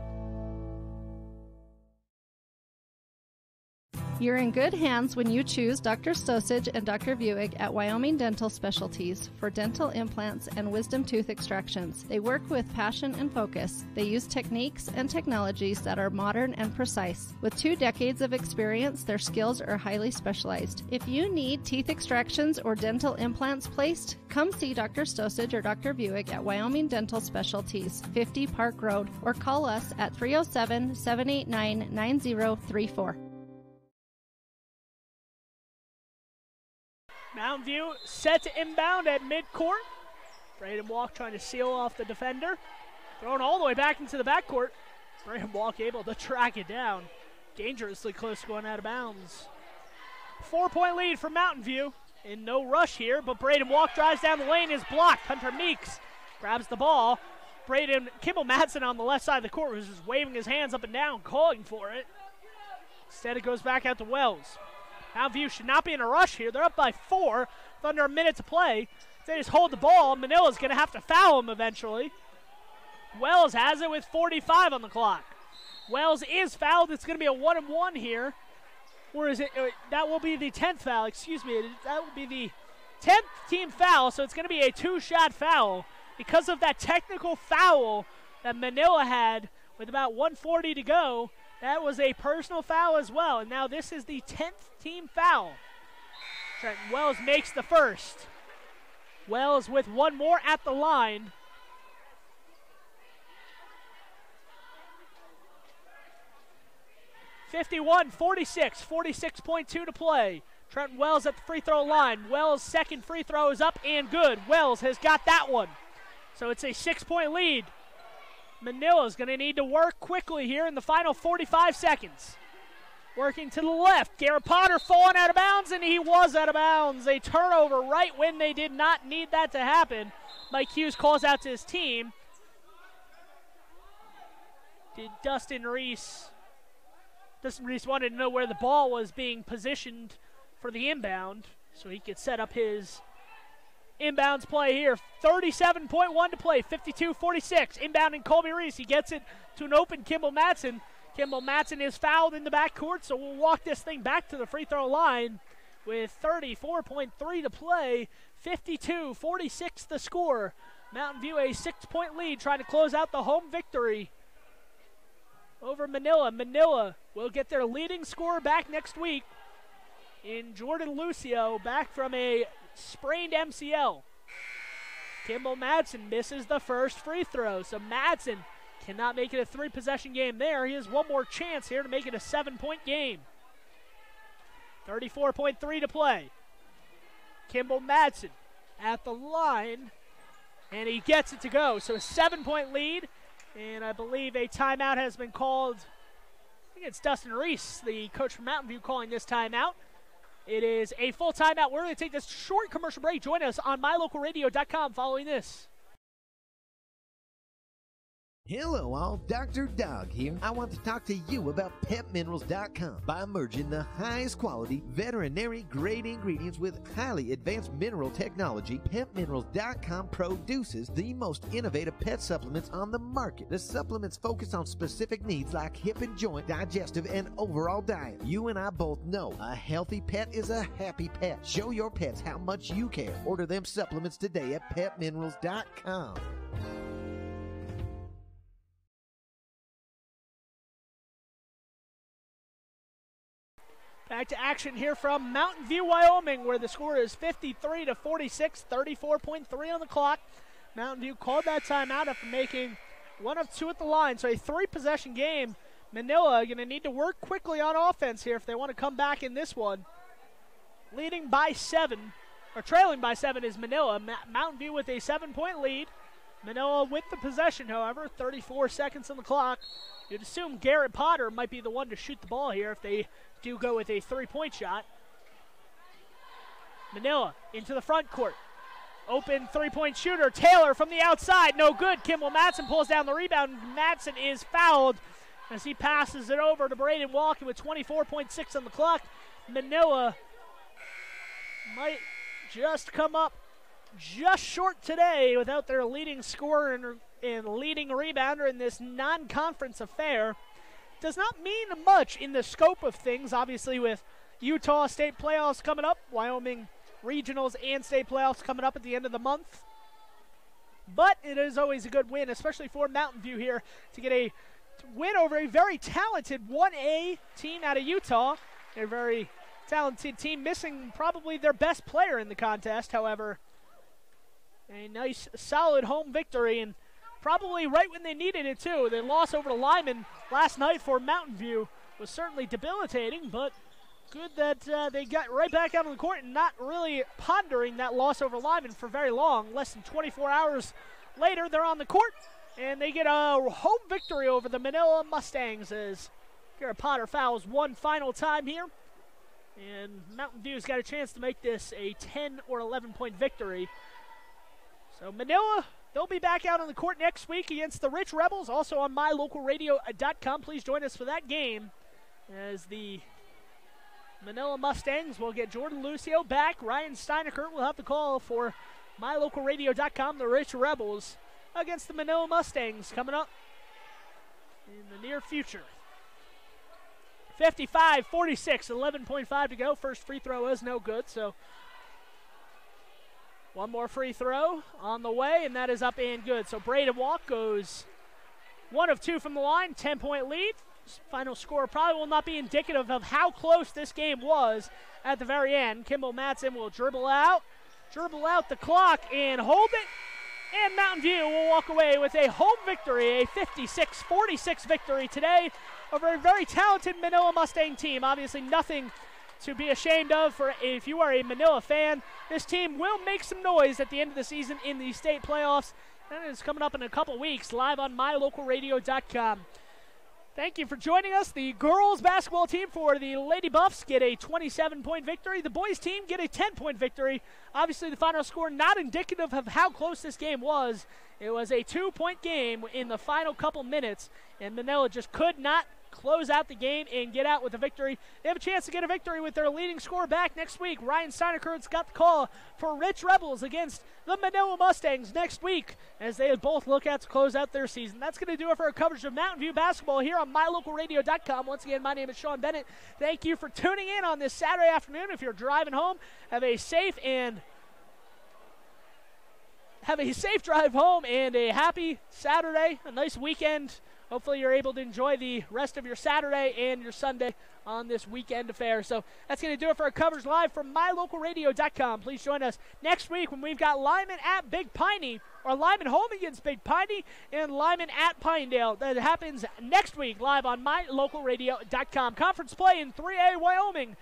You're in good hands when you choose Dr. Stosage and Dr. Buick at Wyoming Dental Specialties for dental implants and wisdom tooth extractions. They work with passion and focus. They use techniques and technologies that are modern and precise. With 2 decades of experience, their skills are highly specialized. If you need teeth extractions or dental implants placed, come see Dr. Stosage or Dr. Buick at Wyoming Dental Specialties, 50 Park Road, or call us at 307-789-9034. Mountain View set to inbound at midcourt. Braden Walk trying to seal off the defender. Thrown all the way back into the backcourt. Braden Walk able to track it down. Dangerously close to going out of bounds. 4-point lead for Mountain View. In no rush here, but Braden Walk drives down the lane, is blocked. Hunter Meeks grabs the ball. Kimball Madsen on the left side of the court was just waving his hands up and down, calling for it. Instead, it goes back out to Wells. Mountain View should not be in a rush here. They're up by 4 with under a minute to play. If they just hold the ball, Manila's going to have to foul him eventually. Wells has it with 45 on the clock. Wells is fouled. It's going to be a 1-and-1 here. Or is it? That will be the 10th foul. Excuse me. That will be the 10th team foul, so it's going to be a 2-shot foul. Because of that technical foul that Manila had with about 1:40 to go, that was a personal foul as well, and now this is the 10th team foul. Trenton Wells makes the first. Wells with one more at the line. (51-46), 46.2 to play. Trenton Wells at the free throw line. Wells' second free throw is up and good. Wells has got that one. So it's a 6-point lead. Manila's going to need to work quickly here in the final 45 seconds. Working to the left. Garrett Potter falling out of bounds, and he was out of bounds. A turnover right when they did not need that to happen. Mike Hughes calls out to his team. Dustin Reese wanted to know where the ball was being positioned for the inbound so he could set up his inbounds play here. 37.1 to play, 52-46. Inbounding Colby Reese. He gets it to an open Kimball Madsen. Kimball Madsen is fouled in the backcourt, so we'll walk this thing back to the free throw line with 34.3 to play. 52-46 the score. Mountain View a 6-point lead, trying to close out the home victory over Manila. Manila will get their leading scorer back next week in Jordan Lucio, back from a sprained MCL. Kimball Madsen misses the first free throw, so Madsen cannot make it a 3-possession game there. He has one more chance here to make it a 7-point game. 34.3 to play. Kimball Madsen at the line, and he gets it to go. So a 7-point lead, and I believe a timeout has been called. I think it's Dustin Reese, the coach from Mountain View, calling this timeout. It is a full timeout. We're going to take this short commercial break. Join us on mylocalradio.com following this. Hello all, Dr. Dog here. I want to talk to you about PetMinerals.com. By merging the highest quality veterinary grade ingredients with highly advanced mineral technology, PetMinerals.com produces the most innovative pet supplements on the market. The supplements focus on specific needs like hip and joint, digestive, and overall diet. You and I both know a healthy pet is a happy pet. Show your pets how much you care. Order them supplements today at PetMinerals.com. Back to action here from Mountain View, Wyoming, where the score is 53-46, 34.3 on the clock. Mountain View called that timeout after making 1 of 2 at the line. So a 3-possession game. Manila going to need to work quickly on offense here if they want to come back in this one. Leading by 7, or trailing by 7 is Manila. Mountain View with a 7-point lead. Manila with the possession, however, 34 seconds on the clock. You'd assume Garrett Potter might be the one to shoot the ball here if they do go with a 3-point shot. Manila into the front court. Open 3-point shooter. Taylor from the outside. No good. Kimball Madsen pulls down the rebound. Madsen is fouled as he passes it over to Braden Walken with 24.6 on the clock. Manila might just come up just short today without their leading scorer and leading rebounder in this non-conference affair. does not mean much in the scope of things, obviously with Utah state playoffs coming up, Wyoming regionals and state playoffs coming up at the end of the month. But it is always a good win, especially for Mountain View here, to get a win over a very talented 1A team out of Utah. They're a very talented team, missing probably their best player in the contest. However, a nice, solid home victory, and probably right when they needed it, too. The loss over to Lyman last night for Mountain View was certainly debilitating, but good that they got right back out on the court and not really pondering that loss over Lyman for very long. Less than 24 hours later, they're on the court, and they get a home victory over the Manila Mustangs as Garrett Potter fouls one final time here. And Mountain View's got a chance to make this a 10 or 11-point victory. So Manila, they'll be back out on the court next week against the Rich Rebels, also on mylocalradio.com. Please join us for that game as the Manila Mustangs will get Jordan Lucio back. Ryan Steinecker will have the call for mylocalradio.com. The Rich Rebels against the Manila Mustangs coming up in the near future. 55-46, 11.5 to go. First free throw is no good, so one more free throw on the way, and that is up and good. So Braden Walk goes 1 of 2 from the line, 10-point lead. Final score probably will not be indicative of how close this game was at the very end. Kimball Madsen will dribble out the clock and hold it. And Mountain View will walk away with a home victory, a 56-46 victory today over a very talented Manila Mustang team. Obviously nothing to be ashamed of for if you are a Manila fan. This team will make some noise at the end of the season in the state playoffs. That is coming up in a couple weeks, live on mylocalradio.com. Thank you for joining us. The girls basketball team for the Lady Buffs get a 27-point victory. The boys team get a 10-point victory. Obviously, the final score not indicative of how close this game was. It was a 2-point game in the final couple minutes, and Manila just could not close out the game and get out with a victory. They have a chance to get a victory with their leading scorer back next week. Ryan Steinerkurt's got the call for Rich Rebels against the Manila Mustangs next week as they both look out to close out their season. That's going to do it for our coverage of Mountain View basketball here on mylocalradio.com. Once again, my name is Sean Bennett. Thank you for tuning in on this Saturday afternoon. If you're driving home, have a safe drive home and a happy Saturday, a nice weekend. Hopefully you're able to enjoy the rest of your Saturday and your Sunday on this weekend affair. So that's going to do it for our coverage live from mylocalradio.com. Please join us next week when we've got Lyman at Big Piney, or Lyman home against Big Piney, and Lyman at Pinedale. That happens next week live on mylocalradio.com. Conference play in 3A Wyoming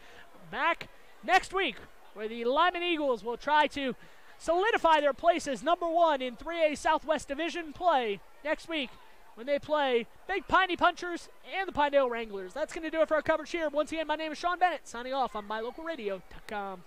back next week, where the Lyman Eagles will try to solidify their place as number 1 in 3A Southwest Division play next week when they play Big Piney Punchers and the Pinedale Wranglers. That's going to do it for our coverage here. Once again, my name is Sean Bennett, signing off on mylocalradio.com.